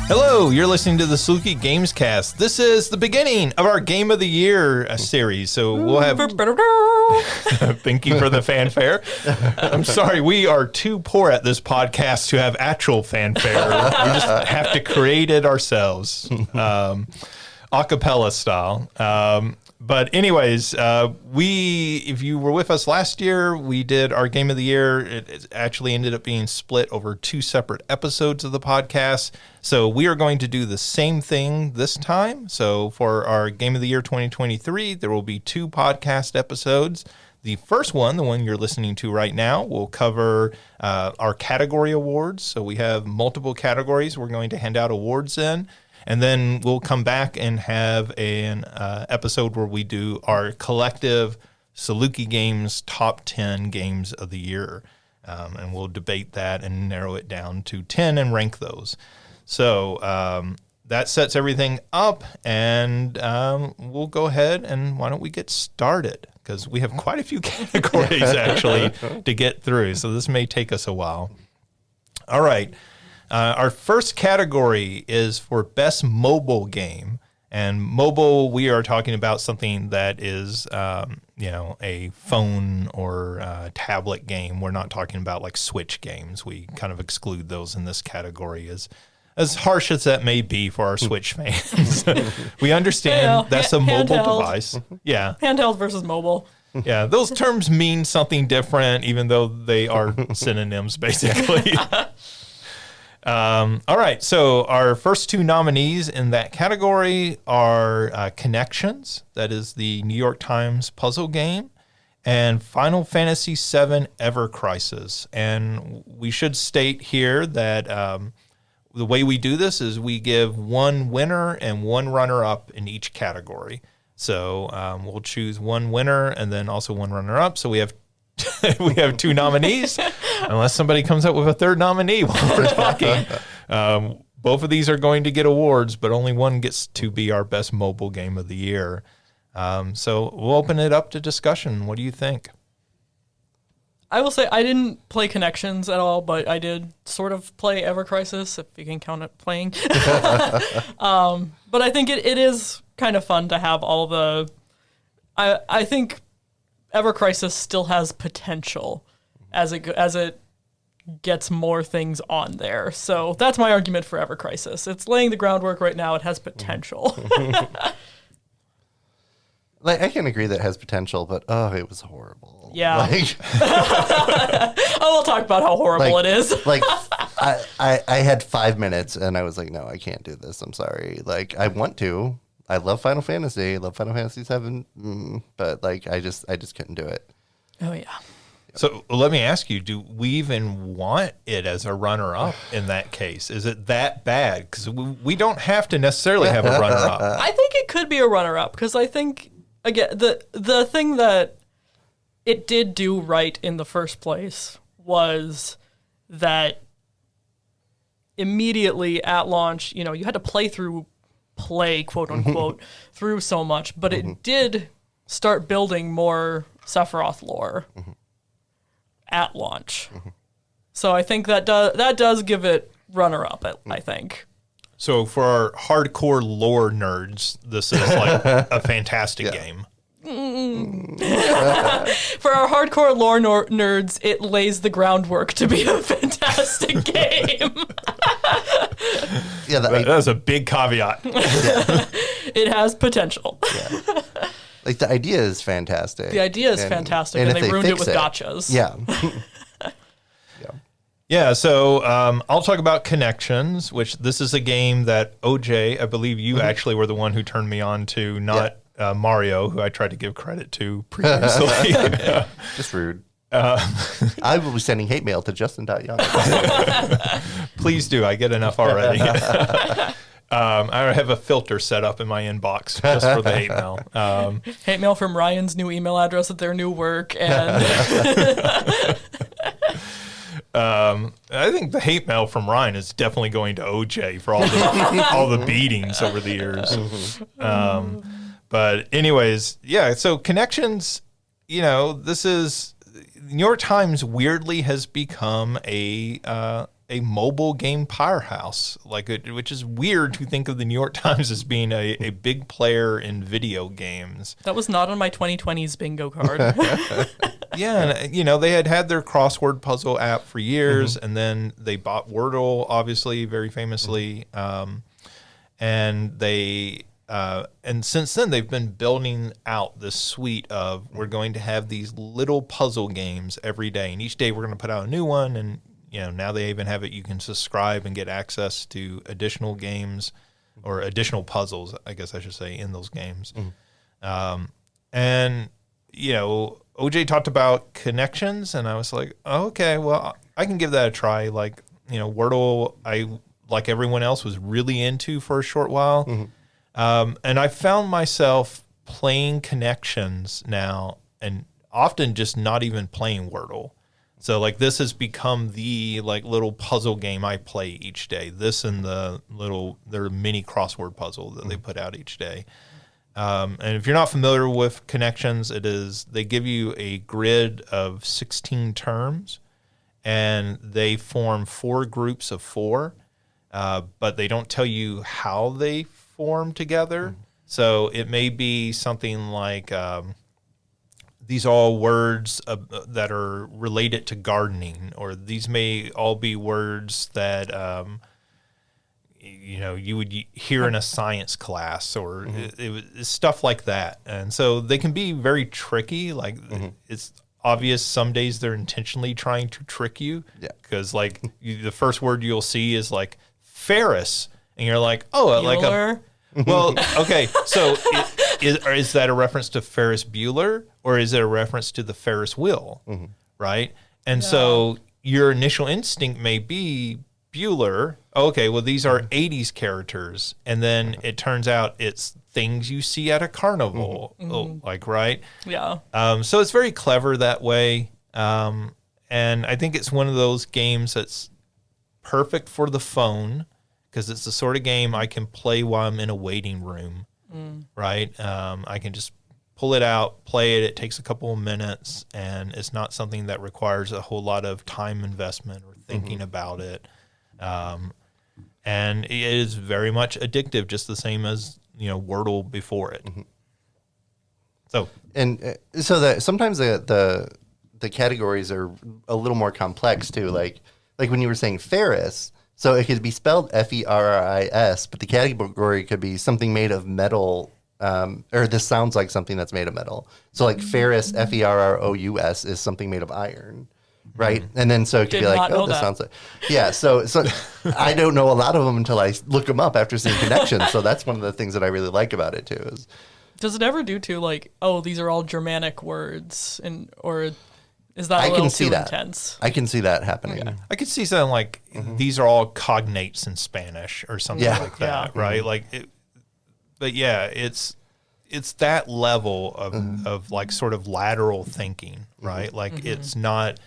Hello, you're listening to the Saluki Gamescast. This is the beginning of our Game of the Year series, so we'll have... Thank you for the fanfare. I'm sorry, we are too poor at this podcast to have actual fanfare. We just have to create it ourselves, a cappella style. But anyways, if you were with us last year, we did our Game of the Year. It actually ended up being split over 2 separate episodes of the podcast. So we are going to do the same thing this time. So for our Game of the Year 2023, there will be 2 podcast episodes. The first one, the one you're listening to right now, will cover our category awards. So we have multiple categories we're going to hand out awards in. And then we'll come back and have an episode where we do our collective Saluki Games top 10 games of the year. And we'll debate that and narrow it down to 10 and rank those. So that sets everything up, and we'll go ahead and why don't we get started? Because we have quite a few categories actually to get through. So this may take us a while. All right. Our first category is for Best Mobile Game. And mobile, we are talking about something that is, a phone or tablet game. We're not talking about like Switch games. We kind of exclude those in this category as harsh as that may be for our Switch fans. We understand that's a mobile device. Yeah. Handheld versus mobile. Yeah, those terms mean something different, even though they are synonyms, basically. All right, so our first 2 nominees in that category are Connections, that is the New York Times puzzle game, and Final Fantasy VII Ever Crisis. And we should state here that the way we do this is we give 1 winner and 1 runner-up in each category. So we'll choose 1 winner and then also 1 runner-up. So we have 2 nominees, unless somebody comes up with a 3rd nominee while we're talking. Both of these are going to get awards, but only one gets to be our best mobile game of the year. So we'll open it up to discussion. What do you think? I will say I didn't play Connections at all, but I did sort of play Ever Crisis, if you can count it playing. But I think it is kind of fun to have all the... I think Ever Crisis still has potential as it gets more things on there. So that's my argument for Ever Crisis. It's laying the groundwork right now. It has potential. Like, I can agree that it has potential, but it was horrible. Yeah. We'll talk about how horrible it is. I had 5 minutes and I was like, no, I can't do this. I'm sorry. Like, I want to. I love Final Fantasy. I love Final Fantasy VII, but I just couldn't do it. Oh yeah. So let me ask you: do we even want it as a runner-up in that case? Is it that bad? Because we don't have to necessarily have a runner-up. I think it could be a runner-up because I think again the thing that it did do right in the first place was that immediately at launch, you had to play, quote unquote, through so much, but it did start building more Sephiroth lore at launch. So I think that does give it runner up, I think. So for our hardcore lore nerds, this is like a fantastic game. For our hardcore lore nerds, it lays the groundwork to be a fantastic game. Yeah, that's a big caveat. It has potential. Yeah. Like, the idea is fantastic. The idea is fantastic, and they ruined it with gotchas. Yeah. Yeah, so I'll talk about Connections, which this is a game that OJ, I believe you actually were the one who turned me on to, not Mario, who I tried to give credit to previously. Just rude. I will be sending hate mail to Justin.Young. Please do. I get enough already. I have a filter set up in my inbox just for the hate mail. Hate mail from Ryan's new email address at their new work. And I think the hate mail from Ryan is definitely going to OJ for all the beatings over the years. But anyways, yeah, so Connections, this is... New York Times weirdly has become a a mobile game powerhouse, which is weird to think of the New York Times as being a big player in video games. That was not on my 2020s bingo card. Yeah, and they had their crossword puzzle app for years, and then they bought Wordle, obviously, very famously, and and since then they've been building out this suite of we're going to have these little puzzle games every day, and each day we're going to put out a new one, and now they even have it. You can subscribe and get access to additional games or additional puzzles, I guess I should say, in those games. And OJ talked about connections, and I was like, oh, okay, well, I can give that a try. Like, Wordle, I, like everyone else, was really into for a short while. And I found myself playing connections now, and often just not even playing Wordle. So, like, this has become the, little puzzle game I play each day. This and their mini crossword puzzle that they put out each day. And if you're not familiar with connections, they give you a grid of 16 terms, and they form 4 groups of 4, but they don't tell you how they form together. So it may be something like these are all words that are related to gardening, or these may all be words that you would hear in a science class, or it was stuff like that. And so they can be very tricky. Like it's obvious some days they're intentionally trying to trick you, because the first word you'll see is like Ferris, and you're like, oh, Bueller. Well, okay. So is that a reference to Ferris Bueller, or is it a reference to the Ferris wheel? Right. And so your initial instinct may be Bueller. Okay, well, these are 80s characters. And then it turns out it's things you see at a carnival, right? Yeah. So it's very clever that way. And I think it's one of those games that's perfect for the phone, because it's the sort of game I can play while I'm in a waiting room, right? I can just pull it out, play it. It takes a couple of minutes, and it's not something that requires a whole lot of time investment or thinking about it. And it is very much addictive, just the same as Wordle before it. So that sometimes the categories are a little more complex too. Like when you were saying Ferris, so it could be spelled F-E-R-R-I-S, but the category could be something made of metal, or this sounds like something that's made of metal. So like Ferris, F-E-R-R-O-U-S, is something made of iron. Right. And then so it could be like, oh, this sounds like, So I don't know a lot of them until I look them up after seeing connections. So that's one of the things that I really like about it too. Does it ever do to like, oh, these are all Germanic words, or is that a little too intense? I can see that happening. Okay. I could see something like these are all cognates in Spanish or something like that, right? But yeah, it's that level of like sort of lateral thinking, right? Like it's not.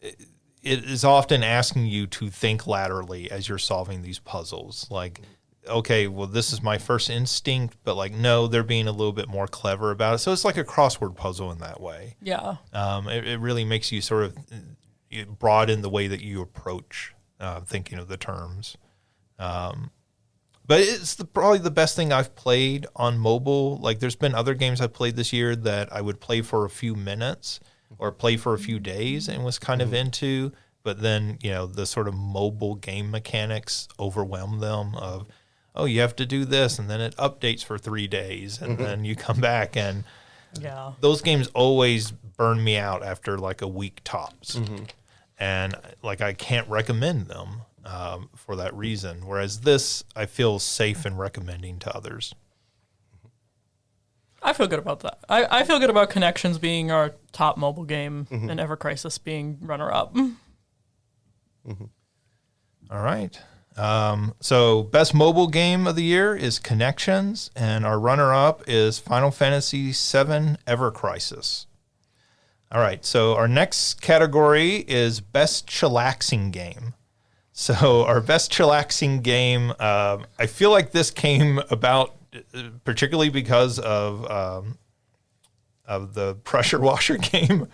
It is often asking you to think laterally as you're solving these puzzles. Like, okay, well, this is my first instinct, but like, no, they're being a little bit more clever about it. So it's like a crossword puzzle in that way. Yeah. It really makes you sort of broaden the way that you approach thinking of the terms. But it's probably the best thing I've played on mobile. Like, there's been other games I've played this year that I would play for a few minutes or play for a few days and was kind of into, but then, the sort of mobile game mechanics overwhelm them of, oh, you have to do this, and then it updates for 3 days, and then you come back, and those games always burn me out after like a week tops. And like, I can't recommend them for that reason. Whereas this, I feel safe in recommending to others. I feel good about that. I feel good about Connections being our top mobile game and Ever Crisis being runner-up. All right. So best mobile game of the year is Connections, and our runner-up is Final Fantasy VII Ever Crisis. All right. So our next category is best chillaxing game. So our best chillaxing game, I feel like this came about particularly because of of the pressure washer game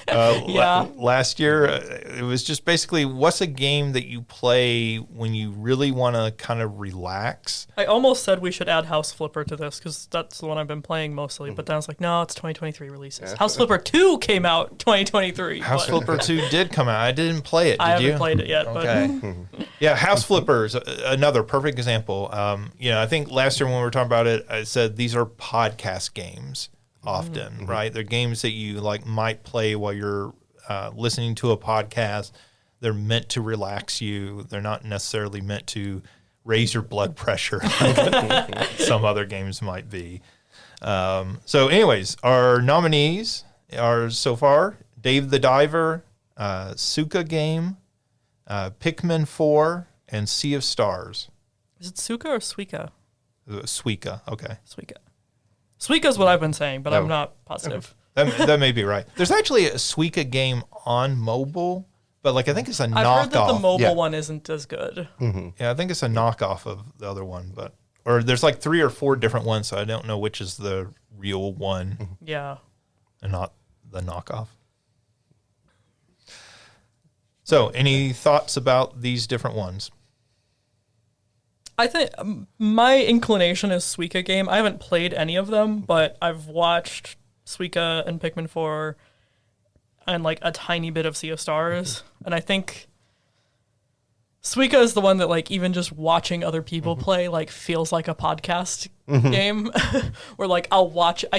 last year. It was just basically, what's a game that you play when you really want to kind of relax? I almost said we should add House Flipper to this because that's the one I've been playing mostly. But then I was like, no, it's 2023 releases. Yeah. House Flipper 2 came out 2023. House Flipper 2 did come out. I didn't play it. Did I haven't you? played it yet. Okay. But. Yeah, House Flipper is another perfect example. I think last year when we were talking about it, I said these are podcast games. Often, right? They're games that you might play while you're listening to a podcast. They're meant to relax you. They're not necessarily meant to raise your blood pressure like some other games might be. So anyways, our nominees are so far Dave the Diver, Suka Game, Pikmin 4, and Sea of Stars. Is it Suka or Suika? Suika, okay. Suika is what I've been saying, but I'm not positive. That may be right. There's actually a Suika game on mobile, but I think it's a knockoff. I've heard that the mobile one isn't as good. Mm-hmm. Yeah, I think it's a knockoff of the other one, or there's 3 or 4 different ones, so I don't know which is the real one. Yeah. And not the knockoff. So, any thoughts about these different ones? I think my inclination is Suika Game. I haven't played any of them, but I've watched Suika and Pikmin 4 and a tiny bit of Sea of Stars. And I think Suika is the one that even just watching other people play feels like a podcast game where I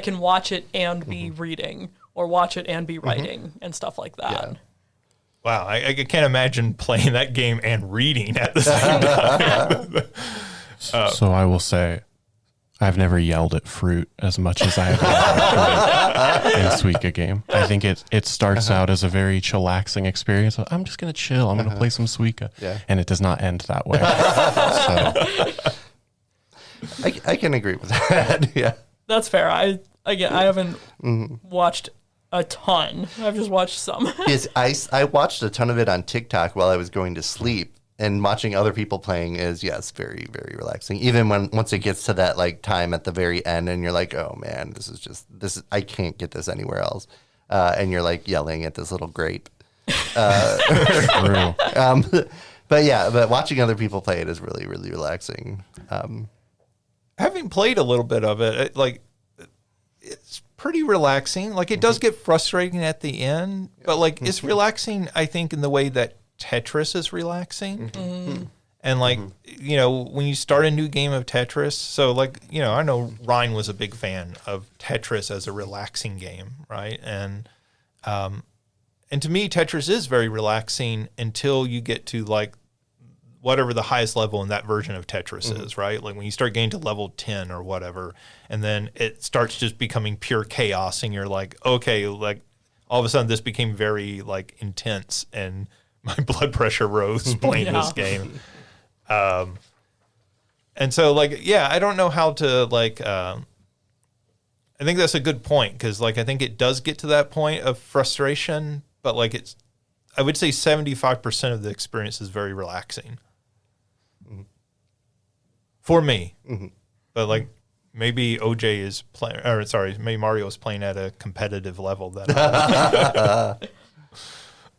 can watch it and be reading or watch it and be writing and stuff like that. Yeah. Wow, I can't imagine playing that game and reading at the same time. So I will say, I've never yelled at fruit as much as I have in Suika Game. I think it starts out as a very chillaxing experience. I'm just going to chill. I'm going to play some Suika. Yeah. And it does not end that way. So. I can agree with that. Yeah. That's fair. I haven't watched a ton. I've just watched some. Yes, I watched a ton of it on TikTok while I was going to sleep, and watching other people playing is very, very relaxing. Even once it gets to that time at the very end, and you're like, oh man, this is I can't get this anywhere else, and you're yelling at this little grape. True. But watching other people play it is really, really relaxing. Having played a little bit of it, it's pretty relaxing. It does get frustrating at the end, but it's relaxing, I think, in the way that Tetris is relaxing. And when you start a new game of Tetris, so I know Ryan was a big fan of Tetris as a relaxing game, right? And to me, Tetris is very relaxing until you get to whatever the highest level in that version of Tetris is, right? When you start getting to level 10 or whatever, and then it starts just becoming pure chaos, and you're okay, all of a sudden this became very intense, and my blood pressure rose playing this game. And so I don't know how to I think that's a good point, because I think it does get to that point of frustration, but I would say 75% of the experience is very relaxing. For me. But maybe OJ is playing, or sorry, maybe Mario is playing at a competitive level that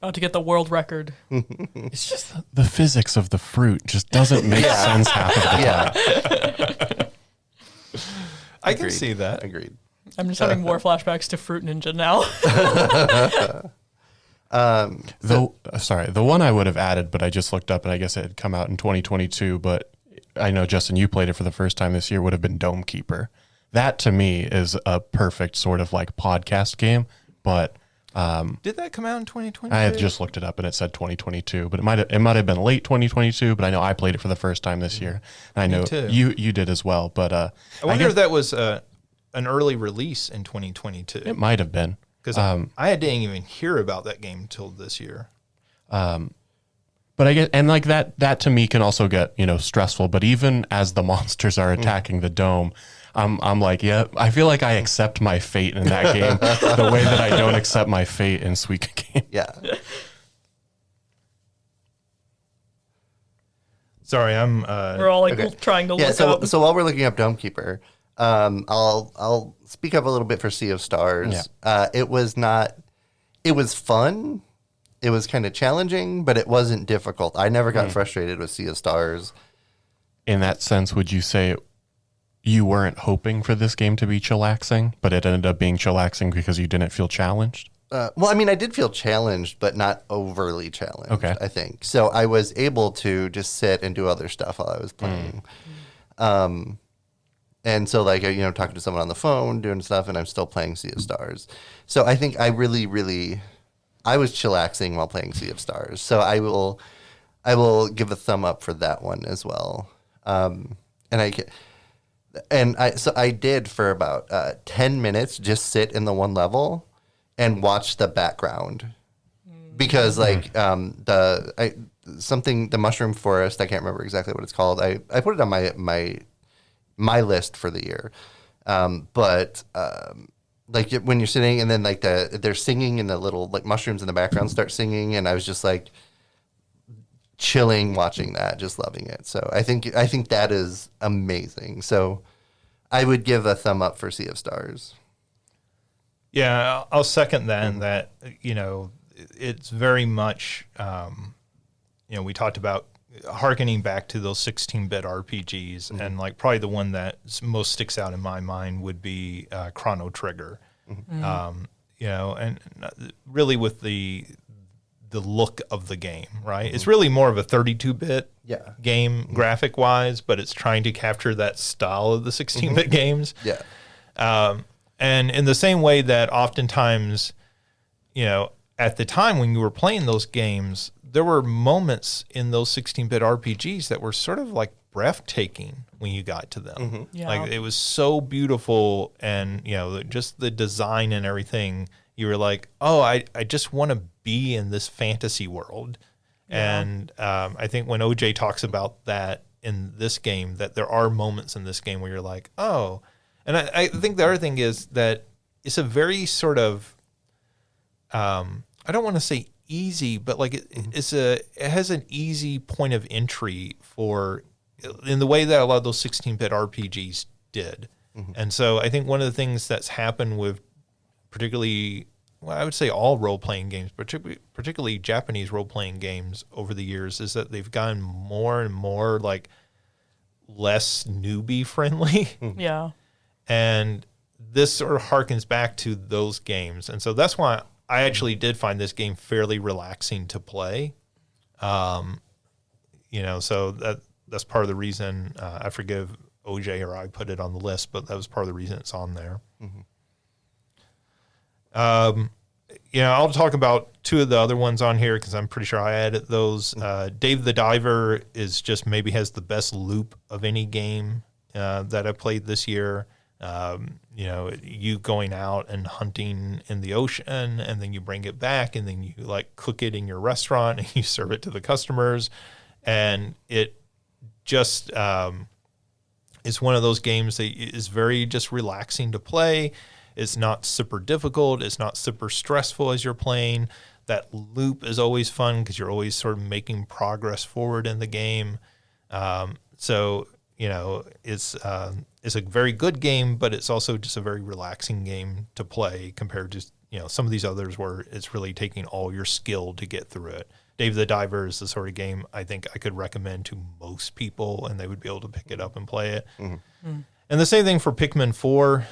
about to get the world record. It's just the physics of the fruit just doesn't make sense half of the time. I can see that. Agreed. I'm just having more flashbacks to Fruit Ninja now. The one I would have added, but I just looked up and I guess it had come out in 2022, but I know, Justin, you played it for the first time this year, would have been Dome Keeper. That, to me, is a perfect sort of podcast game, but... Did that come out in 2022? I had just looked it up and it said 2022, but it might have been late 2022, but I know I played it for the first time this year. And I know you did as well, but... I wonder if that was an early release in 2022. It might have been. Because I didn't even hear about that game until this year. But I guess, and that to me can also get, stressful. But even as the monsters are attacking the dome, I'm I feel like I accept my fate in that game the way that I don't accept my fate in Suika Game. Yeah. Sorry, I'm... We're all trying to look up. So while we're looking up Dome Keeper, I'll speak up a little bit for Sea of Stars. It was fun. It was kind of challenging, but it wasn't difficult. I never got frustrated with Sea of Stars. In that sense, would you say you weren't hoping for this game to be chillaxing, but it ended up being chillaxing because you didn't feel challenged? Well, I mean, I did feel challenged, but not overly challenged, Okay. I think. So I was able to just sit and do other stuff while I was playing. And so, like, talking to someone on the phone, doing stuff, and I'm still playing Sea of Stars. So I think I really, really, I was chillaxing while playing Sea of Stars. So I will give a thumb up for that one as well. So I did for about 10 minutes just sit in the one level and watch the background because the mushroom forest, I can't remember exactly what it's called. I put it on my list for the year. But when you're sitting and then like they're singing and the little like mushrooms in the background start singing, and I was just like chilling watching that, just loving it. So I think that is amazing. So I would give a thumb up for Sea of Stars. Yeah, I'll second that. And that, it's very much, we talked about hearkening back to those 16-bit RPGs, and like probably the one that most sticks out in my mind would be Chrono Trigger. And really with the look of the game, right? It's really more of a 32-bit game graphic-wise, but it's trying to capture that style of the 16-bit games. Yeah. And in the same way that oftentimes, at the time when you were playing those games, there were moments in those 16-bit RPGs that were sort of like breathtaking when you got to them. Yeah. Like it was so beautiful, and just the design and everything. You were like, oh, I just want to be in this fantasy world. Yeah. And I think when OJ talks about that in this game, that there are moments in this game where you're like, oh. And I think the other thing is that it's a very sort of, I don't want to say easy, but like it has an easy point of entry in the way that a lot of those 16-bit RPGs did. And so I think one of the things that's happened with particularly, well, I would say all role-playing games, particularly Japanese role-playing games over the years, is that they've gotten more and more like less newbie friendly. Yeah. And this sort of harkens back to those games. And so that's why I actually did find this game fairly relaxing to play. So that's part of the reason I forgive OJ or I put it on the list, but that was part of the reason it's on there. I'll talk about two of the other ones on here because I'm pretty sure I added those. Dave the Diver maybe has the best loop of any game that I played this year. You going out and hunting in the ocean, and then you bring it back, and then you like cook it in your restaurant and you serve it to the customers. And it just is one of those games that is very just relaxing to play. It's not super difficult. It's not super stressful as you're playing. That loop is always fun because you're always sort of making progress forward in the game. It's a very good game, but it's also just a very relaxing game to play compared to some of these others where it's really taking all your skill to get through it. Dave the Diver is the sort of game I think I could recommend to most people, and they would be able to pick it up and play it. And the same thing for Pikmin 4.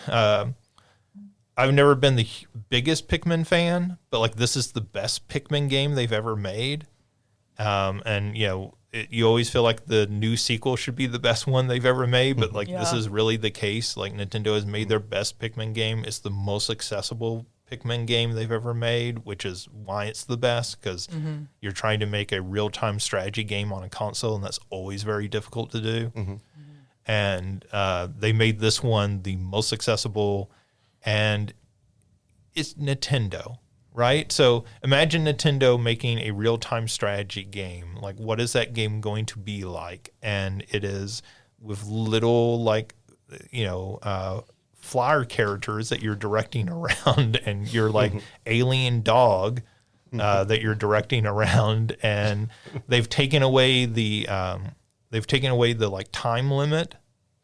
I've never been the biggest Pikmin fan, but like this is the best Pikmin game they've ever made. You always feel like the new sequel should be the best one they've ever made, but this is really the case. Like Nintendo has made their best Pikmin game. It's the most accessible Pikmin game they've ever made, which is why it's the best, because you're trying to make a real-time strategy game on a console, and that's always very difficult to do. And they made this one the most accessible, and it's Nintendo, right? So imagine Nintendo making a real-time strategy game. Like, what is that game going to be like? And it is with little, flower characters that you're directing around, and you're like alien dog that you're directing around. And they've taken away the time limit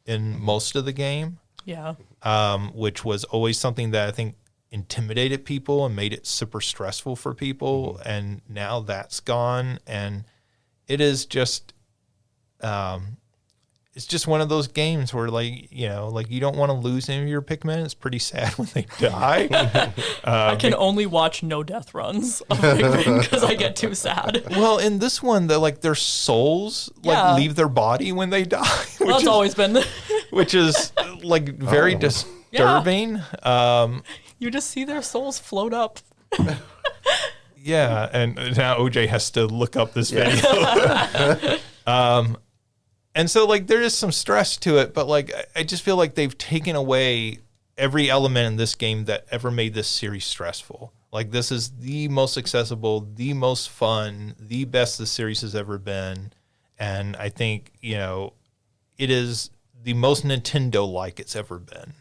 in most of the game. Yeah. which was always something that I think intimidated people and made it super stressful for people. And now that's gone, and it is just it's just one of those games where like you don't want to lose any of your Pikmin. It's pretty sad when they die. I can only watch no death runs of Pikmin because I get too sad. Well, in this one, their souls Yeah. leave their body when they die, Well, that's always been. which is like very disturbing. You just see their souls float up. Yeah, and now OJ has to look up this video. And so like there is some stress to it, but like I just feel like they've taken away every element in this game that ever made this series stressful. Like this is the most accessible, the most fun, the best the series has ever been. And I think, it is the most Nintendo-like it's ever been.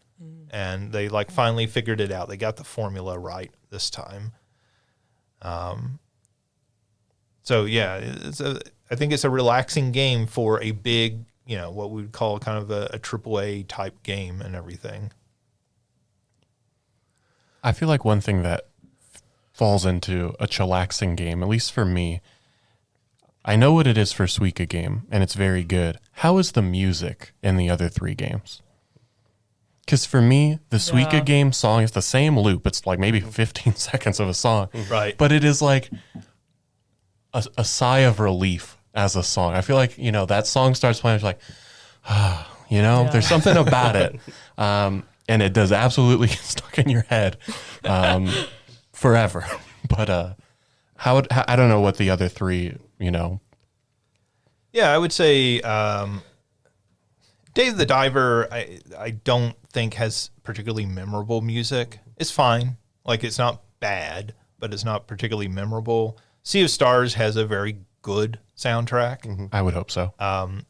And they like finally figured it out. They got the formula right this time. So yeah, I think it's a relaxing game for a big, what we would call kind of a AAA type game and everything. I feel like one thing that falls into a chillaxing game, at least for me, I know what it is for Suika Game, and it's very good. How is the music in the other 3 games? Because for me, the Suika Game song is the same loop. It's like maybe 15 seconds of a song. Right. But it is like a sigh of relief as a song. I feel like, that song starts playing, it's like, there's something about it. And it does absolutely get stuck in your head forever. But I don't know what the other 3, Yeah, I would say Dave the Diver, I don't think has particularly memorable music. It's fine. Like, it's not bad, but it's not particularly memorable. Sea of Stars has a very good soundtrack. I would hope so.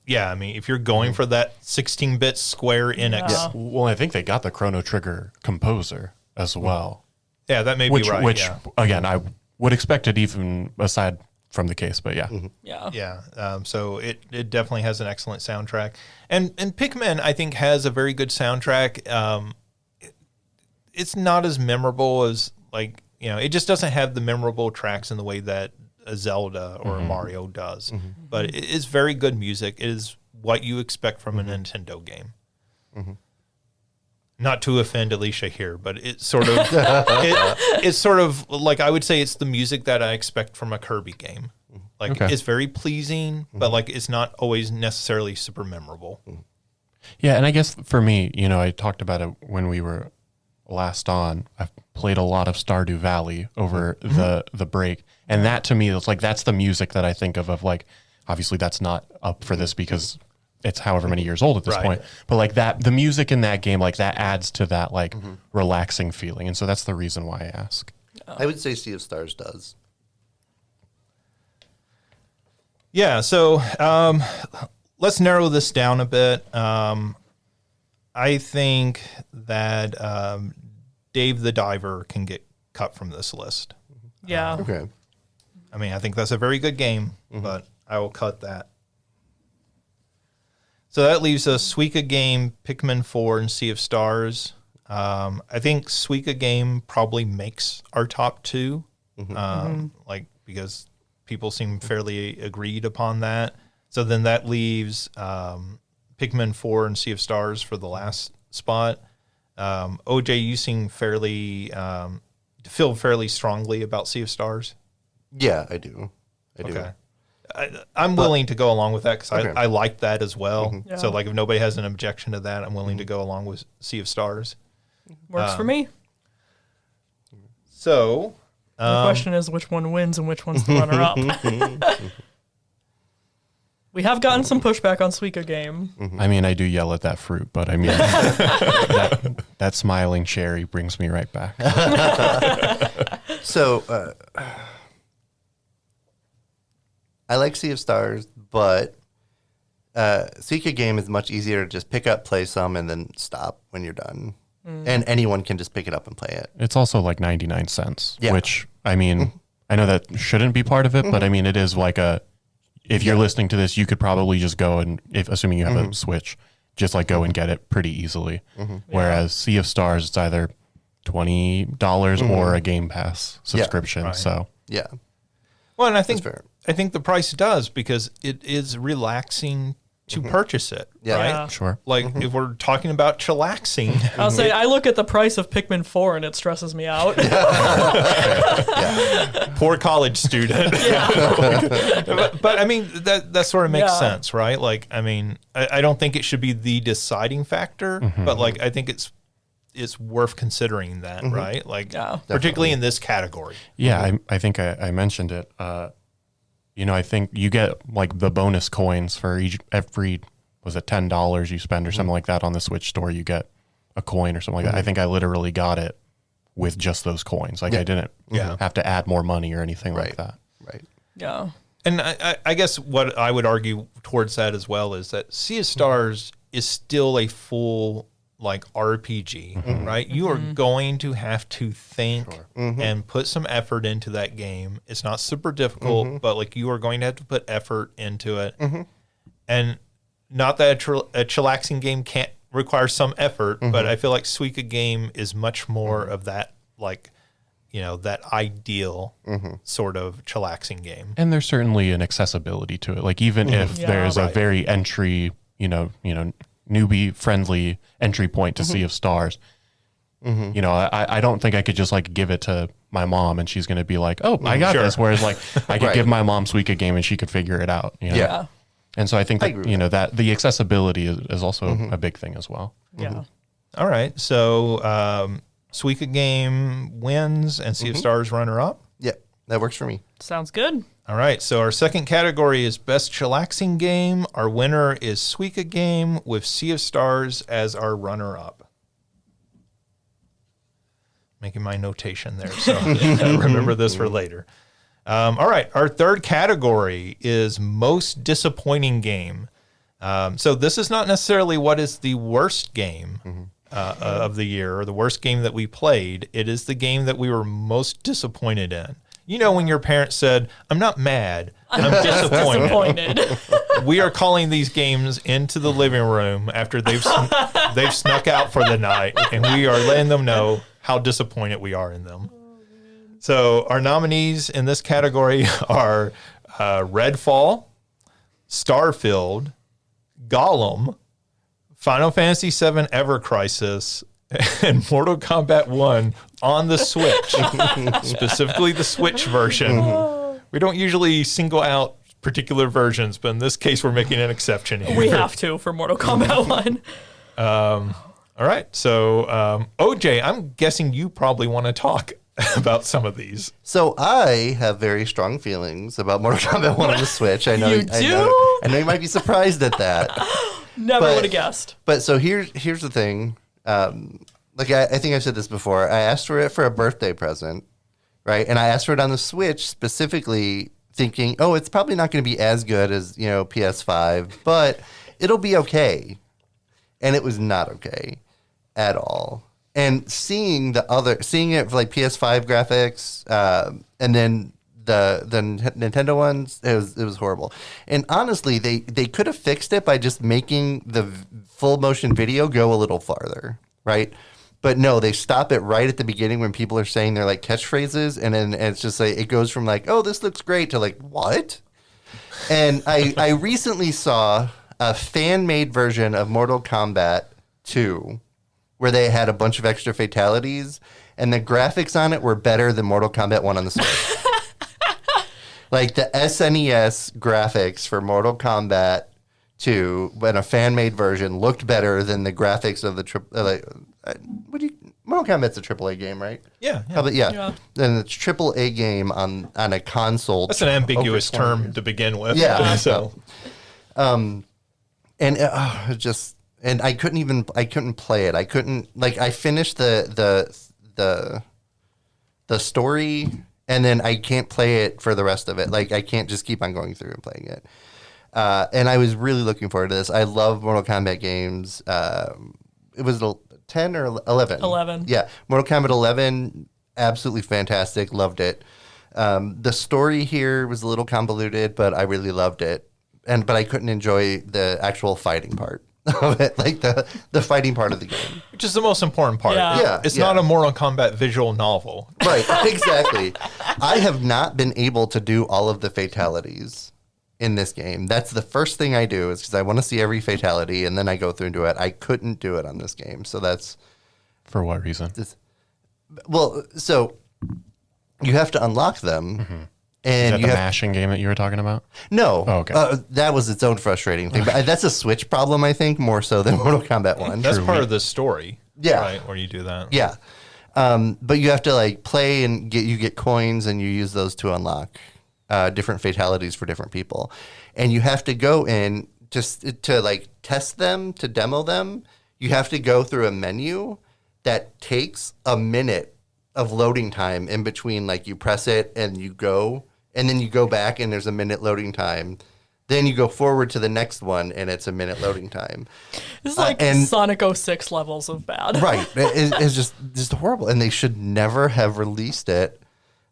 Yeah, I mean, if you're going for that 16-bit Square Enix. Yeah. Well, I think they got the Chrono Trigger composer as well. Yeah, that may be right. Which yeah. again, I would expect it even aside from the case, but yeah. Yeah. Yeah. So it definitely has an excellent soundtrack. And Pikmin, I think, has a very good soundtrack. It's not as memorable as, like, it just doesn't have the memorable tracks in the way that a Zelda or a Mario does. But it is very good music. It is what you expect from a Nintendo game. Not to offend Alicia here, but it's sort of it's sort of like, I would say it's the music that I expect from a Kirby game. Like, Okay. it's very pleasing, but like it's not always necessarily super memorable. Yeah, and I guess for me, I talked about it when we were last on. I've played a lot of Stardew Valley over the break, and that to me, it's like that's the music that I think of like, obviously that's not up for this because it's however many years old at this Right. point, but like that, the music in that game, like that adds to that like relaxing feeling, and so that's the reason why I ask. I would say Sea of Stars does. Yeah, so let's narrow this down a bit. I think that Dave the Diver can get cut from this list. Yeah. Okay. I mean, I think that's a very good game, but I will cut that. So that leaves us Suika Game, Pikmin 4, and Sea of Stars. I think Suika Game probably makes our top 2, like, because people seem fairly agreed upon that. So then that leaves Pikmin 4 and Sea of Stars for the last spot. OJ, you seem feel fairly strongly about Sea of Stars. Yeah, I do. Okay. I'm willing to go along with that because Okay. I like that as well. Yeah. So, like, if nobody has an objection to that, I'm willing to go along with Sea of Stars. Works for me. So, The question is which one wins and which one's the runner up. We have gotten some pushback on Suika Game. I mean, I do yell at that fruit, but I mean, that smiling cherry brings me right back. So, I like Sea of Stars, but Suika Game is much easier to just pick up, play some, and then stop when you're done. And anyone can just pick it up and play it. It's also like 99 cents, Yeah. which, I mean, I know that shouldn't be part of it, but I mean, it is like if you're listening to this, you could probably just go and, assuming you have a Switch, just like go and get it pretty easily. Whereas Sea of Stars, it's either $20 or a Game Pass subscription. right. So Yeah. Well, and I fair. think the price does because it is relaxing to purchase it, Yeah. right? Yeah. sure. Like if we're talking about chillaxing, I'll say I look at the price of Pikmin 4 and it stresses me out. poor college student. but I mean that sort of makes sense, right? Like I mean, I don't think it should be the deciding factor, but like I think it's worth considering that, right? Like particularly in this category. Yeah, I think I mentioned it. I think you get like the bonus coins for every was it $10 you spend or something like that on the Switch store, you get a coin or something like that. I think I literally got it with just those coins. Like I didn't have to add more money or anything like that. Right. Yeah. And I guess what I would argue towards that as well is that Sea of Stars is still a full like RPG, right? You are going to have to think and put some effort into that game. It's not super difficult, but like you are going to have to put effort into it. And not that a chillaxing game can't require some effort, but I feel like Suika game is much more of that, like, that ideal sort of chillaxing game. And there's certainly an accessibility to it. Like even if there's a very entry, newbie friendly entry point to Sea of Stars, I don't think I could just like give it to my mom and she's going to be like, oh, I got this. Whereas like I could give my mom Suika game and she could figure it out. Yeah. And so I think that, that the accessibility is also a big thing as well. Yeah. All right. So Suika game wins and Sea of Stars runner up. Yeah, that works for me. Sounds good. All right. So our second category is Best Chillaxing Game. Our winner is Suika Game with Sea of Stars as our runner up. Making my notation there. So remember this for later. All right. Our third category is Most Disappointing Game. So this is not necessarily what is the worst game of the year or the worst game that we played. It is the game that we were most disappointed in. When your parents said, I'm not mad, I'm disappointed. We are calling these games into the living room after they've snuck out for the night, and we are letting them know how disappointed we are in them. So our nominees in this category are Redfall, Starfield, Gollum, Final Fantasy VII Ever Crisis, and Mortal Kombat 1 on the Switch, specifically the Switch version. We don't usually single out particular versions, but in this case, we're making an exception here. We have to for Mortal Kombat 1. All right. So, OJ, I'm guessing you probably want to talk about some of these. So I have very strong feelings about Mortal Kombat 1 on the Switch. I know You do? I know you might be surprised at that. Never would have guessed. But so here's the thing. Like I think I've said this before. I asked for it for a birthday present, right? And I asked for it on the Switch specifically thinking, oh, it's probably not going to be as good as, PS5, but it'll be okay. And it was not okay at all. And seeing it for like PS5 graphics, and then the Nintendo ones, it was horrible. And honestly, they could have fixed it by just making the full motion video go a little farther, right? But no, they stop it right at the beginning when people are saying their like catchphrases, and then it's just like it goes from like, oh, this looks great to like, what? And I recently saw a fan-made version of Mortal Kombat 2 where they had a bunch of extra fatalities, and the graphics on it were better than Mortal Kombat 1 on the Switch. Like the SNES graphics for Mortal Kombat 2, when a fan-made version looked better than the graphics of the Mortal Kombat's a AAA game, right? Yeah. Yeah. Then it's AAA game on a console. That's an ambiguous term to begin with. Yeah. So, and I couldn't play it. I couldn't, like, I finished the story, and then I can't play it for the rest of it. Like, I can't just keep on going through and playing it. And I was really looking forward to this. I love Mortal Kombat games. It was 10 or 11? 11. Yeah. Mortal Kombat 11, absolutely fantastic. Loved it. The story here was a little convoluted, but I really loved it. But I couldn't enjoy the actual fighting part. of it, like the fighting part of the game. Which is the most important part. Yeah. It's not a Mortal Kombat visual novel. Right, exactly. I have not been able to do all of the fatalities in this game. That's the first thing I do is because I want to see every fatality, and then I go through and do it. I couldn't do it on this game, so that's... For what reason? Well, so you have to unlock them, and Is that you the have... mashing game that you were talking about? No. Oh, okay. That was its own frustrating thing. But that's a Switch problem, I think, more so than Mortal Kombat 1. That's part of the story. Yeah. Right, where you do that. Yeah. But you have to like play and get coins, and you use those to unlock different fatalities for different people. And you have to go in just to like test them, to demo them. You have to go through a menu that takes a minute of loading time in between. Like you press it and you go, and then you go back and there's a minute loading time. Then you go forward to the next one, and it's a minute loading time. This is like Sonic 06 levels of bad. Right. It's just horrible. And they should never have released it.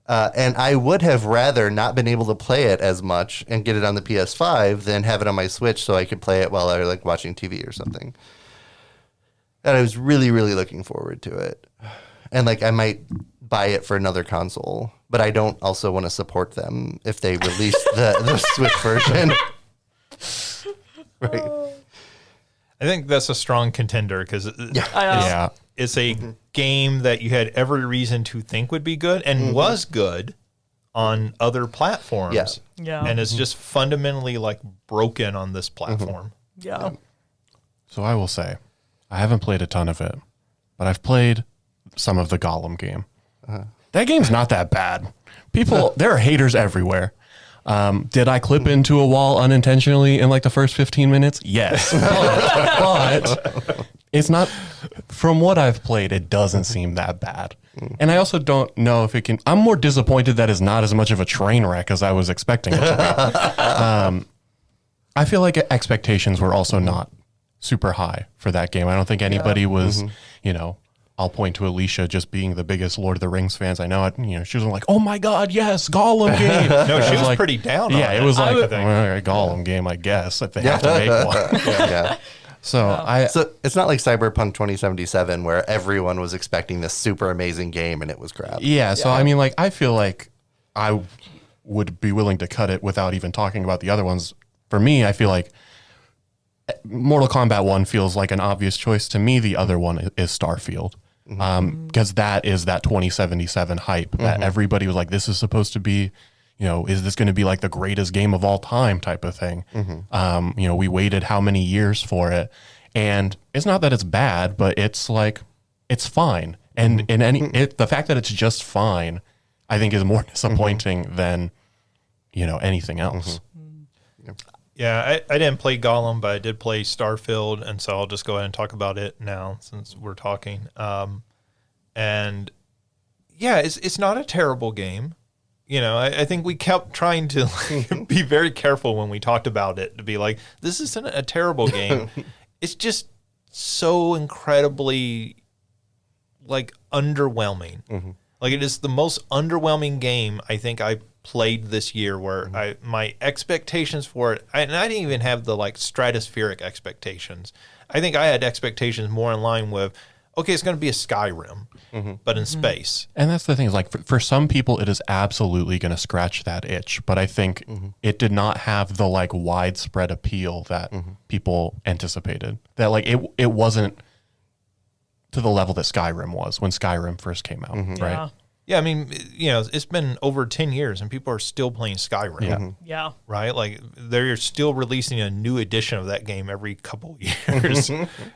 And I would have rather not been able to play it as much and get it on the PS5 than have it on my Switch so I could play it while I was like watching TV or something. And I was really, really looking forward to it. And like I might buy it for another console, but I don't also want to support them if they release the Switch version. Right. I think that's a strong contender because it's a game that you had every reason to think would be good and was good on other platforms. Yeah. Yeah. And it's just fundamentally like broken on this platform. Yeah. So I will say, I haven't played a ton of it, but I've played some of the Gollum game. That game's not that bad. People, there are haters everywhere. Did I clip into a wall unintentionally in like the first 15 minutes? Yes. But it's not, from what I've played, it doesn't seem that bad. And I also don't know if it can, I'm more disappointed that it's not as much of a train wreck as I was expecting it to be. I feel like expectations were also not super high for that game. I don't think anybody was, you know, I'll point to Alicia just being the biggest Lord of the Rings fans I know. You know, she was like, "Oh my God, yes, Gollum game." No, she was like, pretty down. Yeah, on it was like, I think. all right, Gollum game, I guess, if they have to make one. Yeah. So it's not like Cyberpunk 2077 where everyone was expecting this super amazing game and it was crap. Yeah, so I mean, like, I feel like I would be willing to cut it without even talking about the other ones. For me, I feel like Mortal Kombat 1 feels like an obvious choice. To me, the other one is Starfield. Because that is that 2077 hype that everybody was like, this is supposed to be, you know, is this going to be like the greatest game of all time type of thing? You know, we waited how many years for it, and it's not that it's bad, but it's like, it's fine. And the fact that it's just fine, I think is more disappointing than, you know, anything else. Yeah, I didn't play Gollum, but I did play Starfield, and so I'll just go ahead and talk about it now since we're talking. And yeah, it's not a terrible game. You know, I think we kept trying to like, be very careful when we talked about it to be like, this isn't a terrible game. It's just so incredibly like underwhelming. Like it is the most underwhelming game I think I played this year where my expectations for it, and I didn't even have the like stratospheric expectations. I think I had expectations more in line with, okay, it's going to be a Skyrim, but in space. And that's the thing is like for some people, it is absolutely going to scratch that itch. But I think it did not have the like widespread appeal that people anticipated. That like it wasn't to the level that Skyrim was when Skyrim first came out, right? Yeah, I mean, you know, it's been over 10 years and people are still playing Skyrim. Yeah. Right? Like, they're still releasing a new edition of that game every couple years.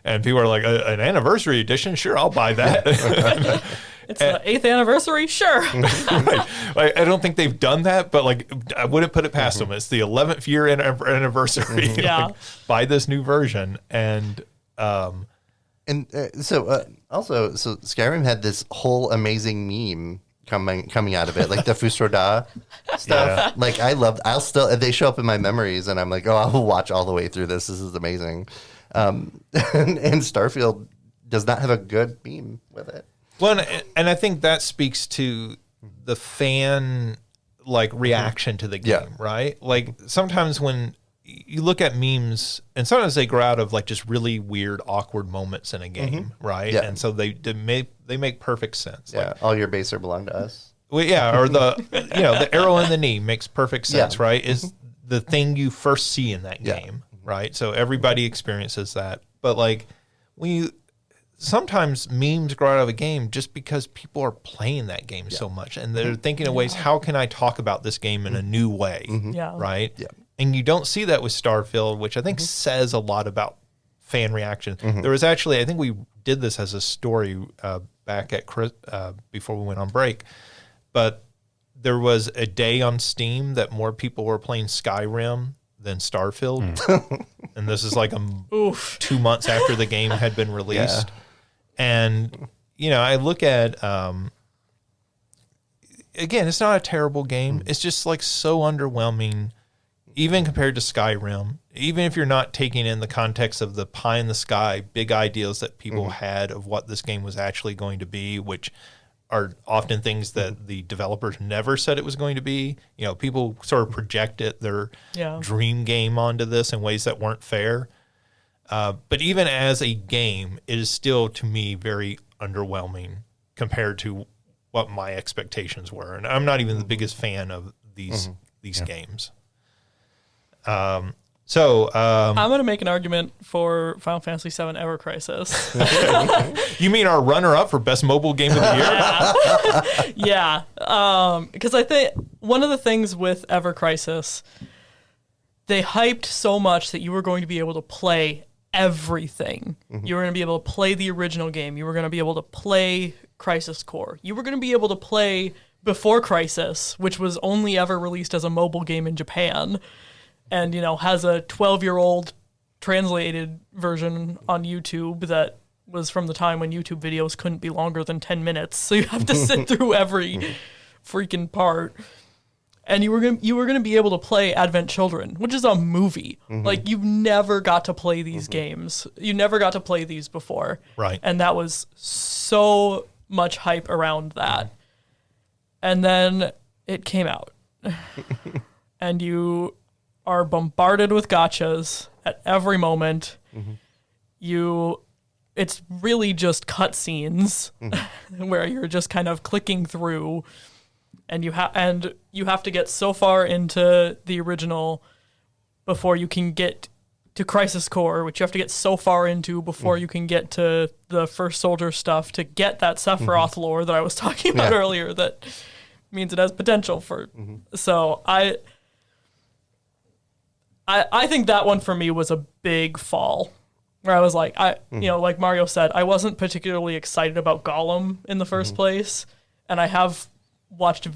And people are like, an anniversary edition? Sure, I'll buy that. It's the 8th anniversary? Sure. Right. Like, I don't think they've done that, but, like, I wouldn't put it past them. It's the 11th year anniversary. Yeah. Like, buy this new version. And, Also, Skyrim had this whole amazing meme coming out of it, like the Fusroda stuff. Yeah. Like they show up in my memories, and I'm like, oh, I'll watch all the way through this. This is amazing. And Starfield does not have a good meme with it. Well, and I think that speaks to the fan like reaction to the game, right? Like sometimes when you look at memes, and sometimes they grow out of like just really weird, awkward moments in a game, right? Yeah. And so they make perfect sense. Yeah, all your base are belong to us. Well, yeah, or the arrow in the knee makes perfect sense, Yeah. right? Is the thing you first see in that game, right? So everybody experiences that, but like sometimes memes grow out of a game just because people are playing that game so much, and they're thinking of ways, how can I talk about this game in a new way, Yeah. right? Yeah. And you don't see that with Starfield, which I think says a lot about fan reaction. There was actually, I think we did this as a story back at before we went on break, but there was a day on Steam that more people were playing Skyrim than Starfield. And this is like 2 months after the game had been released. Yeah. And, I look at, again, it's not a terrible game. It's just like so underwhelming, even compared to Skyrim. Even if you're not taking in the context of the pie in the sky, big ideals that people had of what this game was actually going to be, which are often things that the developers never said it was going to be. People sort of projected their dream game onto this in ways that weren't fair. But even as a game, it is still, to me, very underwhelming compared to what my expectations were. And I'm not even the biggest fan of these games. I'm going to make an argument for Final Fantasy VII Ever Crisis. You mean our runner-up for Best Mobile Game of the Year? Yeah. Because I think one of the things with Ever Crisis, they hyped so much that you were going to be able to play everything. You were going to be able to play the original game. You were going to be able to play Crisis Core. You were going to be able to play Before Crisis, which was only ever released as a mobile game in Japan, and has a 12-year-old translated version on YouTube that was from the time when YouTube videos couldn't be longer than 10 minutes, so you have to sit through every freaking part. And you were gonna be able to play Advent Children, which is a movie. Like, you've never got to play these games. You never got to play these before. Right. And that was so much hype around that. And then it came out. And you are bombarded with gotchas at every moment. It's really just cutscenes where you're just kind of clicking through. And you have to get so far into the original before you can get to Crisis Core, which you have to get so far into before you can get to the First Soldier stuff to get that Sephiroth lore that I was talking about earlier. That means it has potential for. So I think that one for me was a big fall, where I was like, like Mario said, I wasn't particularly excited about Gollum in the first place, and I have watched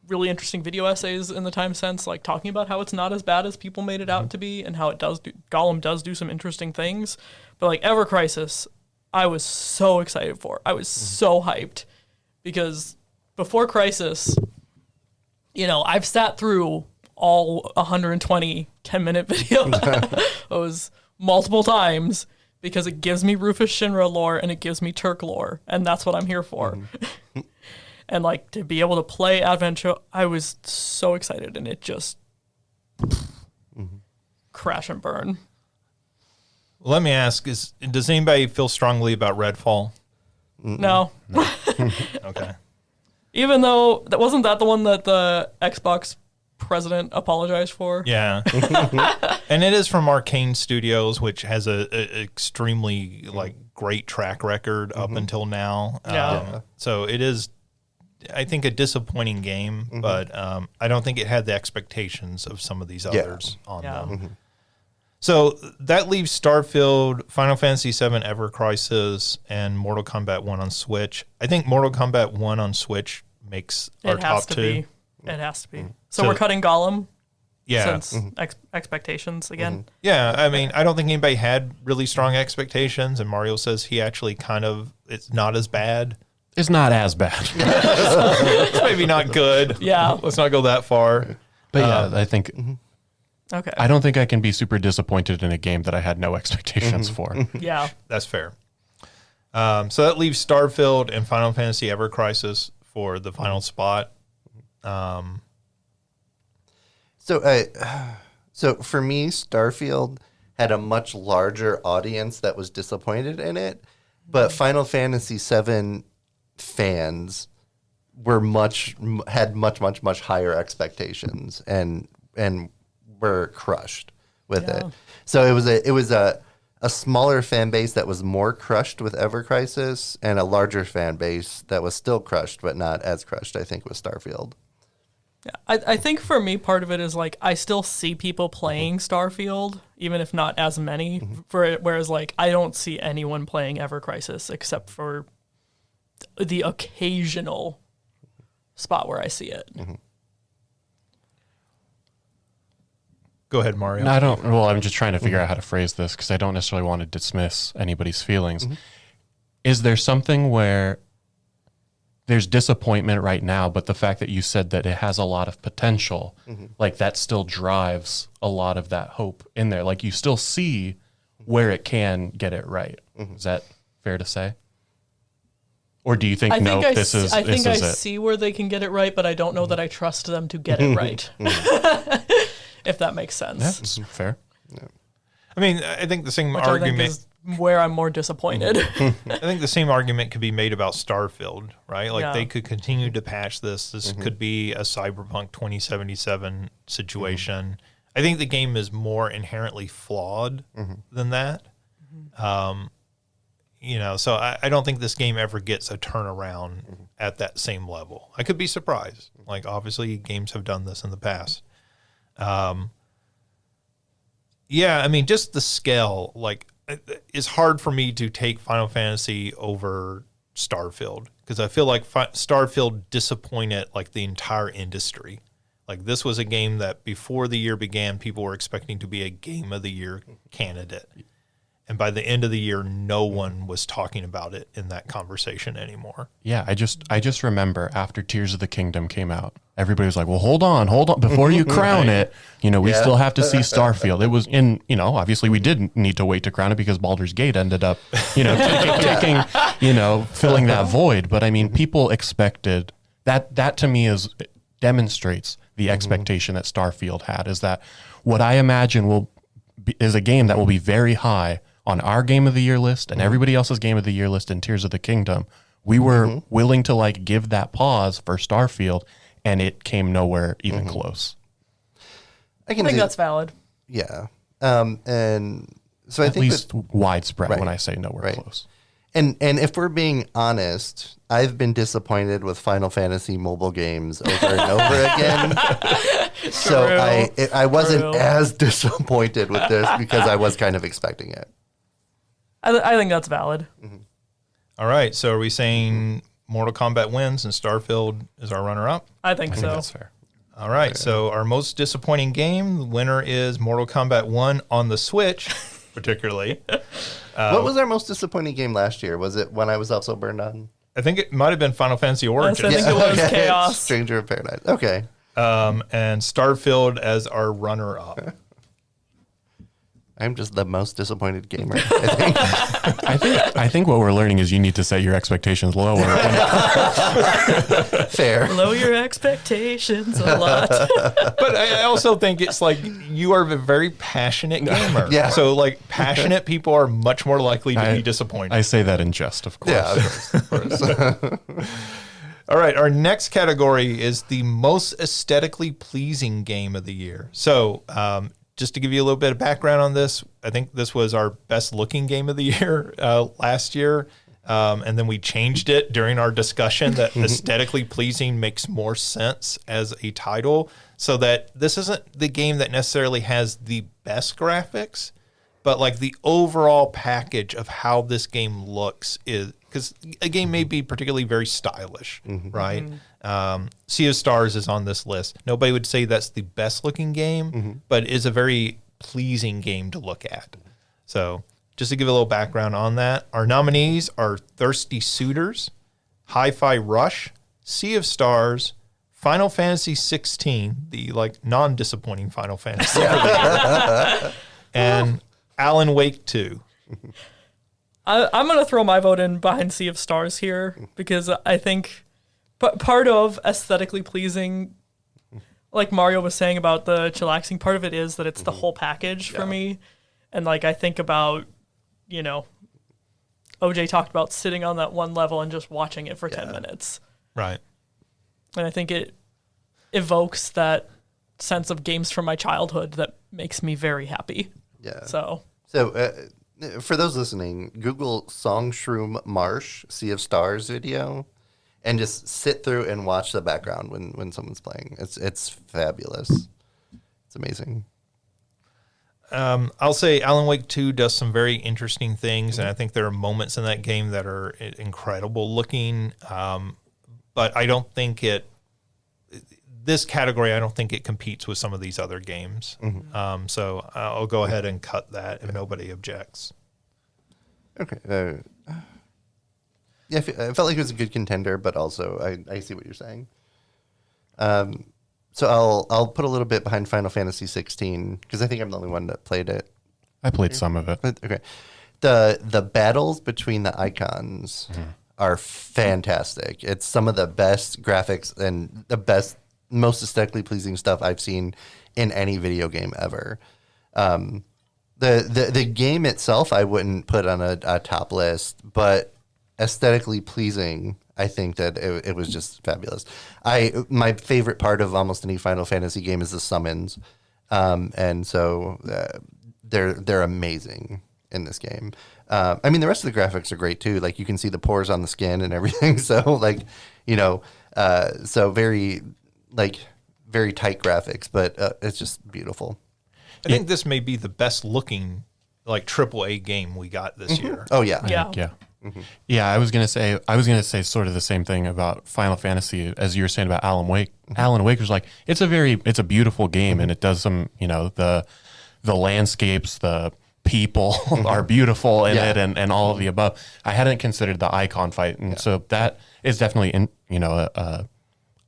really interesting video essays in the time since, like talking about how it's not as bad as people made it out to be, and how Gollum does do some interesting things. But like Ever Crisis, I was so excited for. I was so hyped, because Before Crisis, I've sat through all 120 10-minute videos multiple times, because it gives me Rufus Shinra lore and it gives me Turk lore, and that's what I'm here for. And like, to be able to play Adventure, I was so excited, and it just crash and burn. Let me ask, does anybody feel strongly about Redfall? No. Okay. Even though wasn't that the one that the Xbox president apologized for? Yeah. And it is from Arcane Studios, which has a extremely like great track record up until now. Yeah. So it is, I think, a disappointing game, but I don't think it had the expectations of some of these others on them. So that leaves Starfield, Final Fantasy VII Ever Crisis, and Mortal Kombat 1 on Switch. I think Mortal Kombat 1 on Switch makes our top two. It has to be. So we're cutting Gollum? Yeah. Since expectations again? Yeah, I mean, I don't think anybody had really strong expectations, and Mario says he actually it's not as bad. It's not as bad. It's maybe not good. Yeah. Let's not go that far. But yeah, I think Okay. I don't think I can be super disappointed in a game that I had no expectations for. Yeah. That's fair. So that leaves Starfield and Final Fantasy Ever Crisis for the final spot. So So for me, Starfield had a much larger audience that was disappointed in it, but Final Fantasy VII fans were had much higher expectations and were crushed with it. So it was a smaller fan base that was more crushed with Ever Crisis, and a larger fan base that was still crushed but not as crushed, I think, with Starfield. Yeah, I think for me, part of it is like I still see people playing Starfield, even if not as many. Whereas like I don't see anyone playing Ever Crisis except for the occasional spot where I see it. Go ahead, Mario. No, I don't. Well, I'm just trying to figure out how to phrase this because I don't necessarily want to dismiss anybody's feelings. Is there something where there's disappointment right now, but the fact that you said that it has a lot of potential, like that still drives a lot of that hope in there? Like you still see where it can get it right. Is that fair to say? Or do you think, this is I think I it? see where they can get it right, but I don't know that I trust them to get it right. If that makes sense. Yeah, it's fair. I mean, I think the same Which I think argument. is where I'm more disappointed. I think the same argument could be made about Starfield, right? Like Yeah. they could continue to patch this. This could be a Cyberpunk 2077 situation. I think the game is more inherently flawed than that. So I don't think this game ever gets a turnaround at that same level. I could be surprised. Like obviously games have done this in the past. Yeah, I mean, just the scale, like, it's hard for me to take Final Fantasy over Starfield because I feel like Starfield disappointed like the entire industry. Like this was a game that before the year began, people were expecting to be a Game of the Year candidate. And by the end of the year, no one was talking about it in that conversation anymore. Yeah, I just remember after Tears of the Kingdom came out, everybody was like, well, hold on, before you crown it, we still have to see Starfield. It was obviously we didn't need to wait to crown it because Baldur's Gate ended up, taking, filling that void. But I mean, people expected that to me demonstrates the expectation that Starfield had, is that what I imagine is a game that will be very high on our Game of the Year list and everybody else's Game of the Year list in Tears of the Kingdom. We were willing to like give that pause for Starfield, and it came nowhere even close. I think that's valid. Yeah. And so I At think least widespread when I say nowhere close. And if we're being honest, I've been disappointed with Final Fantasy mobile games over and over again. So I wasn't as disappointed with this because I was kind of expecting it. I think that's valid. All right, so are we saying Mortal Kombat wins and Starfield is our runner-up? I think so. That's fair. All right, so our most disappointing game, the winner is Mortal Kombat 1 on the Switch, particularly. What was our most disappointing game last year? Was it When I Was Also Burned On? I think it might have been Final Fantasy Origins. I think it was Chaos. Stranger of Paradise. Okay. And Starfield as our runner-up. I'm just the most disappointed gamer, I think. I think what we're learning is you need to set your expectations lower. Fair. Lower your expectations a lot. But I also think it's like you are a very passionate gamer. Yeah. So like passionate people are much more likely to be disappointed. I say that in jest, of course. Yeah, of course. All right, our next category is the most aesthetically pleasing game of the year. So just to give you a little bit of background on this, I think this was our best looking game of the year last year. And then we changed it during our discussion that aesthetically pleasing makes more sense as a title, so that this isn't the game that necessarily has the best graphics, but like the overall package of how this game looks is, because a game may be particularly very stylish, right? Sea of Stars is on this list. Nobody would say that's the best looking game, but it is a very pleasing game to look at. So just to give a little background on that, our nominees are Thirsty Suitors, Hi-Fi Rush, Sea of Stars, Final Fantasy 16, the like non-disappointing Final Fantasy, and Alan Wake 2. I'm going to throw my vote in behind Sea of Stars here because I think part of aesthetically pleasing, like Mario was saying about the chillaxing part of it is that it's the whole package for me. And like I think about, you know, OJ talked about sitting on that one level and just watching it for 10 minutes. Right. And I think it evokes that sense of games from my childhood that makes me very happy. Yeah. So for those listening, Google Song Shroom Marsh Sea of Stars video and just sit through and watch the background when someone's playing. It's fabulous. It's amazing. I'll say Alan Wake 2 does some very interesting things, and I think there are moments in that game that are incredible looking. But I don't think this category, I don't think it competes with some of these other games. So I'll go ahead and cut that if nobody objects. Okay. Yeah, I felt like it was a good contender, but also I see what you're saying. So I'll put a little bit behind Final Fantasy 16 because I think I'm the only one that played it. I played some of it. Okay. The battles between the icons are fantastic. It's some of the best graphics and the best, most aesthetically pleasing stuff I've seen in any video game ever. The game itself I wouldn't put on a top list, but aesthetically pleasing, I think that it was just fabulous. My favorite part of almost any Final Fantasy game is the summons, and so they're amazing in this game. I mean, the rest of the graphics are great too. Like you can see the pores on the skin and everything. So like, you know, so very tight graphics, but it's just beautiful. I think this may be the best looking like AAA game we got this year. Oh yeah, yeah. Yeah, I was gonna say sort of the same thing about Final Fantasy as you were saying about Alan Wake. Alan Wake was like it's a beautiful game and it does some, you know, the landscapes, the people are beautiful in it and all of the above. I hadn't considered the icon fight, and so that is definitely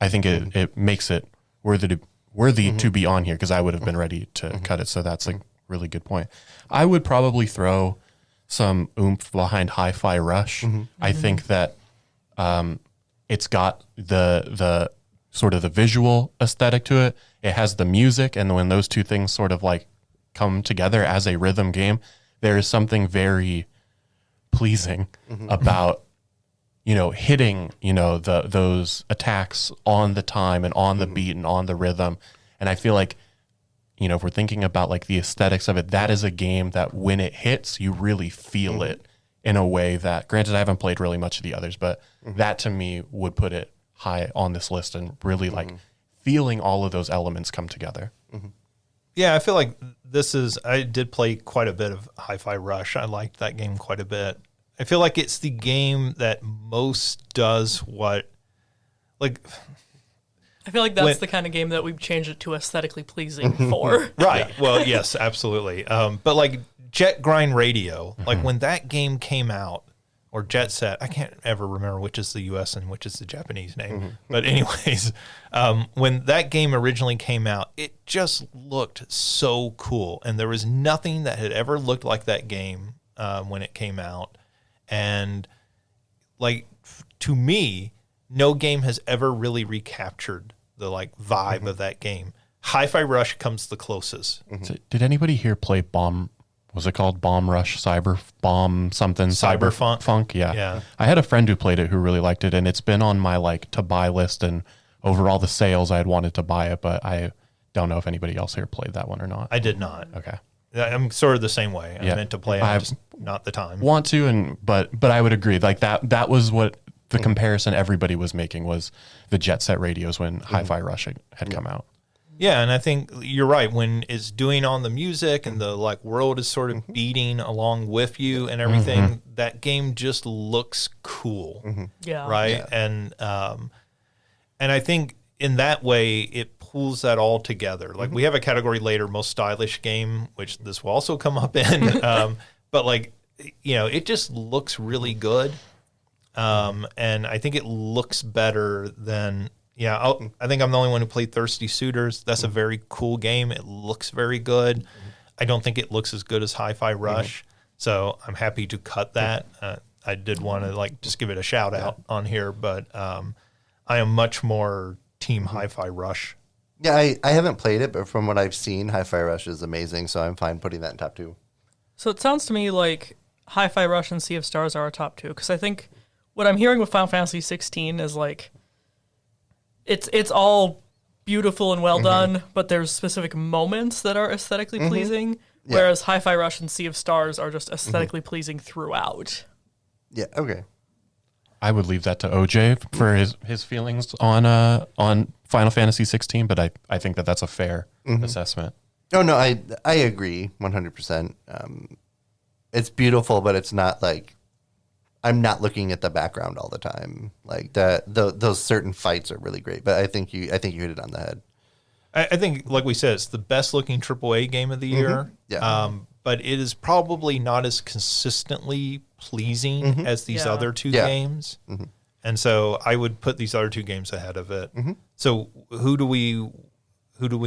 I think it makes it worthy to be on here because I would have been ready to cut it. So that's a really good point. I would probably throw some oomph behind Hi-Fi Rush. I think that it's got the sort of the visual aesthetic to it. It has the music, and when those two things sort of like come together as a rhythm game, there is something very pleasing about hitting those attacks on the time and on the beat and on the rhythm. And I feel like if we're thinking about like the aesthetics of it, that is a game that when it hits, you really feel it in a way that, granted, I haven't played really much of the others, but that to me would put it high on this list and really like feeling all of those elements come together. Yeah, I feel like I did play quite a bit of Hi-Fi Rush. I liked that game quite a bit. I feel like it's the game that most does what, like... I feel like that's the kind of game that we've changed it to aesthetically pleasing for. Right. Well, yes, absolutely. But like Jet Grind Radio, like when that game came out, or Jet Set, I can't ever remember which is the U.S. and which is the Japanese name. But anyways, when that game originally came out, it just looked so cool. And there was nothing that had ever looked like that game when it came out. And like, to me, no game has ever really recaptured the like vibe of that game. Hi-Fi Rush comes the closest. So did anybody here play Bomb? Was it called Bomb Rush? Cyberfunk? Yeah. I had a friend who played it who really liked it, and it's been on my like to buy list. And over all the sales, I had wanted to buy it, but I don't know if anybody else here played that one or not. I did not. Okay. I'm sort of the same way. I meant to play it, just not the time. Want to, but I would agree. Like that was what the comparison everybody was making was the Jet Set radios when Hi-Fi Rush had come out. Yeah, and I think you're right. When it's doing on the music and the like world is sort of beating along with you and everything, that game just looks cool. Yeah. Right? Yeah. And I think in that way it pulls that all together. Like we have a category later, most stylish game, which this will also come up in. But like, it just looks really good. And I think it looks better than, I think I'm the only one who played Thirsty Suitors. That's a very cool game. It looks very good. I don't think it looks as good as Hi-Fi Rush. So I'm happy to cut that. I did want to like just give it a shout out on here, but I am much more team Hi-Fi Rush Yeah, I haven't played it, but from what I've seen, Hi-Fi Rush is amazing, so I'm fine putting that in top 2. So it sounds to me like Hi-Fi Rush and Sea of Stars are our top 2, because I think what I'm hearing with Final Fantasy 16 is like it's all beautiful and well done, but there's specific moments that are aesthetically pleasing, whereas Hi-Fi Rush and Sea of Stars are just aesthetically pleasing throughout. Yeah, okay. I would leave that to OJ for his feelings on Final Fantasy 16, but I think that's a fair assessment. Oh, no, I agree 100%. It's beautiful, but it's not like I'm not looking at the background all the time. Like those certain fights are really great, but I think you hit it on the head. I think, like we said, it's the best looking AAA game of the year. Yeah. But it is probably not as consistently pleasing as these other two games. And so I would put these other two games ahead of it. So who do we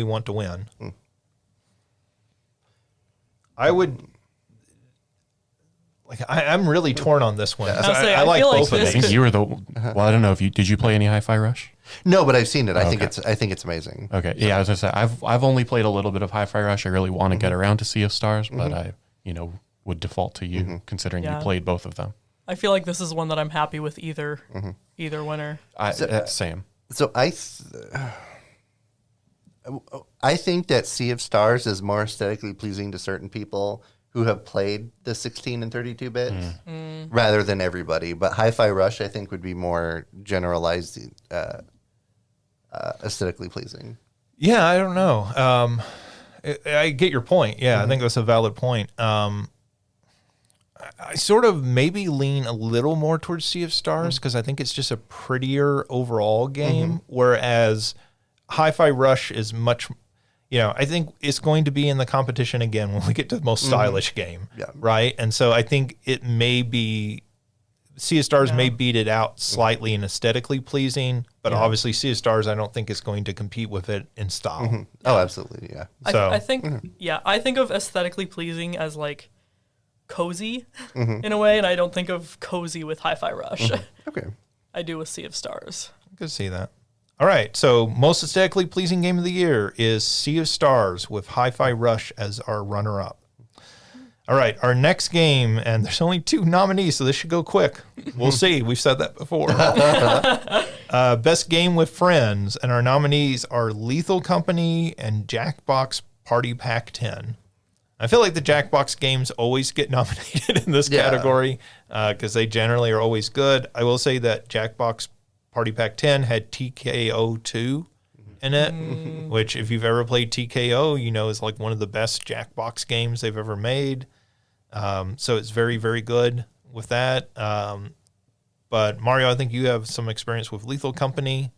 want to win? I would I'm really torn on this one. I like feel like both of I this these. think you were well, I don't know if did you play any Hi-Fi Rush? No, but I've seen it. I think Okay. it's amazing. Okay. Yeah, I was gonna say I've only played a little bit of Hi-Fi Rush. I really want to get around to Sea of Stars, but I would default to you considering you played both of them. I feel like this is one that I'm happy with either winner. Same. So I think that Sea of Stars is more aesthetically pleasing to certain people who have played the 16 and 32 bits rather than everybody. But Hi-Fi Rush, I think, would be more generalized aesthetically pleasing. Yeah, I don't know. I get your point. Yeah, I think that's a valid point. I sort of maybe lean a little more towards Sea of Stars because I think it's just a prettier overall game, whereas Hi-Fi Rush is much, I think it's going to be in the competition again when we get to the most stylish game, right? And so I think it may be, Sea of Stars may beat it out slightly in aesthetically pleasing, but obviously Sea of Stars I don't think is going to compete with it in style. Oh, absolutely, yeah. So I think I think of aesthetically pleasing as like cozy in a way, and I don't think of cozy with Hi-Fi Rush. Okay. I do with Sea of Stars. I could see that. All right, so most aesthetically pleasing game of the year is Sea of Stars with Hi-Fi Rush as our runner-up. All right, our next game, and there's only 2 nominees, so this should go quick. We'll see. We've said that before. Best Game with Friends, and our nominees are Lethal Company and Jackbox Party Pack 10. I feel like the Jackbox games always get nominated in this category because they generally are always good. I will say that Jackbox Party Pack 10 had TKO 2 in it, which if you've ever played TKO, is like one of the best Jackbox games they've ever made. So it's very, very good with that. But Mario, I think you have some experience with Lethal Company.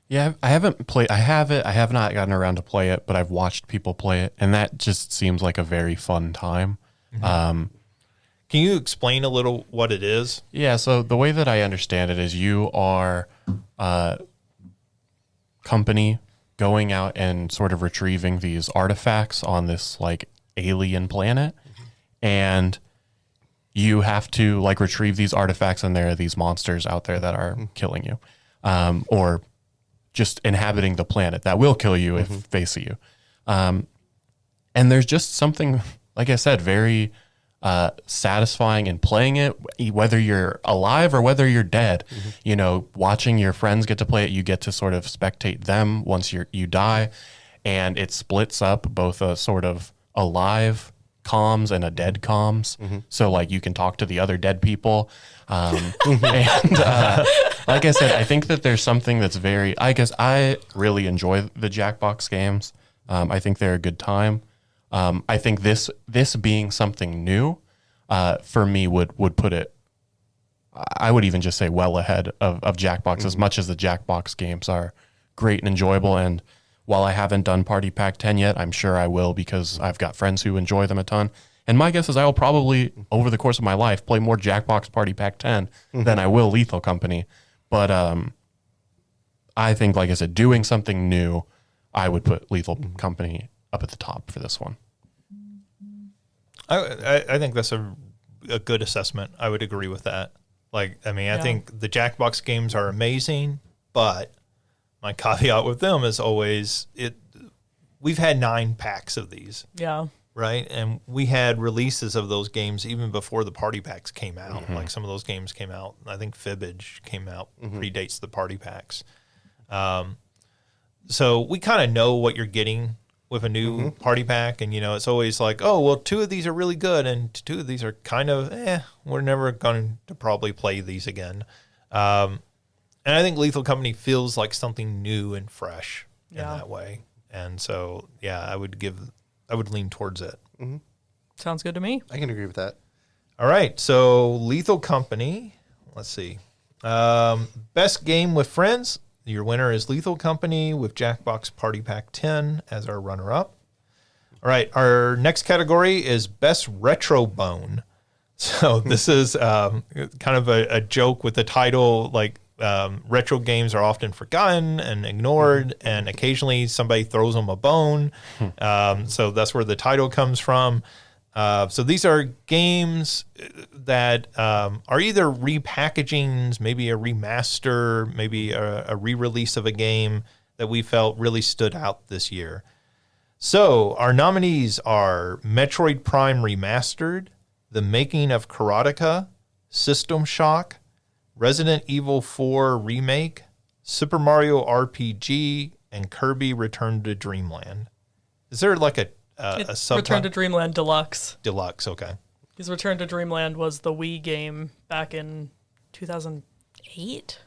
Yeah, I haven't played. I have it. I have not gotten around to play it, but I've watched people play it, and that just seems like a very fun time. Can you explain a little what it is? Yeah, so the way that I understand it is you are a company going out and sort of retrieving these artifacts on this like alien planet, and you have to like retrieve these artifacts, and there are these monsters out there that are killing you, or just inhabiting the planet that will kill you if they see you. And there's just something, like I said, very satisfying in playing it, whether you're alive or whether you're dead. Watching your friends get to play it, you get to sort of spectate them once you die, and it splits up both a sort of alive comms and a dead comms. So like you can talk to the other dead people. And like I said, I think that there's something that's I really enjoy the Jackbox games. I think they're a good time. I think this being something new for me would put it, I would even just say well ahead of Jackbox, as much as the Jackbox games are great and enjoyable. And while I haven't done Party Pack 10 yet, I'm sure I will because I've got friends who enjoy them a ton. And my guess is I will probably, over the course of my life, play more Jackbox Party Pack 10 than I will Lethal Company. But I think, like I said, doing something new, I would put Lethal Company up at the top for this one. I think that's a good assessment. I would agree with that. I think the Jackbox games are amazing, but my caveat with them is always we've had 9 packs of these. Yeah. Right. And we had releases of those games even before the party packs came out. Like some of those games came out. I think Fibbage came out, predates the party packs. So we kind of know what you're getting with a new party pack. And, it's always like, oh, well, 2 of these are really good. And 2 of these are kind of, we're never going to probably play these again. And I think Lethal Company feels like something new and fresh in that way. And so, I would lean towards it. Sounds good to me. I can agree with that. All right. So Lethal Company, let's see. Best game with friends. Your winner is Lethal Company with Jackbox Party Pack 10 as our runner-up. All right. Our next category is Best Retro Bone. So this is kind of a joke with the title, like retro games are often forgotten and ignored, and occasionally somebody throws them a bone. So that's where the title comes from. So these are games that are either repackagings, maybe a remaster, maybe a re-release of a game that we felt really stood out this year. So our nominees are Metroid Prime Remastered, The Making of Karateka, System Shock, Resident Evil 4 Remake, Super Mario RPG, and Kirby Return to Dreamland. Is there like a subtitle? Return to Dreamland Deluxe. Deluxe, okay. Because Return to Dreamland was the Wii game back in 2008.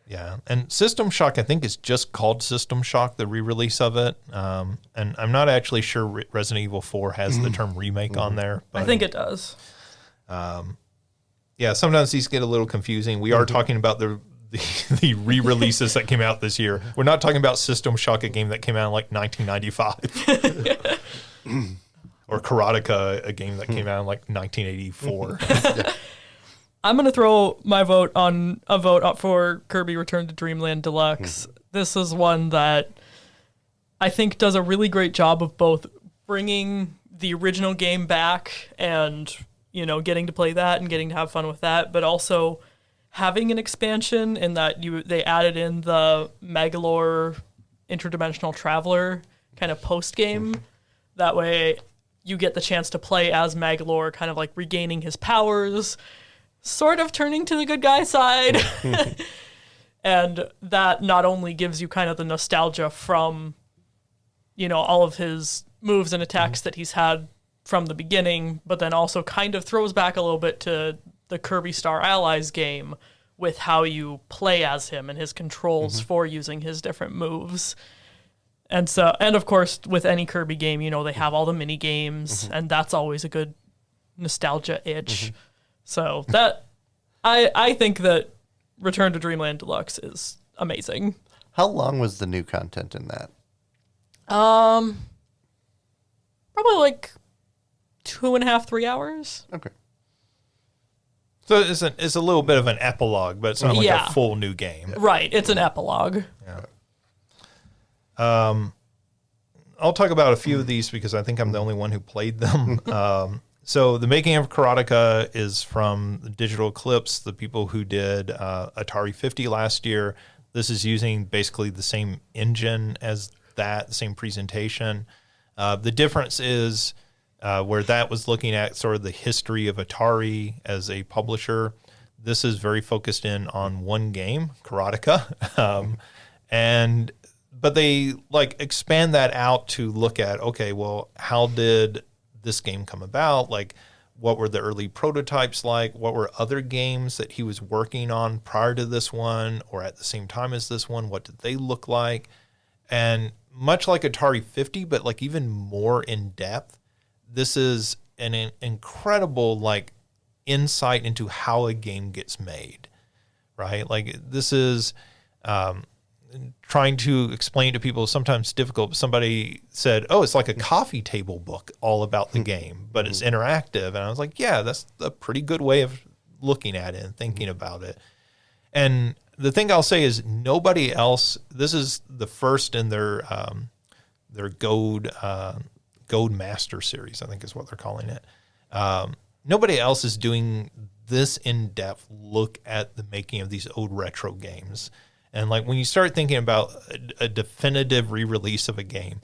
Yeah, and System Shock, I think, is just called System Shock, the re-release of it. And I'm not actually sure Resident Evil 4 has the term remake on there. But, I think it does. Yeah, sometimes these get a little confusing. We are talking about the re-releases that came out this year. We're not talking about System Shock, a game that came out in like 1995. Or Karateka, a game that came out in like 1984. I'm going to throw my vote up for Kirby Return to Dreamland Deluxe. This is one that I think does a really great job of both bringing the original game back and, getting to play that and getting to have fun with that, but also having an expansion in that they added in the Megalore Interdimensional Traveler kind of post-game. That way you get the chance to play as Megalore, kind of like regaining his powers, sort of turning to the good guy side. And that not only gives you kind of the nostalgia from, all of his moves and attacks that he's had from the beginning, but then also kind of throws back a little bit to the Kirby Star Allies game with how you play as him and his controls for using his different moves. And of course, with any Kirby game, they have all the mini games, and that's always a good nostalgia itch. So that I think that Return to Dreamland Deluxe is amazing. How long was the new content in that? Probably like 2.5, 3 hours. Okay. So it's a little bit of an epilogue, but it's not like a full new game. Right. It's an epilogue. Yeah. I'll talk about a few of these because I think I'm the only one who played them. So The Making of Karateka is from Digital Eclipse, the people who did Atari 50 last year. This is using basically the same engine as that, the same presentation. The difference is where that was looking at sort of the history of Atari as a publisher. This is very focused in on one game, Karateka. But they expand that out to look at, okay, well, how did this game come about? Like, what were the early prototypes like? What were other games that he was working on prior to this one or at the same time as this one? What did they look like? And much like Atari 50, but like even more in depth, this is an incredible insight into how a game gets made, right? Like this is trying to explain to people, sometimes difficult. Somebody said, oh, it's like a coffee table book all about the game, but it's interactive. And I was like, yeah, that's a pretty good way of looking at it and thinking about it. And the thing I'll say is nobody else, this is the first in their Gold Master series, I think is what they're calling it. Nobody else is doing this in-depth look at the making of these old retro games. And like when you start thinking about a definitive re-release of a game,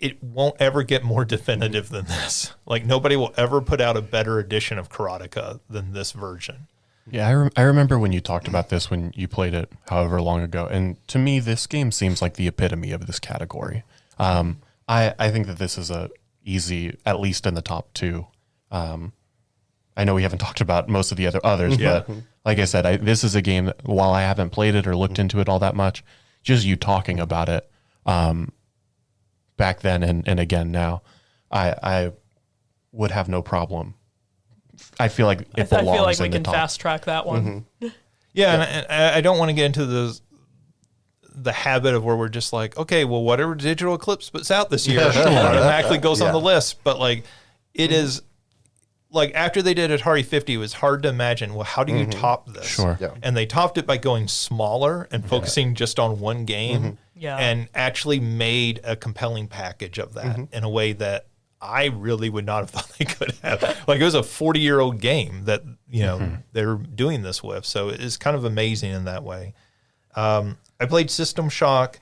it won't ever get more definitive than this. Like nobody will ever put out a better edition of Karateka than this version. Yeah, I remember when you talked about this when you played it however long ago. And to me, this game seems like the epitome of this category. I think that this is a easy, at least in the top 2. I know we haven't talked about most of the others, but like I said, this is a game that while I haven't played it or looked into it all that much, just you talking about it back then and again now, I would have no problem. I feel like it belongs I feel like we in the can top. fast track that one. Yeah, and I don't want to get into the habit of where we're just like, okay, well, whatever Digital Eclipse puts out this year automatically goes on the list. But like, it is like after they did Atari 50, it was hard to imagine, well, how do you top this? Sure. Yeah. And they topped it by going smaller and focusing just on one game and actually made a compelling package of that in a way that I really would not have thought they could have. Like it was a 40-year-old game that, they're doing this with. So it's kind of amazing in that way. I played System Shock.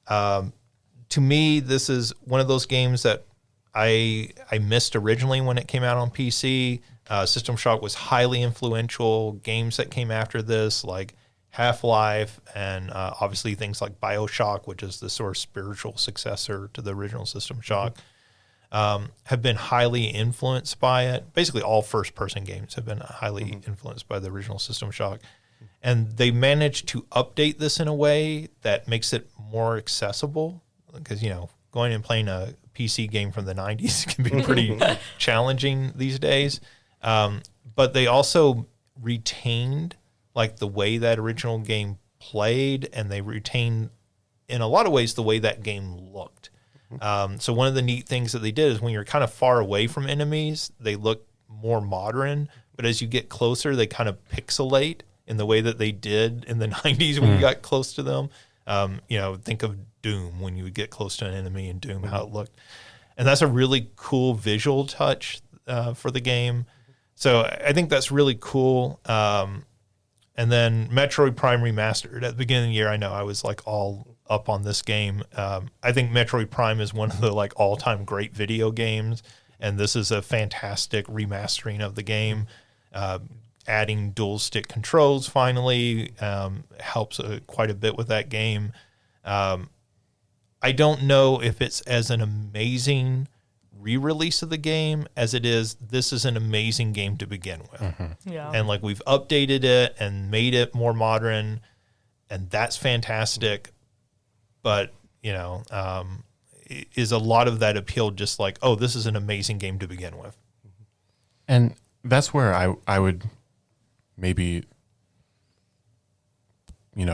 To me, this is one of those games that I missed originally when it came out on PC. System Shock was highly influential. Games that came after this, like Half-Life, and obviously things like BioShock, which is the sort of spiritual successor to the original System Shock, have been highly influenced by it. Basically, all first-person games have been highly influenced by the original System Shock. And they managed to update this in a way that makes it more accessible because, going and playing a PC game from the 90s can be pretty challenging these days. But they also retained like the way that original game played, and they retained in a lot of ways the way that game looked. So one of the neat things that they did is when you're kind of far away from enemies, they look more modern, but as you get closer, they kind of pixelate in the way that they did in the 90s when you got close to them. Think of Doom when you would get close to an enemy in Doom, how it looked. And that's a really cool visual touch for the game. So I think that's really cool. And then Metroid Prime Remastered. At the beginning of the year, I know I was like all up on this game. I think Metroid Prime is one of the like all-time great video games, and this is a fantastic remastering of the game. Adding dual stick controls finally helps quite a bit with that game. I don't know if it's as an amazing re-release of the game as it is. This is an amazing game to begin with. Yeah. And like we've updated it and made it more modern, and that's fantastic. But, is a lot of that appeal just like, oh, this is an amazing game to begin with. And that's where I would maybe,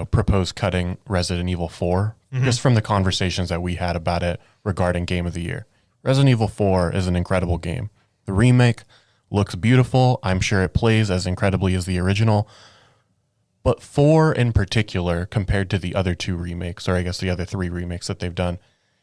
propose cutting Resident Evil 4, just from the conversations that we had about it regarding Game of the Year. Resident Evil 4 is an incredible game. The remake looks beautiful. I'm sure it plays as incredibly as the original. But 4 in particular, compared to the other 2 remakes, or I guess the other 3 remakes that they've done,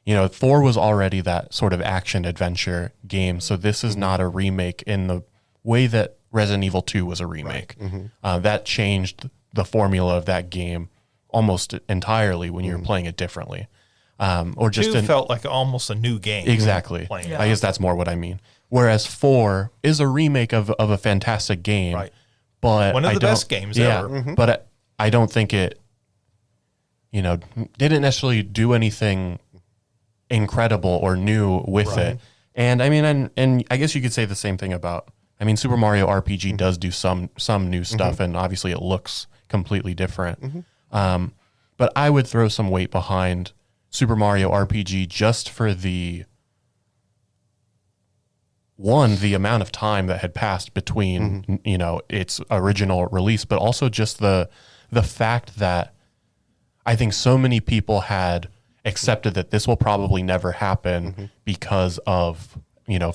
4 was already that sort of action-adventure game. So this is not a remake in the way that Resident Evil 2 was a remake. Right. That changed the formula of that game almost entirely when you were playing it differently. Or just 2 felt like almost a new game. Exactly. Yeah. I guess that's more what I mean. Whereas 4 is a remake of a fantastic game. Right. But one of the best games ever. But I don't think it, didn't necessarily do anything incredible or new with it. And I mean, and I guess you could say the same thing about, Super Mario RPG does do some new stuff, and obviously it looks completely different. But I would throw some weight behind Super Mario RPG just for the amount of time that had passed between, its original release, but also just the fact that I think so many people had accepted that this will probably never happen because of,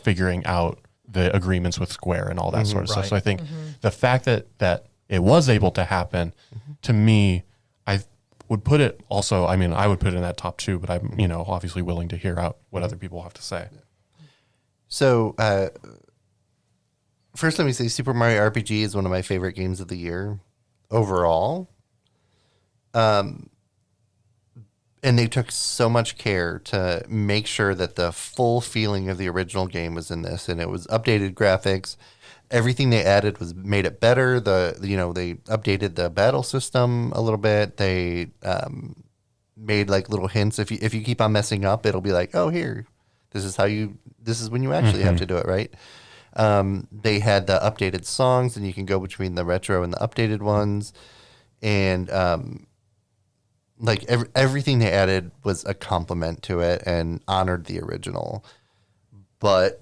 figuring out the agreements with Square and all that sort of stuff. So I think the fact that it was able to happen, to me, I would put it also, I would put it in that top 2, but I'm, obviously willing to hear out what other people have to say. So, first let me say Super Mario RPG is one of my favorite games of the year overall. and they took so much care to make sure that the full feeling of the original game was in this, and it was updated graphics. Everything they added was made it better. They updated the battle system a little bit. They made like little hints. If you keep on messing up, it'll be like, oh, here, this is when you actually have to do it, right? They had the updated songs, and you can go between the retro and the updated ones, and everything they added was a compliment to it and honored the original. But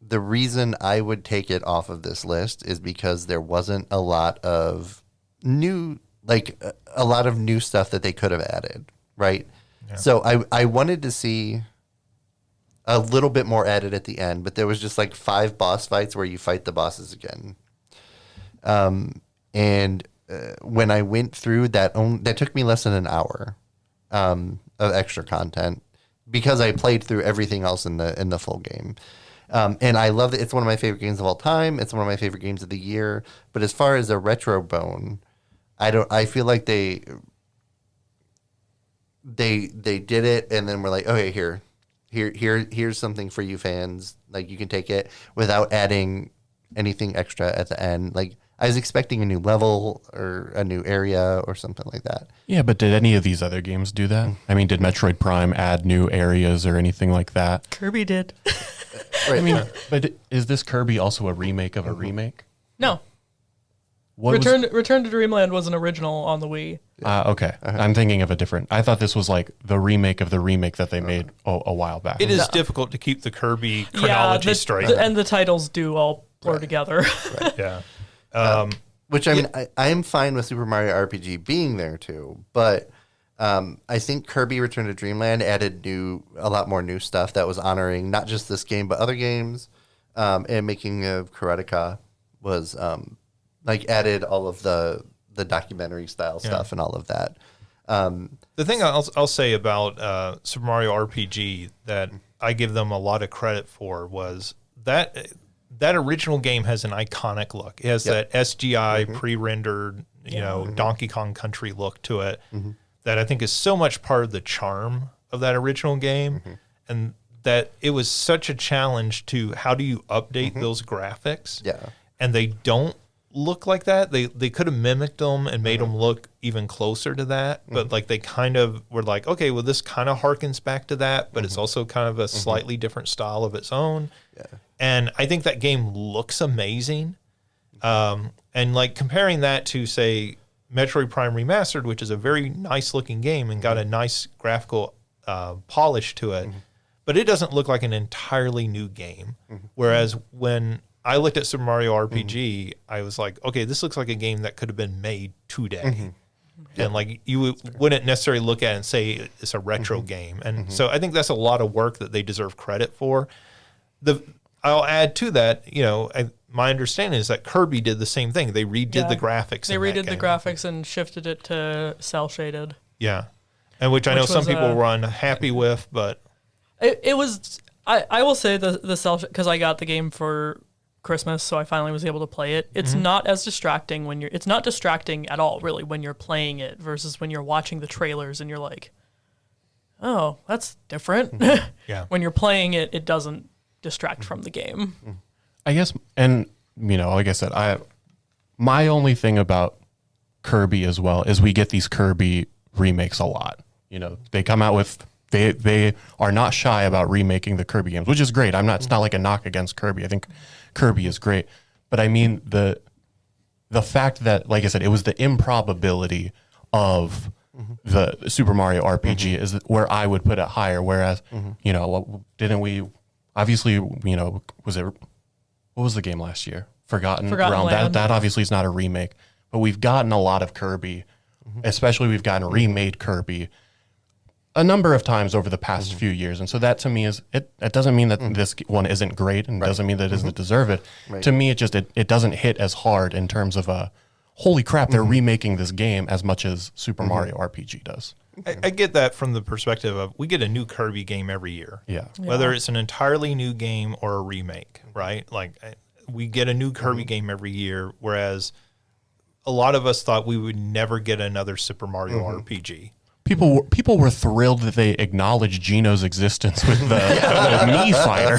the reason I would take it off of this list is because there wasn't a lot of new stuff that they could have added, right? Yeah. So I wanted to see a little bit more added at the end, but there was just like 5 boss fights where you fight the bosses again. When I went through that took me less than an hour of extra content because I played through everything else in the full game. And I love it. It's one of my favorite games of all time. It's one of my favorite games of the year. But as far as a retro bone, I feel like they did it and then we're like, okay, here's something for you fans. Like you can take it without adding anything extra at the end. Like I was expecting a new level or a new area or something like that. Yeah, but did any of these other games do that? I mean, did Metroid Prime add new areas or anything like that? Kirby did. Right. I mean, but is this Kirby also a remake of a remake? No. Return to Dreamland was an original on the Wii. Okay. I'm thinking of a different. I thought this was like the remake of the remake that they made a while back. It is difficult to keep the Kirby chronology straight. And the titles do all blur together. Right. Yeah. Which I mean, I am fine with Super Mario RPG being there too, but I think Kirby Return to Dreamland added a lot more new stuff that was honoring not just this game but other games, and making of Karateka was added all of the documentary style stuff and all of that. The thing I'll say about Super Mario RPG that I give them a lot of credit for was that original game has an iconic look. It has that SGI pre-rendered, Donkey Kong Country look to it that I think is so much part of the charm of that original game, and that it was such a challenge to how do you update those graphics. Yeah, and they don't look like that. They could have mimicked them and made them look even closer to that, but like they kind of were like, okay, well this kind of harkens back to that, but it's also kind of a slightly different style of its own. Yeah. And I think that game looks amazing. And like comparing that to say Metroid Prime Remastered, which is a very nice looking game and got a nice graphical polish to it, but it doesn't look like an entirely new game. Whereas when I looked at Super Mario RPG, I was like, okay, this looks like a game that could have been made today. And like you wouldn't necessarily look at it and say it's a retro game. And so I think that's a lot of work that they deserve credit for. I'll add to that, my understanding is that Kirby did the same thing. They redid the graphics. They redid the graphics and shifted it to cell shaded. Yeah. And which I know some people were unhappy with, but it was, I will say the cell, because I got the game for Christmas, so I finally was able to play it. It's not as distracting it's not distracting at all, really, when you're playing it versus when you're watching the trailers and you're like, oh, that's different. Yeah. When you're playing it, it doesn't distract from the game. I guess, and like I said, my only thing about Kirby as well is we get these Kirby remakes a lot. They come out with, they are not shy about remaking the Kirby games, which is great. It's not like a knock against Kirby. I think Kirby is great, but I mean the fact that, like I said, it was the improbability of the Super Mario RPG is where I would put it higher. Whereas, didn't we? Obviously, what was the game last year? Forgotten Realm. That obviously is not a remake, but we've gotten a lot of Kirby, especially we've gotten remade Kirby a number of times over the past few years. And so that to me is, it doesn't mean that this one isn't great and doesn't mean that it doesn't deserve it. Right. To me, it doesn't hit as hard in terms of holy crap, they're remaking this game as much as Super Mario RPG does. I get that from the perspective of we get a new Kirby game every year. Yeah. Whether it's an entirely new game or a remake, right? Like we get a new Kirby game every year, whereas a lot of us thought we would never get another Super Mario RPG. People were thrilled that they acknowledged Gino's existence with the Mii fighter.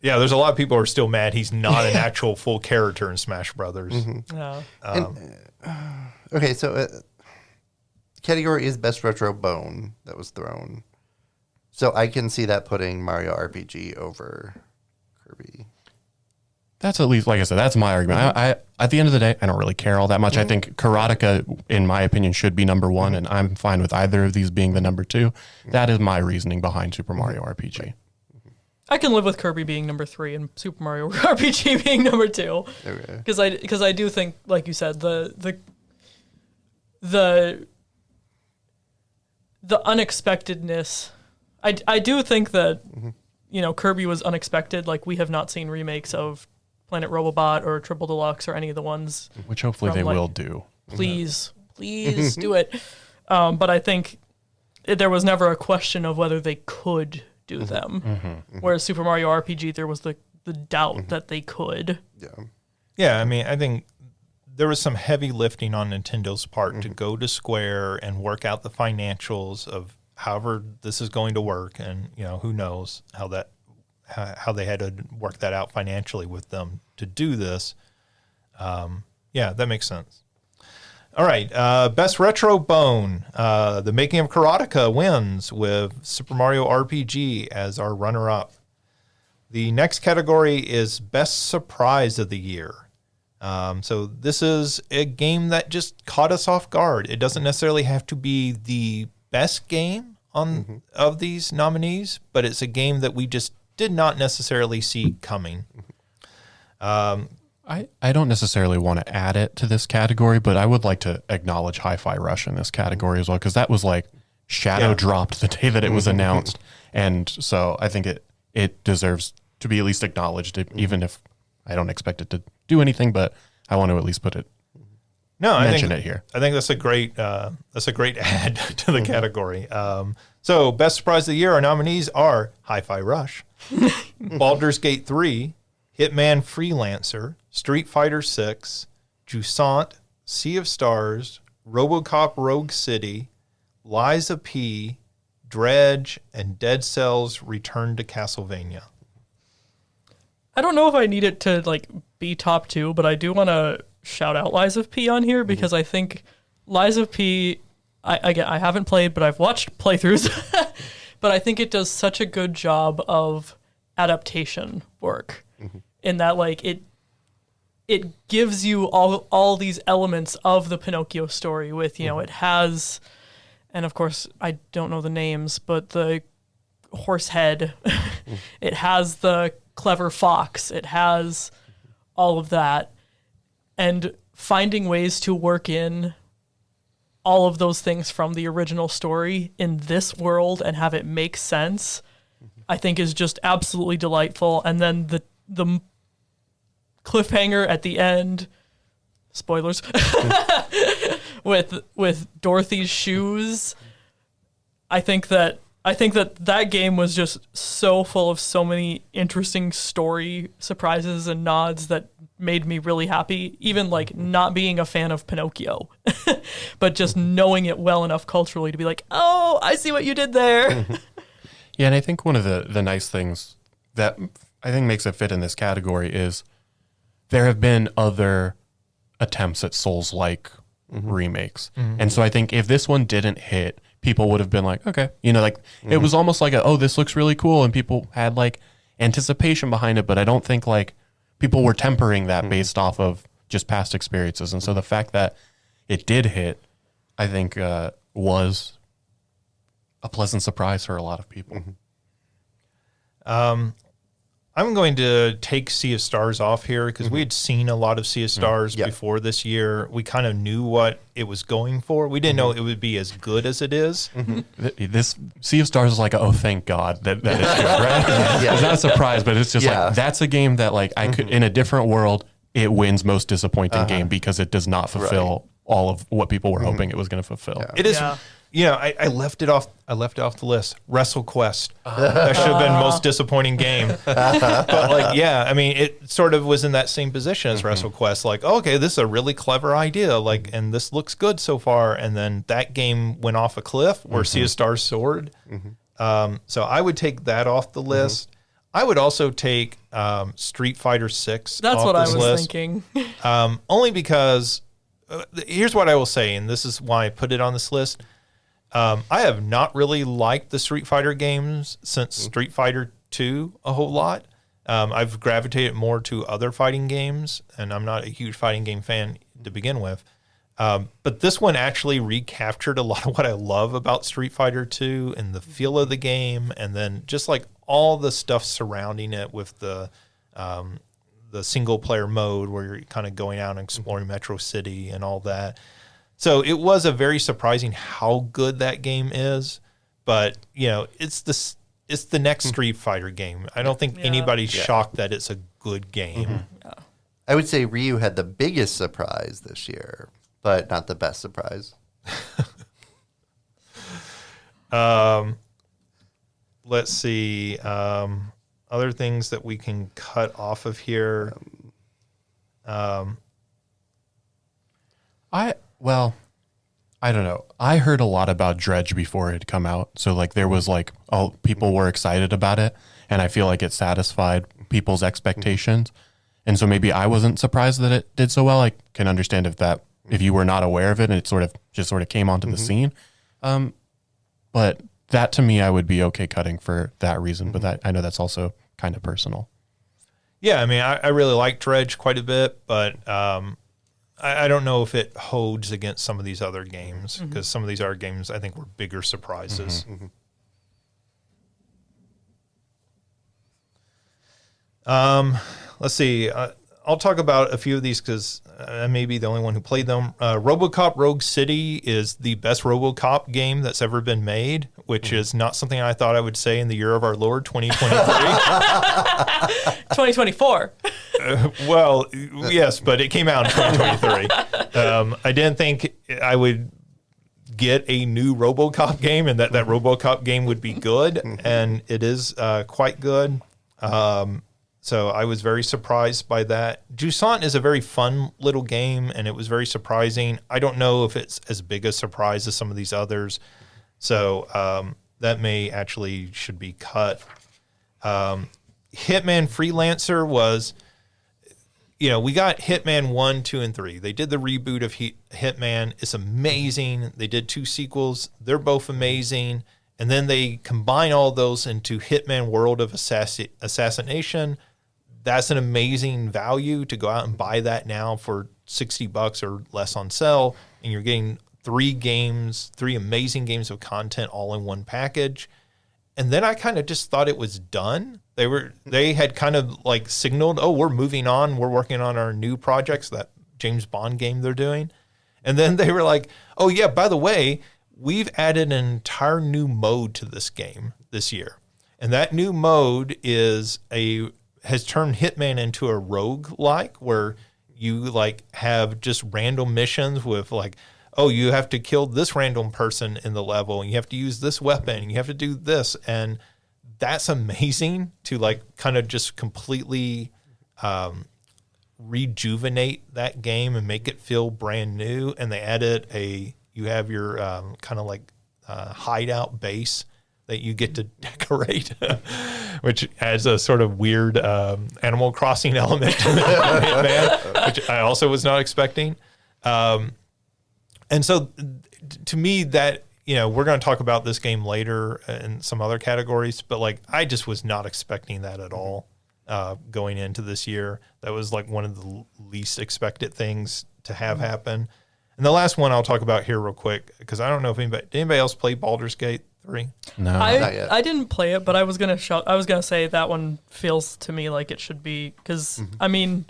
Yeah, there's a lot of people who are still mad he's not an actual full character in Smash Brothers. Okay, so category is best retro bone that was thrown. So I can see that putting Mario RPG over Kirby. That's at least, like I said, that's my argument. I at the end of the day, I don't really care all that much. I think Karateka, in my opinion, should be number one, and I'm fine with either of these being the number two. That is my reasoning behind Super Mario RPG. I can live with Kirby being number 3 and Super Mario RPG being number 2. Because I do think, like you said, the unexpectedness. I do think that Kirby was unexpected. Like, we have not seen remakes of Planet Robobot or Triple Deluxe or any of the ones, which hopefully they will do. Please do it. But I think there was never a question of whether they could do them. Whereas Super Mario RPG, there was the doubt that they could. Yeah, I mean, I think there was some heavy lifting on Nintendo's part to go to Square and work out the financials of however this is going to work, and who knows how they had to work that out financially with them to do this. Yeah, that makes sense. All right, best retro bone. The Making of Karateka wins with Super Mario RPG as our runner-up. The next category is best surprise of the year. So this is a game that just caught us off guard. It doesn't necessarily have to be the best game of these nominees, but it's a game that we just did not necessarily see coming. I don't necessarily want to add it to this category, but I would like to acknowledge Hi-Fi Rush in this category as well, because that was like shadow dropped the day that it was announced. And so I think it deserves to be at least acknowledged, even if I don't expect it to do anything, but I want to at least put it. Mention it here. I think that's a great add to the category. So best surprise of the year, our nominees are Hi-Fi Rush, Baldur's Gate 3, Hitman Freelancer, Street Fighter 6, Jusant, Sea of Stars, RoboCop Rogue City, Liza P, Dredge, and Dead Cells Return to Castlevania. I don't know if I need it to be top 2, but I do want to shout out Lies of P on here because I think Lies of P, I haven't played, but I've watched playthroughs, but I think it does such a good job of adaptation work in that it gives you all these elements of the Pinocchio story with, it has, and of course I don't know the names, but the horse head, it has the clever fox, it has all of that, and finding ways to work in all of those things from the original story in this world and have it make sense, I think is just absolutely delightful. And then the cliffhanger at the end, spoilers, with Dorothy's shoes, I think that game was just so full of so many interesting story surprises and nods that made me really happy, even not being a fan of Pinocchio, but just knowing it well enough culturally to be like, oh, I see what you did there. Yeah, and I think one of the nice things that I think makes it fit in this category is there have been other attempts at Souls-like remakes. And so I think if this one didn't hit, people would have been like, okay, it was almost like this looks really cool, and people had anticipation behind it, but I don't think people were tempering that based off of just past experiences. And so the fact that it did hit, I think, was a pleasant surprise for a lot of people. I'm going to take Sea of Stars off here because we had seen a lot of Sea of Stars before this year. We kind of knew what it was going for. We didn't know it would be as good as it is. This Sea of Stars is oh, thank God that it's good, right? It's not a surprise, but it's just that's a game that I could, in a different world, it wins most disappointing game because it does not fulfill all of what people were hoping it was going to fulfill. It is. I left it off. I left it off the list. WrestleQuest. That should have been most disappointing game. But like, yeah, I mean, it sort of was in that same position as WrestleQuest. Like, oh, okay, this is a really clever idea. Like, and this looks good so far. And then that game went off a cliff where Sea of Stars soared. So I would take that off the list. I would also take Street Fighter 6. That's off what I this was list. thinking. Only because here's what I will say, and this is why I put it on this list. I have not really liked the Street Fighter games since Street Fighter 2 a whole lot. I've gravitated more to other fighting games, and I'm not a huge fighting game fan to begin with. But this one actually recaptured a lot of what I love about Street Fighter 2 and the feel of the game, and then just like all the stuff surrounding it with the single player mode where you're kind of going out and exploring Metro City and all that. So it was a very surprising how good that game is, but it's the next Street Fighter game. I don't think anybody's shocked that it's a good game. I would say Ryu had the biggest surprise this year, but not the best surprise. Let's see. Other things that we can cut off of here. I don't know. I heard a lot about Dredge before it had come out. So like there was like, people were excited about it. And I feel like it satisfied people's expectations. And so maybe I wasn't surprised that it did so well. I can understand if you were not aware of it and it sort of came onto the scene. But that to me, I would be okay cutting for that reason. But I know that's also kind of personal. Yeah, I mean, I really like Dredge quite a bit, but I don't know if it holds against some of these other games, because some of these other games I think were bigger surprises. Let's see. I'll talk about a few of these because I may be the only one who played them. RoboCop Rogue City is the best RoboCop game that's ever been made, which is not something I thought I would say in the year of our Lord, 2023. 2024. Well, yes, but it came out in 2023. I didn't think I would get a new RoboCop game and that RoboCop game would be good, and it is quite good. So I was very surprised by that. Jusant is a very fun little game, and it was very surprising. I don't know if it's as big a surprise as some of these others. So that may actually should be cut. Hitman Freelancer was, we got Hitman 1, 2, and 3. They did the reboot of Hitman. It's amazing. They did 2 sequels. They're both amazing. And then they combine all those into Hitman World of Assassination. That's an amazing value to go out and buy that now for $60 or less on sale. And you're getting 3 amazing games of content all in one package. And then I kind of just thought it was done. They had kind of like signaled, we're moving on. We're working on our new projects, that James Bond game they're doing. And then they were like, oh yeah, by the way, we've added an entire new mode to this game this year. And that new mode has turned Hitman into a rogue-like, where you have just random missions with you have to kill this random person in the level, and you have to use this weapon, and you have to do this. And that's amazing to kind of just completely rejuvenate that game and make it feel brand new. And they added you have your kind of hideout base that you get to decorate, which adds a sort of weird Animal Crossing element to Hitman, which I also was not expecting. And so to me that, we're going to talk about this game later in some other categories, but I just was not expecting that at all going into this year. That was one of the least expected things to have happen. And the last one I'll talk about here real quick, because I don't know if anybody else played Baldur's Gate 3? No, not yet. I didn't play it, but I was gonna say that one feels to me like it should be, because I mean,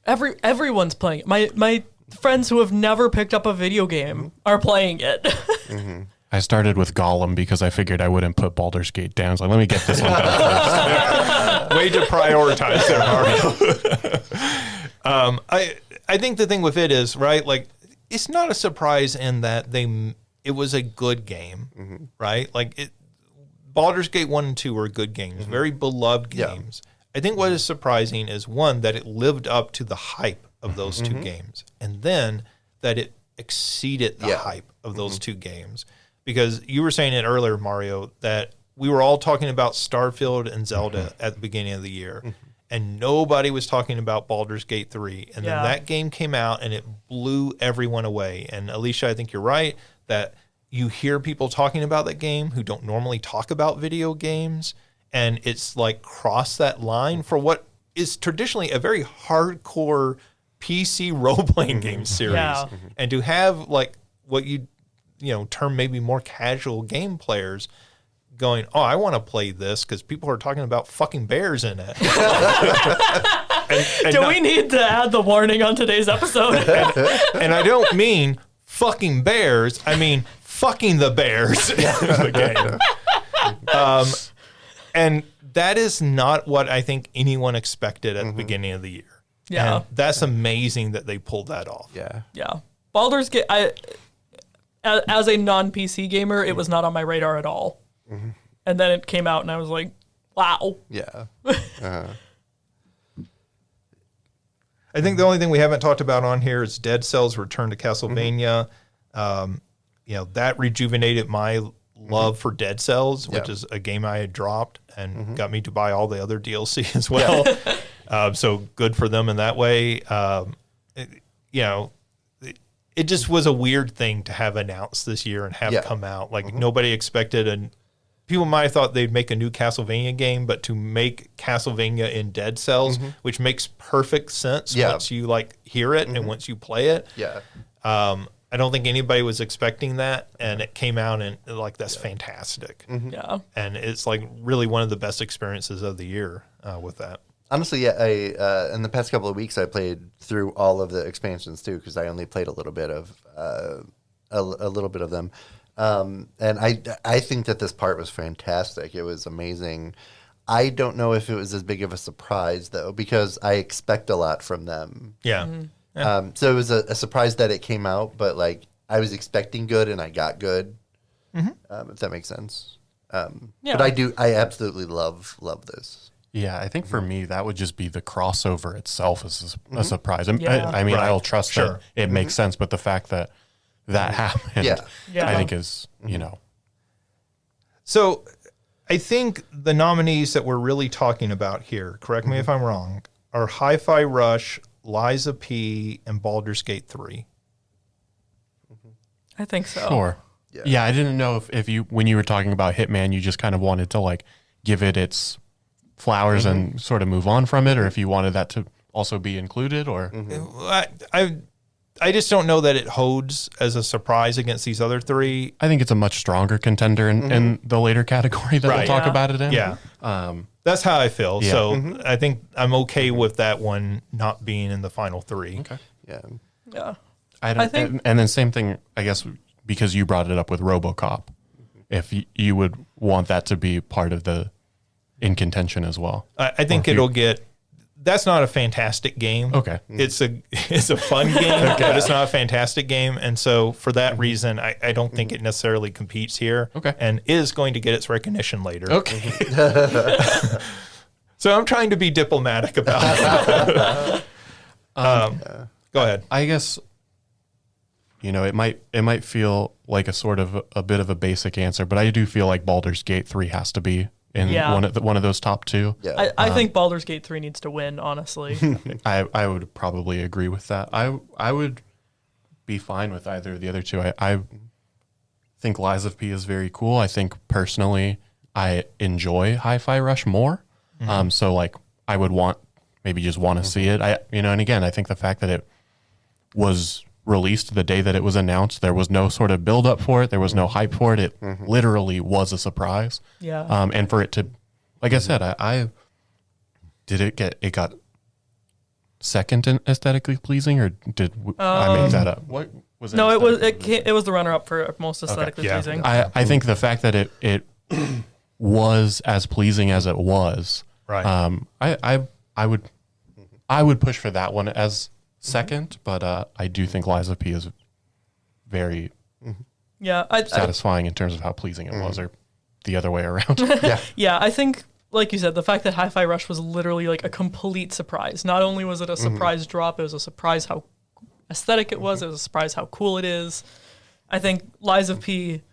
everyone's playing it. My friends who have never picked up a video game are playing it. I started with Gollum because I figured I wouldn't put Baldur's Gate down. So let me get this one done first. Way to prioritize there, Mario. I think the thing with it is, right, it's not a surprise in that it was a good game, right? Like Baldur's Gate 1 and 2 were good games, very beloved games. I think what is surprising is, one, that it lived up to the hype of those two games, and then that it exceeded the hype of those two games. Because you were saying it earlier, Mario, that we were all talking about Starfield and Zelda at the beginning of the year, and nobody was talking about Baldur's Gate 3. And then that game came out, and it blew everyone away. And Alicia, I think you're right, that you hear people talking about that game who don't normally talk about video games, and it's like crossed that line for what is traditionally a very hardcore PC role-playing game series. And to have like what you term maybe more casual game players going, oh, I want to play this because people are talking about fucking bears in it. Do we need to add the warning on today's episode? And I don't mean fucking bears. I mean fucking the bears in the game. And that is not what I think anyone expected at the beginning of the year. Yeah. And that's amazing that they pulled that off. Yeah. Baldur's Gate, as a non-PC gamer, it was not on my radar at all. And then it came out and I was like, wow. Yeah. I think the only thing we haven't talked about on here is Dead Cells Return to Castlevania. That rejuvenated my love for Dead Cells, which is a game I had dropped and got me to buy all the other DLC as well. So good for them in that way. It just was a weird thing to have announced this year and have come out. Like nobody expected, and people might have thought they'd make a new Castlevania game, but to make Castlevania in Dead Cells, which makes perfect sense once you hear it and once you play it. I don't think anybody was expecting that, and it came out and that's fantastic. Yeah. And it's really one of the best experiences of the year with that. Honestly, I in the past couple of weeks I played through all of the expansions too, because I only played a little bit of them, and I think that this part was fantastic. It was amazing. I don't know if it was as big of a surprise though, because I expect a lot from them. Yeah. So it was a surprise that it came out, but I was expecting good and I got good. If that makes sense. But I absolutely love this. Yeah, I think for me, that would just be the crossover itself as a surprise. I mean, I'll trust that it makes sense, but the fact that happened, I think is, So I think the nominees that we're really talking about here, correct me if I'm wrong, are Hi-Fi Rush, Liza P, and Baldur's Gate 3. I think so. Sure. Yeah, I didn't know if you, when you were talking about Hitman, you just kind of wanted to give it its flowers and sort of move on from it, or if you wanted that to also be included, or I just don't know that it holds as a surprise against these other three. I think it's a much stronger contender in the later category that we'll talk about it in. Yeah. That's how I feel. Yeah. So I think I'm okay with that one not being in the final three. Okay. Yeah. I think, and then same thing, I guess, because you brought it up with RoboCop, if you would want that to be part of the in contention as well. I think it'll get. That's not a fantastic game. Okay, it's a fun game, but it's not a fantastic game, and so for that reason, I don't think it necessarily competes here. Okay, and is going to get its recognition later. Okay, so I'm trying to be diplomatic about it. Go ahead. I guess it might feel like a sort of a bit of a basic answer, but I do feel like Baldur's Gate 3 has to be in one of those top two. Yeah. I think Baldur's Gate 3 needs to win, honestly. I would probably agree with that. I would be fine with either of the other two. I think Lies of P is very cool. I think personally I enjoy Hi-Fi Rush more. So I would want to see it. And again, I think the fact that it was released the day that it was announced, there was no sort of build up for it, there was no hype for it, literally was a surprise. And for it to, like I said, I got second in aesthetically pleasing, or did I make that up? What was it? No, it was the runner up for most aesthetically pleasing. I think the fact that it was as pleasing as it was, right. I would push for that one as second, but I do think Lies of P is very Yeah, satisfying in terms of how pleasing it was, or the other way around. Yeah, I think, like you said, the fact that Hi-Fi Rush was literally like a complete surprise. Not only was it a surprise drop, it was a surprise how aesthetic it was. It was a surprise how cool it is. I think Lies of P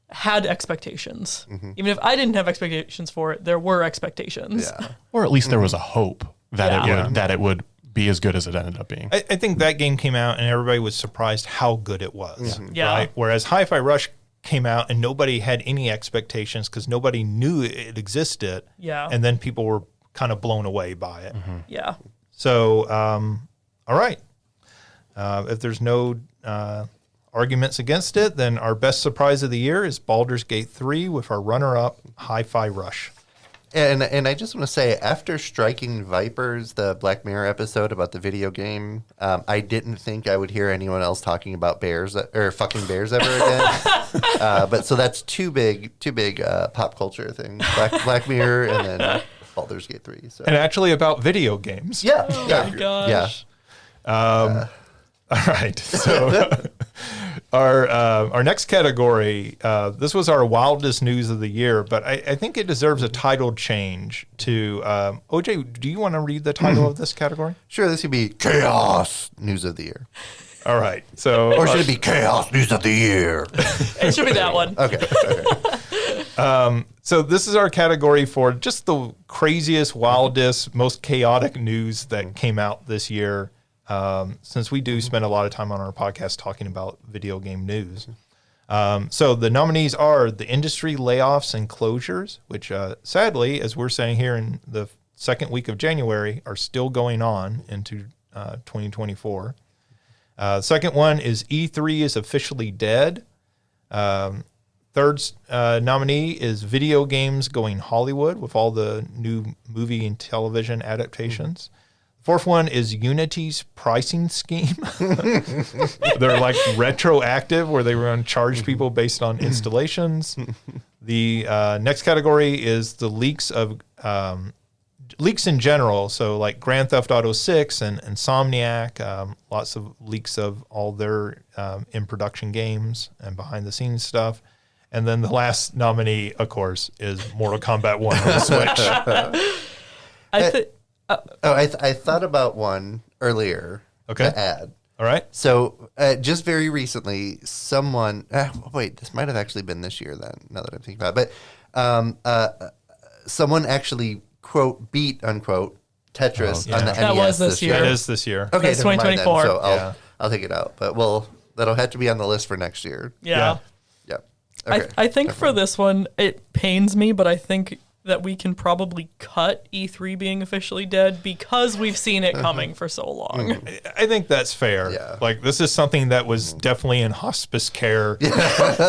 had expectations. Even if I didn't have expectations for it, there were expectations. Yeah. Or at least there was a hope that Yeah. it would be as good as it ended up being. I think that game came out and everybody was surprised how good it was. Yeah. Right? Whereas Hi-Fi Rush came out and nobody had any expectations because nobody knew it existed. Yeah. And then people were kind of blown away by it. Yeah. So, all right. If there's no arguments against it, then our best surprise of the year is Baldur's Gate 3 with our runner-up, Hi-Fi Rush. And I just want to say, after Striking Vipers, the Black Mirror episode about the video game, I didn't think I would hear anyone else talking about bears or fucking bears ever again. But so that's two big pop culture things: Black Mirror and then Baldur's Gate 3. So And actually about video games. yeah, Oh yeah, my gosh. yeah. All right. So our next category, this was our wildest news of the year, but I think it deserves a title change to OJ, do you want to read the title of this category? Sure, this could be Chaos News of the Year, All right. So or should it be Chaos News of the Year? It should be that one. Okay. so this is our category for just the craziest, wildest, most chaotic news that came out this year. Since we do spend a lot of time on our podcast talking about video game news. So the nominees are the industry layoffs and closures, which sadly, as we're saying here in the second week of January, are still going on into 2024. The second one is E3 is officially dead. Third nominee is video games going Hollywood with all the new movie and television adaptations. Fourth one is Unity's pricing scheme. They're like retroactive, where they were going to charge people based on installations. The next category is the leaks in general. So like Grand Theft Auto 6 and Insomniac, lots of leaks of all their in production games and behind the scenes stuff. And then the last nominee, of course, is Mortal Kombat 1 on the Switch. I thought about one earlier. Okay. To add. All right. So just very recently, someone. Wait, this might have actually been this year. Then, now that I'm thinking about it, but someone actually quote beat unquote Tetris on the NES That was this year. That is this year. Okay, That's never mind then. 2024. So I'll take it out. But that'll have to be on the list for next year. Yeah. Yeah. Okay. I think for this one, it pains me, but I think that we can probably cut E3 being officially dead because we've seen it coming for so long. I think that's fair. Yeah. Like this is something that was definitely in hospice care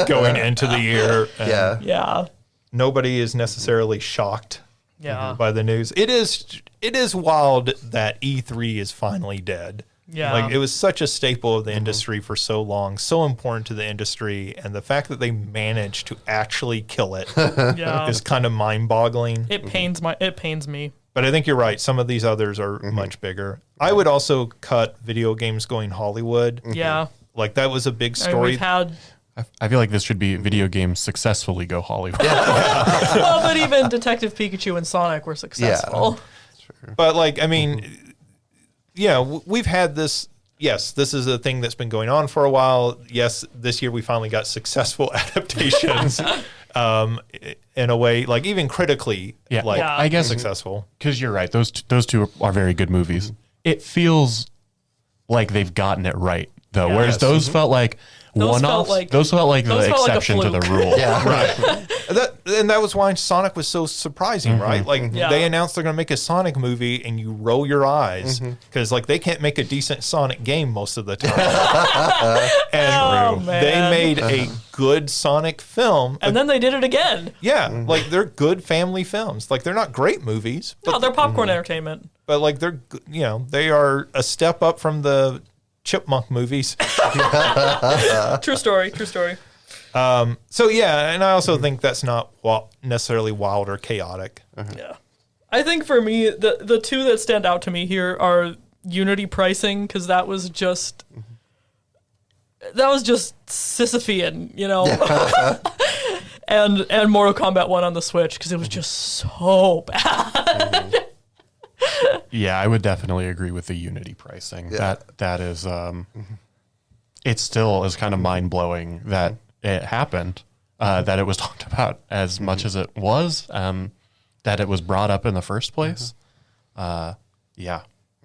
going into the year. And Yeah. Yeah. nobody is necessarily shocked Yeah. by the news. It is wild that E3 is finally dead. Yeah. Like it was such a staple of the industry for so long, so important to the industry, and the fact that they managed to actually kill it Yeah. is kind of mind-boggling. It pains me. But I think you're right. Some of these others are much bigger. I would also cut video games going Hollywood. Yeah. Like that was a big I mean, story. we've had I feel like this should be video games successfully go Hollywood. well, but even Detective Pikachu and Sonic were successful. But like, I mean, yeah, we've had this. Yes, this is a thing that's been going on for a while. Yes, this year we finally got successful adaptations in a way, like even critically, Yeah. like Yeah. I guess successful. because you're right. Those two are very good movies. It feels like they've gotten it right though, Yeah. whereas Yes. those felt like Those felt one-offs. like- those felt like those the felt like a exception to the fluke. rule. Yeah. Right. And that was why Sonic was so surprising, right? Like Yeah. they announced they're going to make a Sonic movie and you roll your eyes because like they can't make a decent Sonic game most of the time. And Oh, man. they made a good Sonic film. And then they did it again. Yeah, like they're good family films. Like they're not great movies, No, they're popcorn entertainment. but like they're they are a step up from the Chipmunk movies. True story. True story. So yeah, and I also think that's not necessarily wild or chaotic. Yeah. I think for me, the two that stand out to me here are Unity pricing, because that was just that was just Sisyphean, you know. and Mortal Kombat 1 on the Switch because it was just so bad. Yeah, I would definitely agree with the Unity pricing. Yeah. That is, it still is kind of mind blowing that it happened, that it was talked about as much as it was, that it was brought up in the first place. Yeah.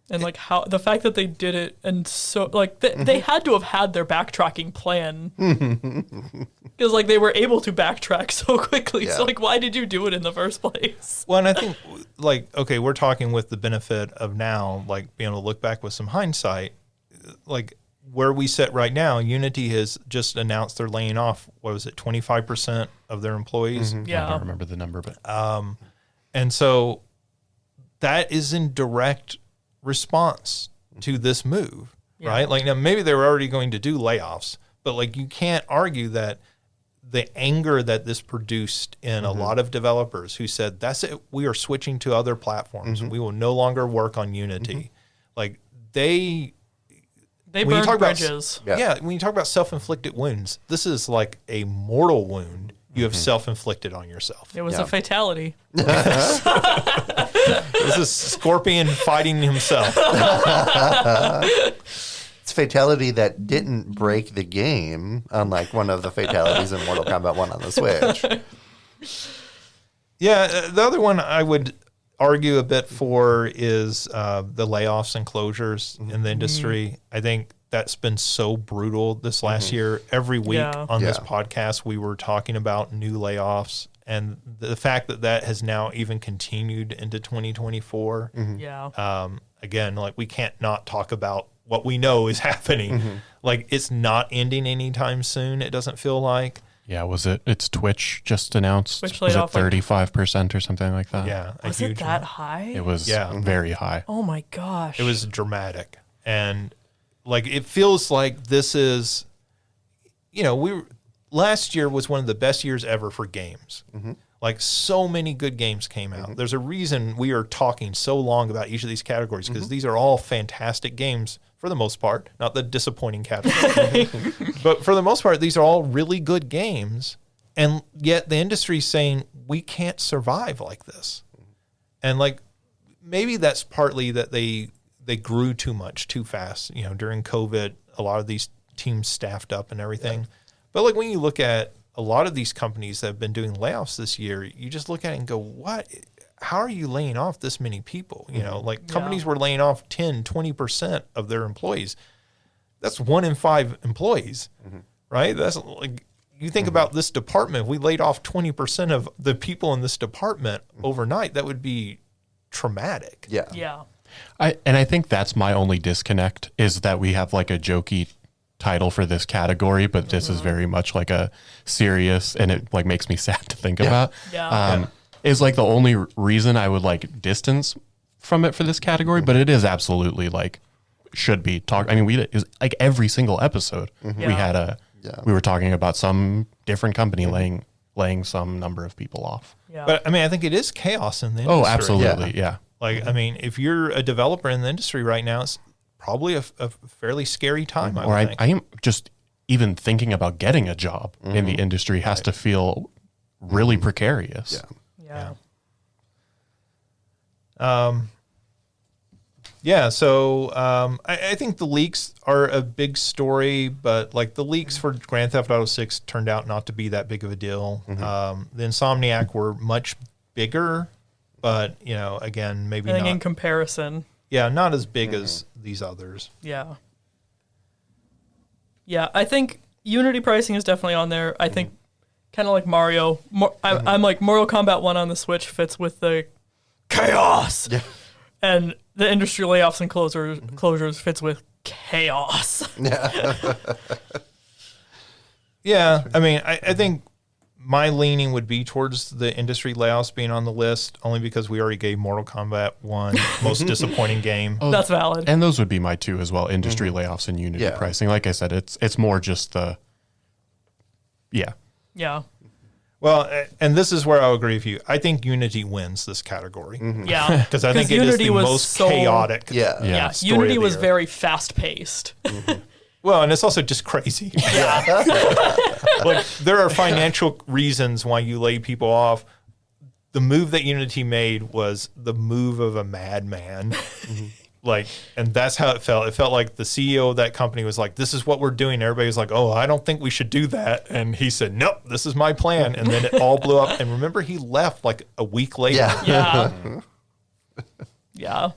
And like how the fact that they did it and so like they had to have had their backtracking plan because like they were able to backtrack so quickly. Yeah. So like why did you do it in the first place? Well, and I think, like, okay, we're talking with the benefit of now, like, being able to look back with some hindsight. Like, where we sit right now, Unity has just announced they're laying off, what was it, 25% of their employees? I Yeah. don't remember the number, but And so that is in direct response to this move, right? Like, now maybe they were already going to do layoffs, but like, you can't argue that the anger that this produced in a lot of developers who said, that's it, we are switching to other platforms. We will no longer work on Unity. Like, they when you burned talk about- bridges. Yeah. when you talk about self-inflicted wounds, this is like a mortal wound you have self-inflicted on yourself. It was Yeah. a fatality. This is Scorpion fighting himself. It's fatality that didn't break the game, unlike one of the fatalities in Mortal Kombat 1 on the Switch. Yeah, the other one I would argue a bit for is the layoffs and closures in the industry. I think that's been so brutal this last year. Every week on this podcast, we were talking about new layoffs, and the fact that that has now even continued into 2024. Yeah. Again, like, we can't not talk about what we know is happening. Like, it's not ending anytime soon. It doesn't feel like. yeah, it's Twitch just announced. Twitch Was laid it off, like- 35% or something like that? Yeah, a Was it huge that one. high? It was Yeah. very high. Oh my gosh. It was dramatic. And like, it feels like this is, you know, last year was one of the best years ever for games. Like, so many good games came out. There's a reason we are talking so long about each of these categories, because these are all fantastic games for the most part, not the disappointing category. But for the most part, these are all really good games. And yet the industry's saying, we can't survive like this. And like, maybe that's partly that they grew too much too fast. You know, during COVID, a lot of these teams staffed up and everything. But like, when you look at a lot of these companies that have been doing layoffs this year, you just look at it and go, what? How are you laying off this many people? You know, like, companies were laying off 10, 20% of their employees. That's 1 in 5 employees, right? That's like, you think about this department, if we laid off 20% of the people in this department overnight, that would be traumatic. Yeah. Yeah. I think that's my only disconnect, is that we have like a jokey title for this category, but this is very much like a serious, and it like makes me sad to think about. Yeah. Is like the only reason I would like distance from it for this category, but it is absolutely like should be talked. I mean, is like every single episode we had we were talking about some different company laying some number of people off. Yeah. But I mean, I think it is chaos in the industry. Oh, absolutely, yeah. Like, I mean, if you're a developer in the industry right now, it's probably a fairly scary time. I would think. I am just even thinking about getting a job in the industry has to feel really precarious. Yeah. Yeah. So I think the leaks are a big story, but like, the leaks for Grand Theft Auto 6 turned out not to be that big of a deal. The Insomniac were much bigger, but, you know, again, maybe I think in not. comparison. Yeah, not as big as these others. Yeah. Yeah, I think Unity pricing is definitely on there. I think kind of like Mario. I'm like, Mortal Kombat 1 on the Switch fits with the chaos. Yeah. And the industry layoffs and closures fits with chaos. Yeah, I mean, I think my leaning would be towards the industry layoffs being on the list, only because we already gave Mortal Kombat 1 most disappointing game. That's valid. And those would be my two as well, industry layoffs and Unity Yeah. pricing. Like I said, it's more just the Yeah. Well, and this is where I'll agree with you. I think Unity wins this category. Yeah. Because I think it is Unity the was most so- chaotic. Yeah. Yeah. story of Unity the was year. very fast paced. Well, and it's also just crazy. Like, there are financial reasons why you lay people off. The move that Unity made was the move of a madman. Like, and that's how it felt. It felt like the CEO of that company was like, this is what we're doing. Everybody was like, oh, I don't think we should do that. And he said, nope, this is my plan. And then it all blew up. And remember, he left like a week later. Yeah. Yeah.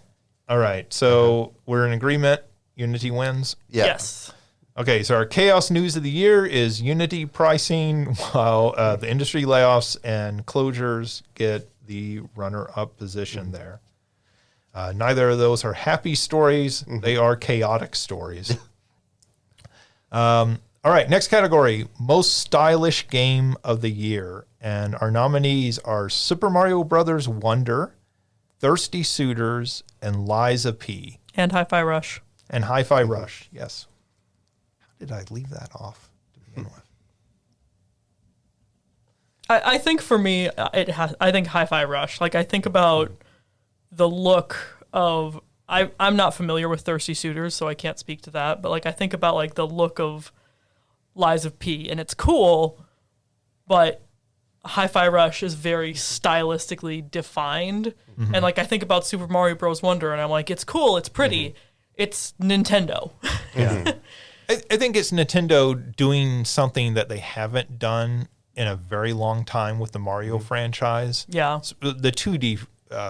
All right. So we're in agreement. Unity wins. Yeah. Yes. Okay. So our chaos news of the year is Unity pricing, while the industry layoffs and closures get the runner-up position there. Neither of those are happy stories. They are chaotic stories. All right, next category, most stylish game of the year. And our nominees are Super Mario Brothers Wonder, Thirsty Suitors, and Liza P. And Hi-Fi Rush. And Hi-Fi Rush, yes. How did I leave that off to begin with? I think for me, I think Hi-Fi Rush. Like, I think about the look of I'm not familiar with Thirsty Suitors, so I can't speak to that. But like I think about like the look of Lies of P, and it's cool, but Hi-Fi Rush is very stylistically defined. And like I think about Super Mario Bros. Wonder, and I'm like, it's cool, it's pretty, it's Nintendo. Yeah. I think it's Nintendo doing something that they haven't done in a very long time with the Mario franchise. Yeah. The 2D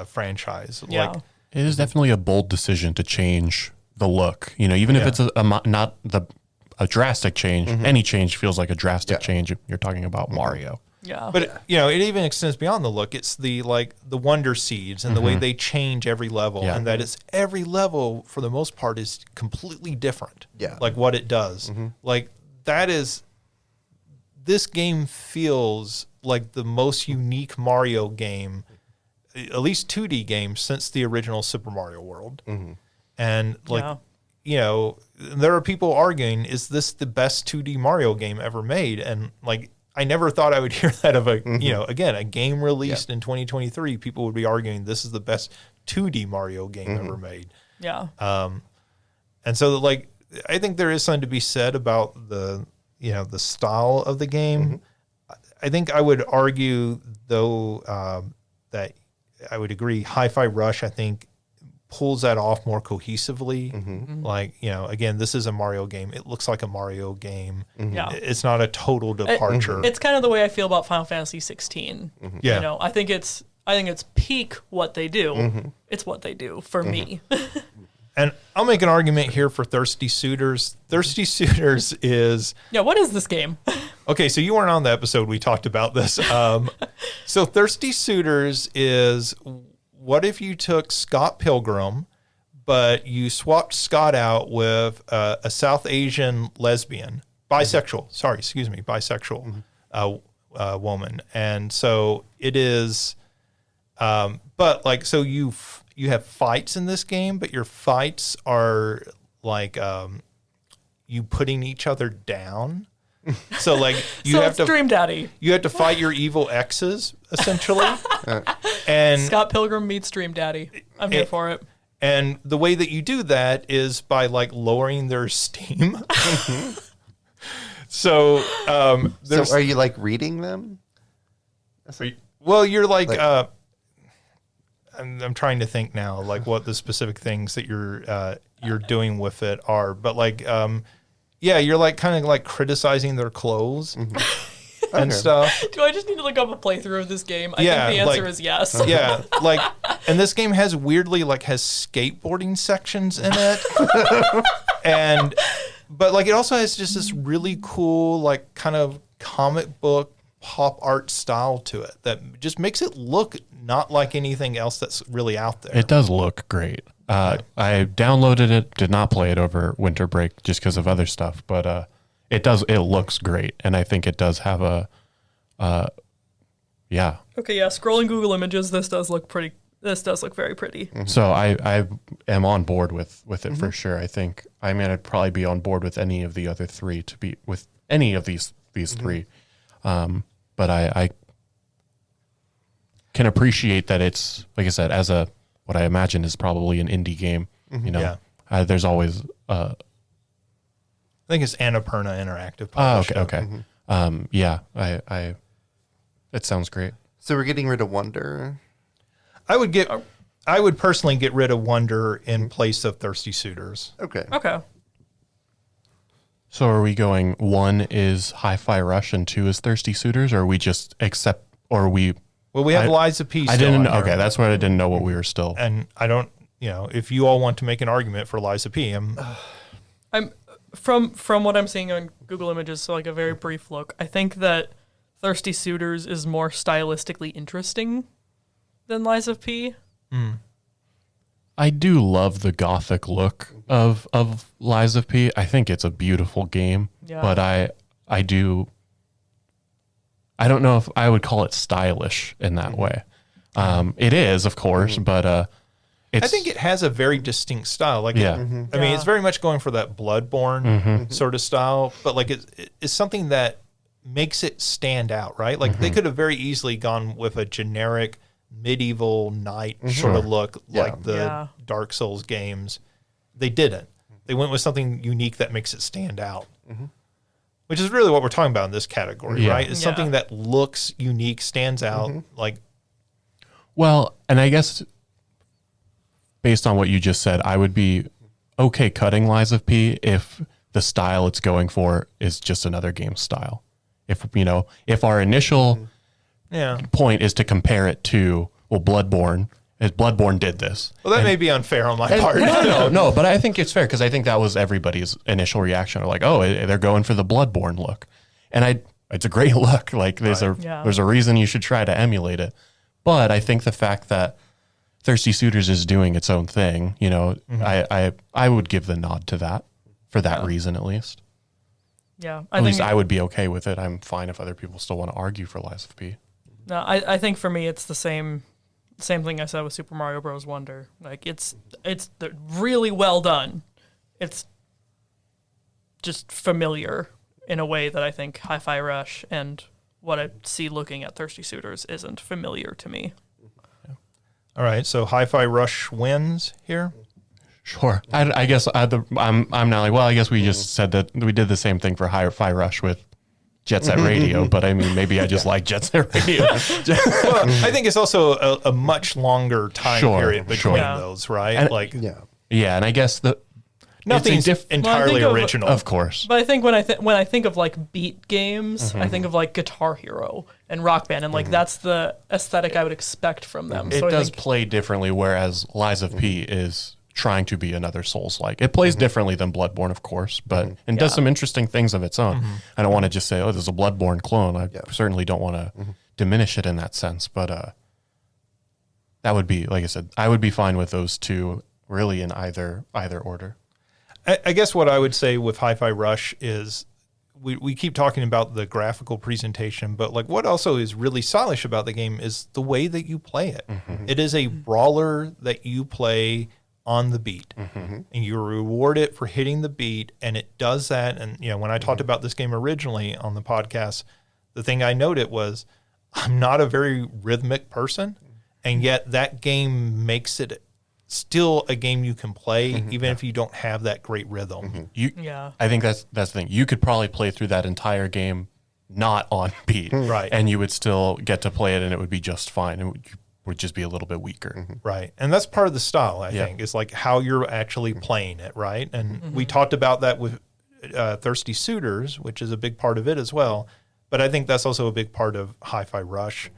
franchise. Yeah. Like, It is definitely a bold decision to change the look. You know, even if it's not a drastic change, any change feels like a drastic change. You're talking about Mario. Yeah. but you know, it even extends beyond the look. It's the wonder seeds and the way they change every level, and that it's every level for the most part is completely different. Yeah. Like what it does. Like that is, this game feels like the most unique Mario game, at least 2D game, since the original Super Mario World. And like, you know, there are people arguing, is this the best 2D Mario game ever made? And like, I never thought I would hear that of a, you know, again, a game released in 2023, people would be arguing this is the best 2D Mario game ever made. Yeah. And so like, I think there is something to be said about the, you know, the style of the game. I think I would argue though, that I would agree Hi-Fi Rush, I think, pulls that off more cohesively. Like, you know, again, this is a Mario game. It looks like a Mario game. Yeah. It's not a total departure. It's kind of the way I feel about Final Fantasy 16. Yeah. You know, I think it's peak what they do. It's what they do for me. And I'll make an argument here for Thirsty Suitors. Thirsty Suitors is... Yeah, what is this game? Okay, so you weren't on the episode. We talked about this. So Thirsty Suitors is, what if you took Scott Pilgrim, but you swapped Scott out with a South Asian lesbian, bisexual woman. And so it is, but like, so you have fights in this game, but your fights are like you putting each other down. So like So it's Dream Daddy. you have to fight your evil exes essentially. And Scott Pilgrim meets Dream Daddy. I'm here for it. And the way that you do that is by like lowering their steam. So there's, So are you like reading them? well, you're like I'm trying to think now, like what the specific things that you're doing with it are, but like yeah, you're like kind of like criticizing their clothes and stuff. Do I just need to look up a playthrough of this game? I Yeah, think the answer like- is yes. Yeah, like, and this game has weirdly like has skateboarding sections in it, but like it also has just this really cool like kind of comic book pop art style to it that just makes it look not like anything else that's really out there. It does look great. I downloaded it, did not play it over winter break just because of other stuff, but it looks great, and I think it does have a yeah. Okay, yeah, scrolling Google Images, this does look very pretty. So I am on board with it for sure. I think I mean I'd probably be on board with any of the other three to be with any of these three. But I can appreciate that it's, like I said, as what I imagine is probably an indie game. You know, there's always think it's Annapurna Interactive. Oh, published okay, it. okay. Yeah, I it sounds great. So we're getting rid of Wonder. I would personally get rid of Wonder in place of Thirsty Suitors. Okay. Okay. So are we going 1 is Hi-Fi Rush and 2 is Thirsty Suitors, or are we just accept, or are we... Well, we have Liza P. I still didn't on here. okay, that's what I didn't know what we were still... And I don't, if you all want to make an argument for Liza P, I'm from what I'm seeing on Google Images, so like a very brief look. I think that Thirsty Suitors is more stylistically interesting than Liza P. I do love the gothic look of Liza P. I think it's a beautiful game, Yeah. but I don't know if I would call it stylish in that way. It is, of course, but it's, I think it has a very distinct style. Like, Yeah. I mean, Yeah. it's very much going for that Bloodborne sort of style, but like it's something that makes it stand out, right? Like they could have very easily gone with a generic medieval knight sort of look, Yeah. like the Dark Souls games. They didn't. They went with something unique that makes it stand out, which is really what we're talking about in this category, Yeah. right? It's something that looks unique, stands out. Like, well, and I guess based on what you just said, I would be okay cutting Liza P if the style it's going for is just another game style. If our initial yeah. point is to compare it to, well, Bloodborne did this. Well, that may be unfair on my part. No, but I think it's fair because I think that was everybody's initial reaction. Like, oh, they're going for the Bloodborne look, and it's a great look. Like, there's a reason you should try to emulate it. But I think the fact that Thirsty Suitors is doing its own thing, I would give the nod to that for that reason at least. Yeah. At least I would be okay with it. I'm fine if other people still want to argue for Liza P. No, I think for me it's the same thing I said with Super Mario Bros. Wonder. Like it's really well done. It's just familiar in a way that I think Hi-Fi Rush and what I see looking at Thirsty Suitors isn't familiar to me. All right, so Hi-Fi Rush wins here. Sure. I guess I'm not like, well, I guess we just said that we did the same thing for Hi-Fi Rush with Jet Set Radio, but I mean, maybe I just like Jet Set Radio. Well, I think it's also a much longer time period between those, right? And, yeah, and I guess nothing's entirely original, of course. But I think when I think of like beat games, I think of like Guitar Hero and Rock Band, and like that's the aesthetic I would expect from them. It So does play differently, whereas Liza P is trying to be another Souls-like. It plays differently than Bloodborne, of course, but and does some interesting things of its own. I don't want to just say, oh, there's a Bloodborne clone. I certainly don't want to diminish it in that sense, but that would be, like I said, I would be fine with those two really in either order. I guess what I would say with Hi-Fi Rush is we keep talking about the graphical presentation, but like what also is really stylish about the game is the way that you play it. It is a brawler that you play on the beat, and you reward it for hitting the beat, and it does that. And when I talked about this game originally on the podcast, the thing I noted was I'm not a very rhythmic person, and yet that game makes it still a game you can play even if you don't have that great rhythm. I think that's the thing. You could probably play through that entire game not on beat, Right. and you would still get to play it, and it would be just fine. You would just be a little bit weaker. Right. And that's part of the style, I think, is like how you're actually playing it, right? And we talked about that with Thirsty Suitors, which is a big part of it as well. But I think that's also a big part of Hi-Fi Rush.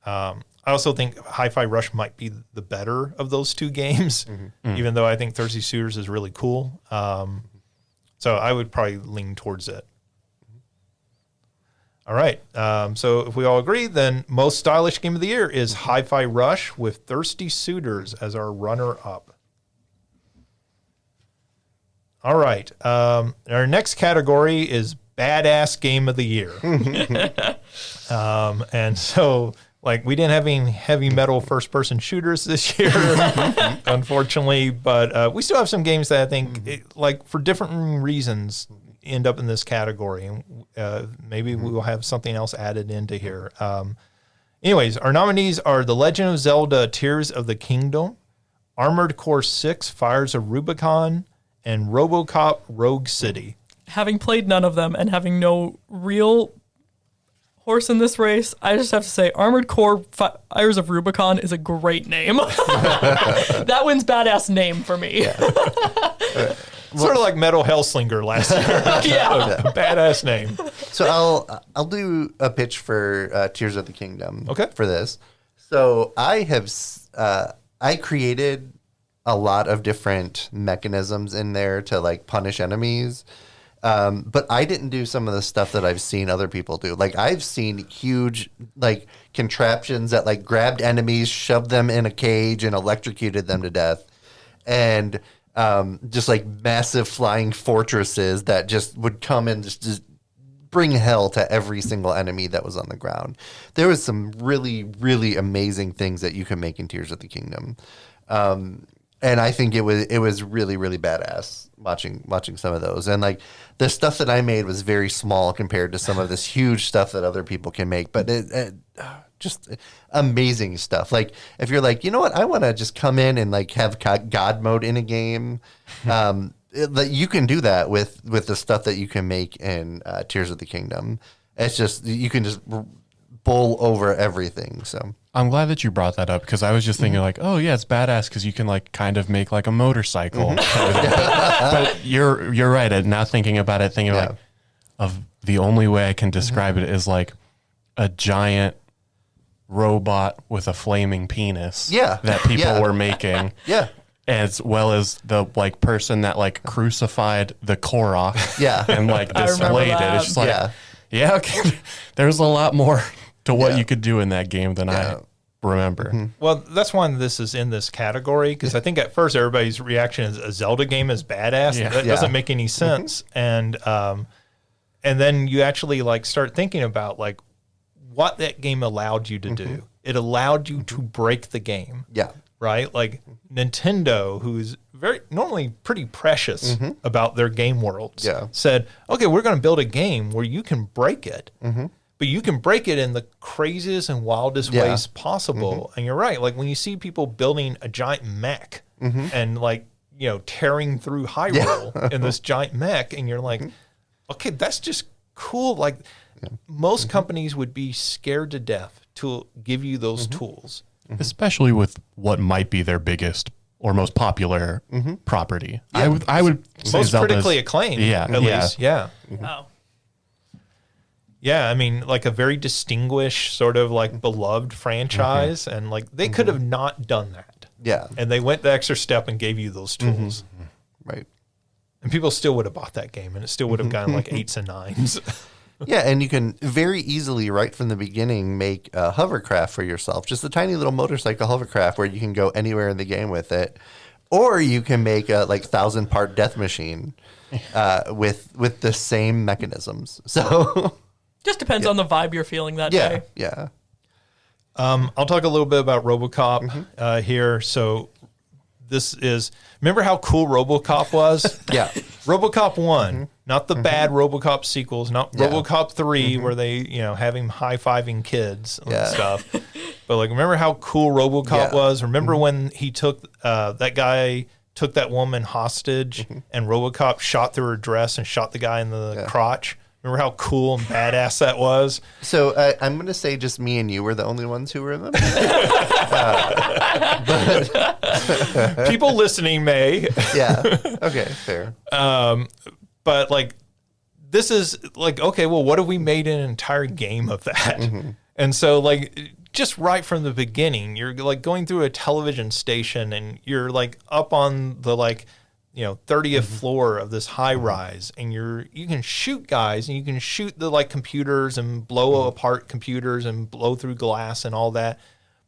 I also think Hi-Fi Rush might be the better of those two games, even though I think Thirsty Suitors is really cool. So I would probably lean towards it. All right. So if we all agree, then most stylish game of the year is Hi-Fi Rush with Thirsty Suitors as our runner-up. All right. Our next category is Badass Game of the Year. And so, like, we didn't have any heavy metal first-person shooters this year, unfortunately, but we still have some games that I think, like, for different reasons, end up in this category. Maybe we will have something else added into here. Anyways, our nominees are The Legend of Zelda Tears of the Kingdom, Armored Core 6 Fires of Rubicon, and RoboCop Rogue City. having played none of them and having no real horse in this race, I just have to say Armored Core Fires of Rubicon is a great name. That wins badass name for me. Yeah. Sort of like Metal Hellslinger last year. Yeah. Badass name. So I'll do a pitch for Tears of the Kingdom. Okay. For this, so I created a lot of different mechanisms in there to like punish enemies. But I didn't do some of the stuff that I've seen other people do. Like I've seen huge like contraptions that like grabbed enemies, shoved them in a cage, and electrocuted them to death, and just like massive flying fortresses that just would come and just bring hell to every single enemy that was on the ground. There was some really, really amazing things that you can make in Tears of the Kingdom. And I think it was really, really badass watching some of those. And like the stuff that I made was very small compared to some of this huge stuff that other people can make. But it just amazing stuff. Like if you're like, you know what, I want to just come in and like have God mode in a game. You can do that with the stuff that you can make in Tears of the Kingdom. It's just you can just bull over everything. So I'm glad that you brought that up because I was just thinking like, oh yeah, it's badass because you can like kind of make like a motorcycle. But you're right. And now thinking about it, like of the only way I can describe it is like a giant robot with a flaming penis. Yeah. That people were making. Yeah. As well as the like person that like crucified the Korok. Yeah. And like displayed it. It's just like, yeah, okay. There's a lot more to what you could do in that game than I remember. Well, that's why this is in this category because I think at first everybody's reaction is a Zelda game is badass. Yeah. That doesn't make any sense. And then you actually like start thinking about like what that game allowed you to do. It allowed you to break the game. Yeah. Right? Like Nintendo, who's normally pretty precious about their game worlds, said, okay, we're going to build a game where you can break it. But you can break it in the craziest and wildest ways possible. And you're right. Like when you see people building a giant mech and like, you know, tearing through Hyrule in this giant mech, and you're like, okay, that's just cool. Like most companies would be scared to death to give you those tools. Especially with what might be their biggest or most popular property. I would say most Zelda's critically acclaimed, at least. Yeah. Oh. Yeah, I mean, like a very distinguished, sort of like beloved franchise, and like they could have not done that. Yeah. And they went the extra step and gave you those tools. Right. And people still would have bought that game, and it still would have gotten like 8s and 9s. Yeah, and you can very easily, right from the beginning, make a hovercraft for yourself. Just a tiny little motorcycle hovercraft where you can go anywhere in the game with it. Or you can make a like 1,000-part death machine with the same mechanisms. So Just depends on the vibe you're feeling that day. Yeah. I'll talk a little bit about RoboCop here. So this is, remember how cool RoboCop was? Yeah. RoboCop 1, not the bad RoboCop sequels, not RoboCop 3 where they, you know, have him high-fiving kids and stuff. But like, remember how cool RoboCop was? Remember when he took, that guy took that woman hostage and RoboCop shot through her dress and shot the guy in the crotch? Remember how cool and badass that was? So I'm going to say just me and you were the only ones who remember. People listening may. Yeah. Okay, fair. But like, this is like, okay, well, what if we made an entire game of that? And so like, just right from the beginning, you're like going through a television station and you're like up on the like, you know, 30th floor of this high rise, and you can shoot guys and you can shoot the like computers and blow apart computers and blow through glass and all that.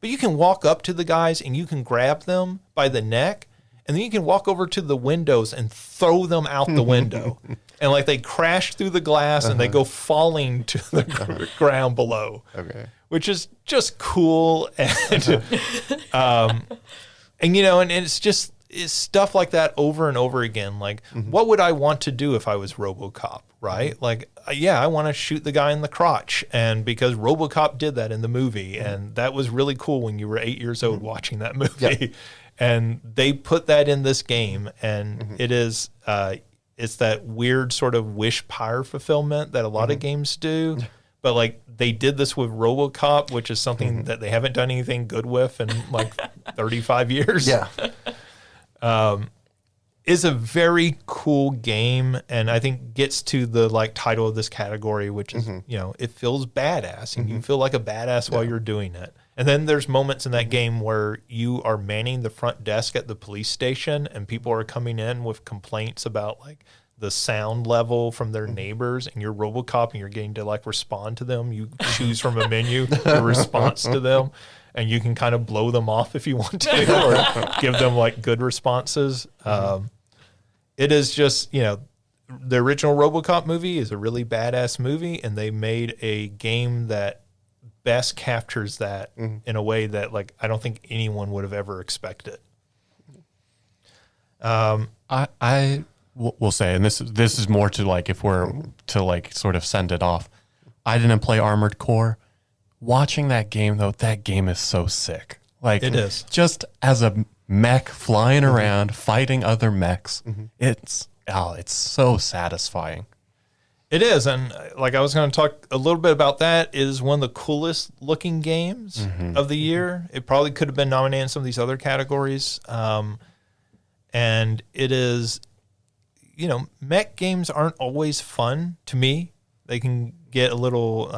But you can walk up to the guys and you can grab them by the neck, and then you can walk over to the windows and throw them out the window. And like they crash through the glass and they go falling to the ground below. Okay. Which is just cool. And, and you know, and it's just, it's stuff like that over and over again. Like, what would I want to do if I was RoboCop, right? Like, I want to shoot the guy in the crotch. And because RoboCop did that in the movie, and that was really cool when you were 8 years old watching that movie. And they put that in this game, and it is, it's that weird sort of wish pyre fulfillment that a lot of games do. But like they did this with RoboCop, which is something that they haven't done anything good with in like 35 years. Yeah. Is a very cool game, and I think gets to the like title of this category, which is it feels badass, and you feel like a badass while you're doing it. And then there's moments in that game where you are manning the front desk at the police station, and people are coming in with complaints about like the sound level from their neighbors, and you're RoboCop and you're getting to like respond to them. You choose from a menu your response to them, and you can kind of blow them off if you want to, or give them like good responses. It is just, the original RoboCop movie is a really badass movie, and they made a game that best captures that in a way that like I don't think anyone would have ever expected. I will say, and this is more to like if we're to like sort of send it off. I didn't play Armored Core. Watching that game though, that game is so sick. Like it is just as a mech flying around fighting other mechs. It's so satisfying. It is, and like I was going to talk a little bit about that. It is one of the coolest looking games of the year. It probably could have been nominated in some of these other categories, and it is. Mech games aren't always fun to me. They can get a little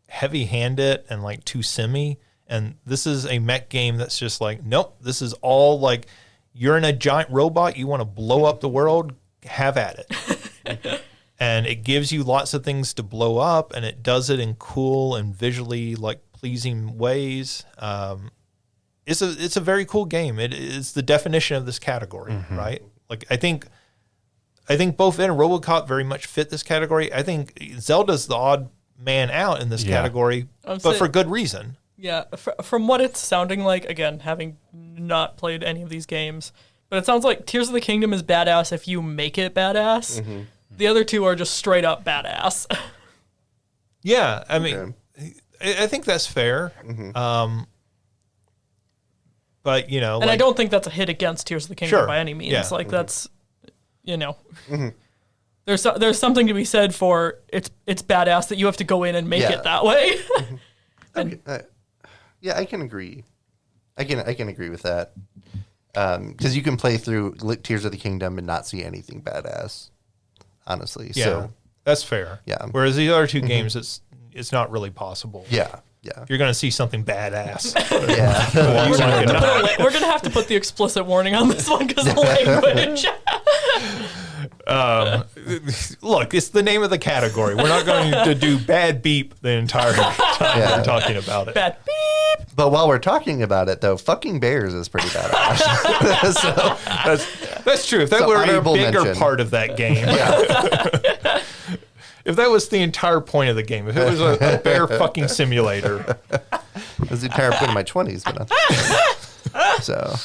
heavy-handed and like too simmy. And this is a mech game that's just like, nope, this is all like you're in a giant robot. You want to blow up the world, have at it. And it gives you lots of things to blow up, and it does it in cool and visually like pleasing ways. It's a very cool game. It is the definition of this category, right? Like I think both it and RoboCop very much fit this category. I think Zelda's the odd man out in this category, but for good reason. Yeah, from what it's sounding like, again, having not played any of these games, but it sounds like Tears of the Kingdom is badass if you make it badass. The other two are just straight up badass. Yeah, I mean, I think that's fair. But, and I don't think that's a hit against Tears of the Kingdom by any means. Yeah. Like that's, there's something to be said for it's badass that you have to go in and make it that way. Yeah, I can agree. I can agree with that. Because you can play through Tears of the Kingdom and not see anything badass, honestly. Yeah, so that's fair. Yeah. Whereas the other two games, it's not really possible. Yeah. You're going to see something badass. Yeah. We're going to have to put the explicit warning on this one because of the language. Look, it's the name of the category. We're not going to do bad beep the entire time we're talking about it. Bad beep. But while we're talking about it, though, fucking bears is pretty badass. That's true. If that were a bigger part of that game. If that was the entire point of the game, if it was a bear fucking simulator. That's the entire point of my 20s. But so.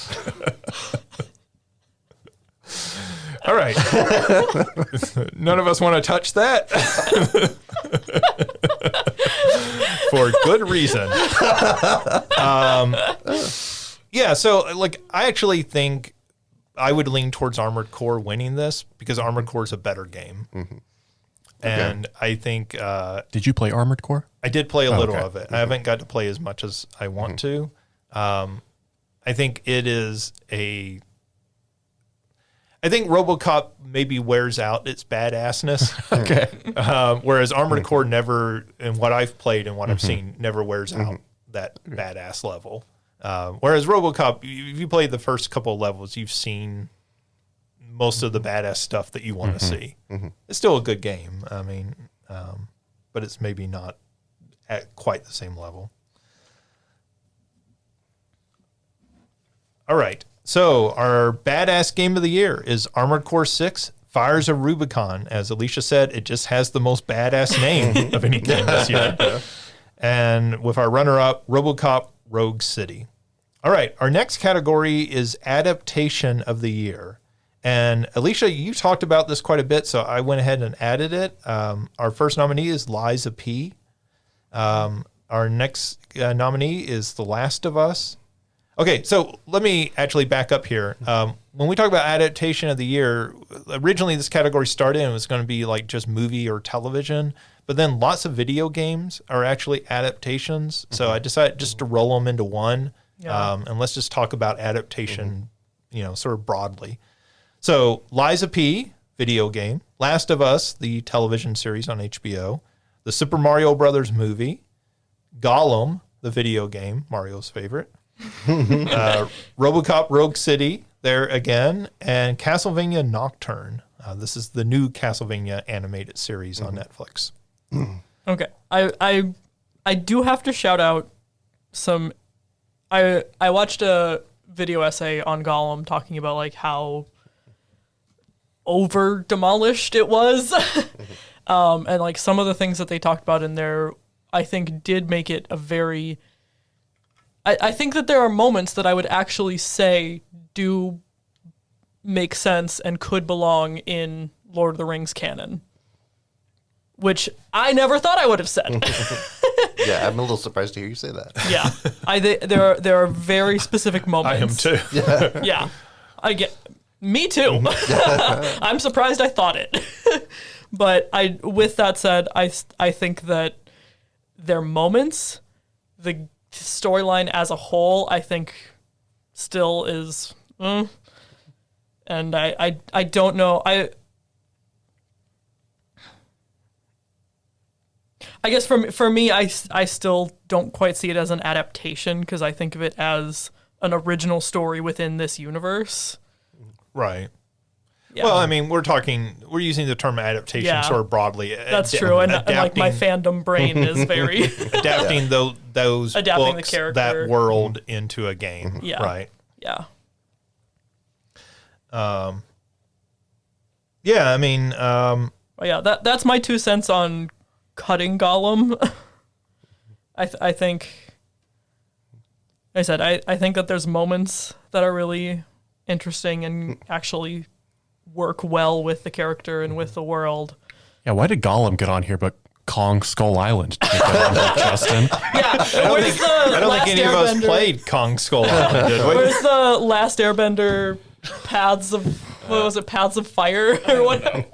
All right. None of us want to touch that. For good reason. So like I actually think I would lean towards Armored Core winning this because Armored Core is a better game. And I think did you play Armored Core? I did play a little of it. I haven't got to play as much as I want to. I think it is I think RoboCop maybe wears out its badassness. Whereas Armored Core never, in what I've played and what I've seen, never wears out that badass level. Whereas RoboCop, if you played the first couple of levels, you've seen most of the badass stuff that you want to see. It's still a good game. I mean, but it's maybe not at quite the same level. All right. So our badass game of the year is Armored Core 6, Fires of Rubicon. As Alicia said, it just has the most badass name of any game this year. And with our runner-up, RoboCop Rogue City. All right. Our next category is Adaptation of the Year. And Alicia, you talked about this quite a bit, so I went ahead and added it. Our first nominee is Liza P. Our next nominee is The Last of Us. Okay, so let me actually back up here. One when we talk about adaptation of the year, originally this category started and it was going to be like just movie or television, but then lots of video games are actually adaptations. So I decided just to roll them into one, and let's just talk about adaptation, sort of broadly. So Lies of P, video game, Last of Us, the television series on HBO, the Super Mario Brothers movie, Gollum, the video game, Mario's favorite, RoboCop Rogue City, there again, and Castlevania Nocturne. This is the new Castlevania animated series on Netflix. Okay, I do have to shout out some. I watched a video essay on Gollum talking about like how over demolished it was, and like some of the things that they talked about in there, I think did make it a very. I think that there are moments that I would actually say do make sense and could belong in Lord of the Rings canon, which I never thought I would have said. Yeah, I'm a little surprised to hear you say that. Yeah, there are very specific moments. I am too. Yeah, me too. I'm surprised I thought it. But with that said, I think that their moments, the storyline as a whole, I think still is, and I don't know. I guess for me, I still don't quite see it as an adaptation because I think of it as an original story within this universe. Right. Yeah. Well, I mean, we're using the term adaptation sort of broadly. That's true, and like my fandom brain is very adapting those adapting books, the character, that world into a game. Yeah. Right. Yeah. Yeah. I mean. Yeah. That's my 2 cents on cutting Gollum. I think. Like I said, I think that there's moments that are really interesting and actually work well with the character and with the world. Yeah, why did Gollum get on here but Kong Skull Island? Justin? Yeah, I don't think any of us played Kong Skull Island, did we? Where's the Last Airbender Paths of, what was it, Paths of Fire or whatever?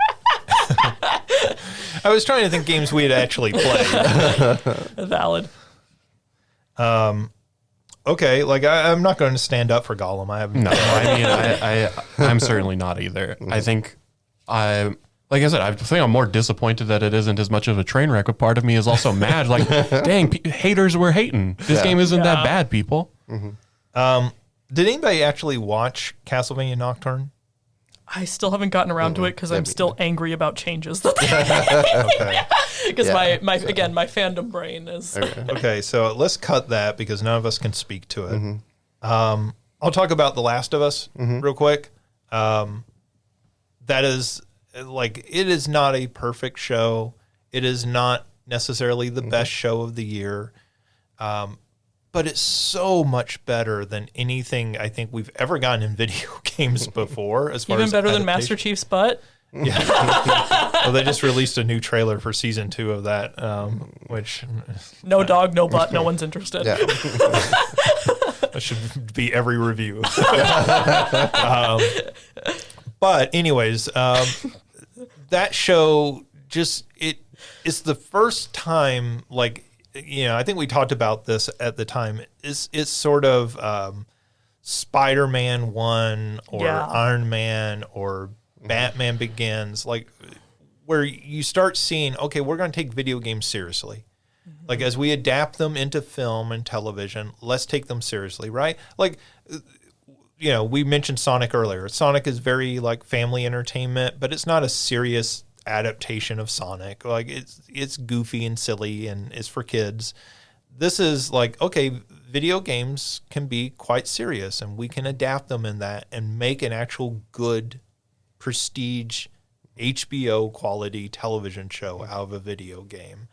I was trying to think games we had actually played. Valid. Okay, like I'm not going to stand up for Gollum. I have No, I mean, I'm certainly not either. I think like I said, I think I'm more disappointed that it isn't as much of a train wreck, but part of me is also mad. Like, dang, haters were hating. This game isn't that bad, people. Did anybody actually watch Castlevania Nocturne? I still haven't gotten around to it because I'm still angry about changes that Okay. because my fandom brain is Okay, so let's cut that because none of us can speak to it. I'll talk about The Last of Us real quick. That is, like, it is not a perfect show. It is not necessarily the best show of the year. But it's so much better than anything I think we've ever gotten in video games before. As far even as better than adaptation. Master Chief's butt. Yeah. Well, they just released a new trailer for season 2 of that, which No dog, no butt, no one's interested. Yeah. that should be every review. But anyways, that show just it's the first time, like, I think we talked about this at the time. It's sort of Spider-Man 1 or Iron Man or Batman Begins, like where you start seeing, okay, we're going to take video games seriously. Like as we adapt them into film and television, let's take them seriously, right? Like, we mentioned Sonic earlier. Sonic is very like family entertainment, but it's not a serious adaptation of Sonic. Like it's goofy and silly and it's for kids. This is like, okay, video games can be quite serious and we can adapt them in that and make an actual good prestige HBO quality television show out of a video game.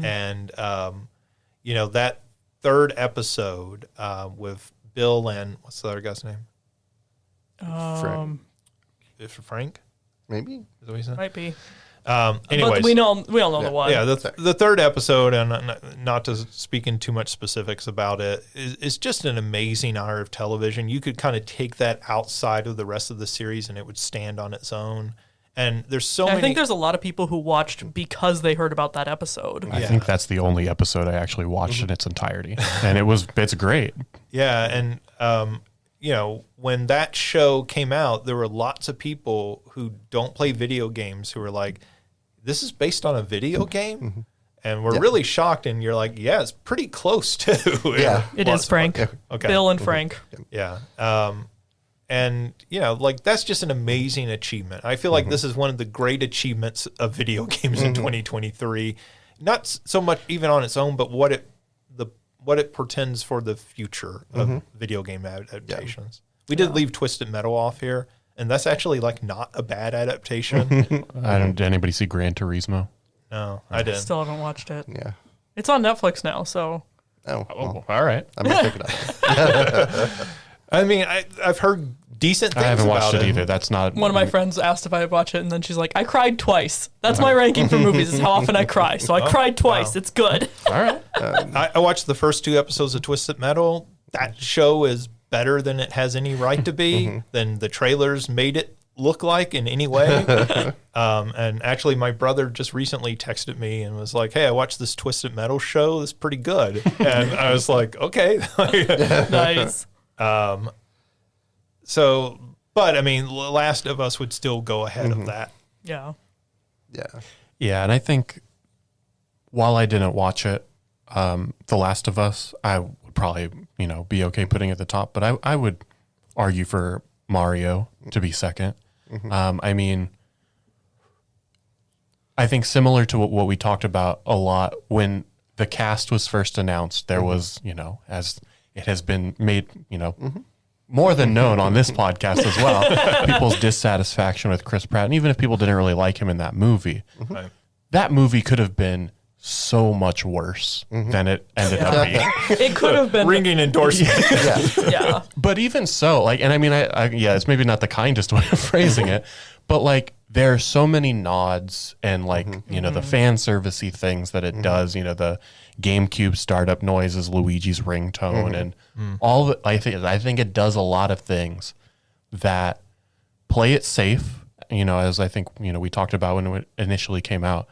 And that third episode with Bill and what's the other guy's name? Frank. Frank? Maybe. Is that what he said? Might be. Anyways, But we all know the one. yeah, the third episode, and not to speak in too much specifics about it, is just an amazing hour of television. You could kind of take that outside of the rest of the series, and it would stand on its own. And there's so many. I think there's a lot of people who watched because they heard about that episode. I think that's the only episode I actually watched in its entirety, and it's great. Yeah, and when that show came out, there were lots of people who don't play video games who were like, "This is based on a video game," and we're really shocked. And you're like, "Yeah, it's pretty close too." Yeah, It is Frank. Okay. Bill and Frank. Yeah. And, that's just an amazing achievement. I feel like this is one of the great achievements of video games in 2023. Not so much even on its own, but what it portends for the future of video game adaptations. We did leave Twisted Metal off here, and that's actually not a bad adaptation. Did anybody see Gran Turismo? No, I didn't. Still haven't watched it. Yeah. It's on Netflix now, so. Oh, well, All right. I'm gonna check it out. I mean, I've heard decent things I haven't about watched it either. That's not One of my friends asked if I would watch it, and then she's like, I cried twice. That's my ranking for movies, is how often I cry. So I cried twice. wow. It's good. All right. I watched the first 2 episodes of Twisted Metal. That show is better than it has any right to be, than the trailers made it look like in any way. And actually, my brother just recently texted me and was like, "Hey, I watched this Twisted Metal show. It's pretty good." And I was like, "Okay." Nice. So, but I mean, Last of Us would still go ahead of that. Yeah. Yeah. Yeah, and I think while I didn't watch it, The Last of Us, I would probably, be okay putting it at the top, but I would argue for Mario to be second. I mean, I think similar to what we talked about a lot when the cast was first announced, there was, as it has been made, more than known on this podcast as well, people's dissatisfaction with Chris Pratt. And even if people didn't really like him in that movie, Right. that movie could have been so much worse than it ended up being. It could have been. Ringing endorsement. Yeah. But even so, and I mean, it's maybe not the kindest way of phrasing it, but there are so many nods and the fan servicey things that it does, the GameCube startup noise is Luigi's ringtone and all that. I think it does a lot of things that play it safe, as I think, we talked about when it initially came out,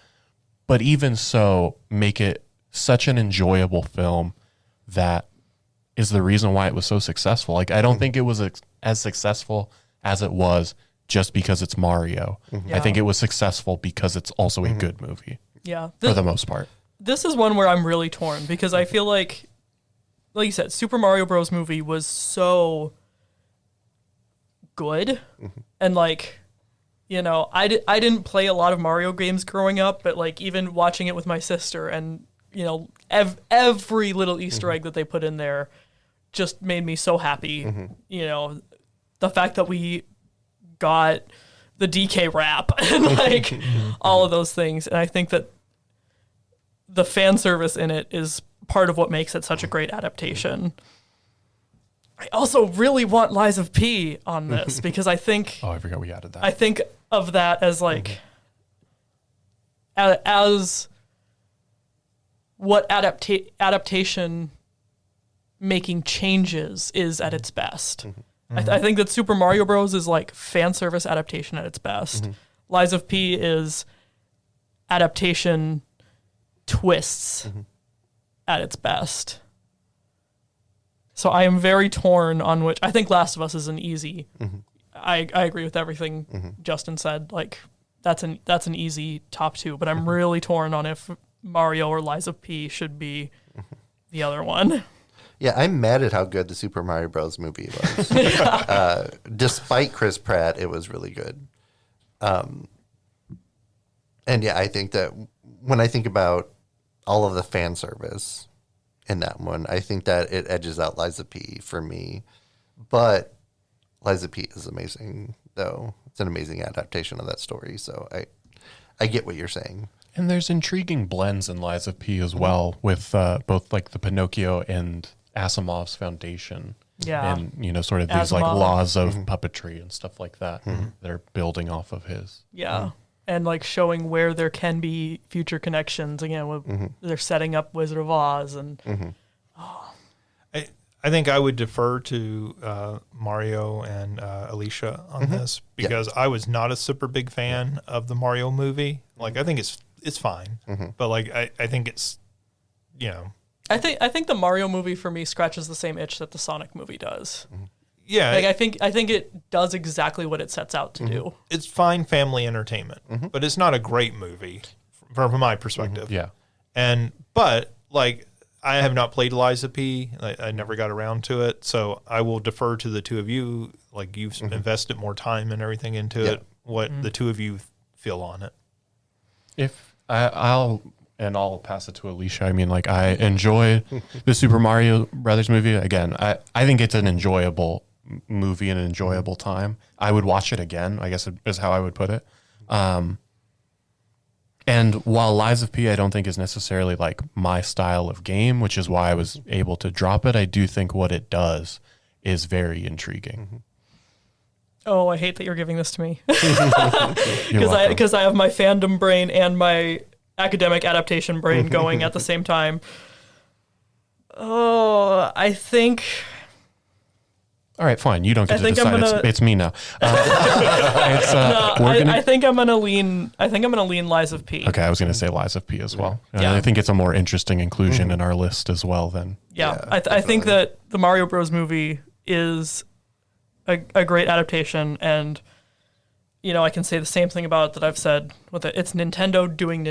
but even so make it such an enjoyable film that is the reason why it was so successful. I don't think it was as successful as it was just because it's Mario. I think it was successful because it's also a good movie Yeah. for the most part. This is one where I'm really torn because I feel like you said, Super Mario Bros. Movie was so good. And I didn't play a lot of Mario games growing up, but even watching it with my sister and, every little Easter egg that they put in there just made me so happy. The fact that we got the DK rap and all of those things. And I think that the fan service in it is part of what makes it such a great adaptation. I also really want Lies of P on this because I think Oh, I forgot we added that. I think of that as as what adaptation making changes is at its best. I think that Super Mario Bros. Is fan service adaptation at its best. Lies of P is adaptation twists at its best. So I am very torn on which. I think Last of Us is an easy. I agree with everything Justin said. That's an easy top 2, but I'm really torn on if Mario or Lies of P should be the other one. Yeah, I'm mad at how good the Super Mario Bros. Movie was. Despite Chris Pratt, it was really good. And yeah, I think that when I think about all of the fan service in that one, I think that it edges out Lies of P for me. But Lies of P is amazing, though. It's an amazing adaptation of that story. So I get what you're saying. And there's intriguing blends in Lies of P as well with both the Pinocchio and Asimov's foundation. Yeah. And, sort of these Asimov. laws of puppetry and stuff like that that are building off of his. Yeah. and like showing where there can be future connections. Again, they're setting up Wizard of Oz, and I think I would defer to Mario and Alicia on this because I was not a super big fan of the Mario movie. Like, I think it's fine, but like I think it's, I think the Mario movie for me scratches the same itch that the Sonic movie does. Yeah, Like I think it does exactly what it sets out to do. it's fine family entertainment, but it's not a great movie from my perspective. Yeah. But like, I have not played Liza P. I never got around to it, so I will defer to the two of you. Like, you've invested more time and everything into it. What the two of you feel on it? If I'll pass it to Alicia. I mean, like, I enjoy the Super Mario Brothers movie. Again, I think it's an enjoyable movie and an enjoyable time. I would watch it again, I guess is how I would put it. And while Lies of P, I don't think is necessarily like my style of game, which is why I was able to drop it, I do think what it does is very intriguing. Oh, I hate that you're giving this to me You're welcome. because I have my fandom brain and my academic adaptation brain going at the same time. Oh, I think. All right, fine. You don't get to think I'm decide. gonna- It's me now. I think I'm gonna lean. I think I'm gonna lean Lies of P. Okay, I was going to say Lies of P as well. Yeah. I think it's a more interesting inclusion in our list as well. Then Yeah, I think that the Mario Bros. Movie is a great adaptation, and I can say the same thing about it that I've said with it. It's Nintendo doing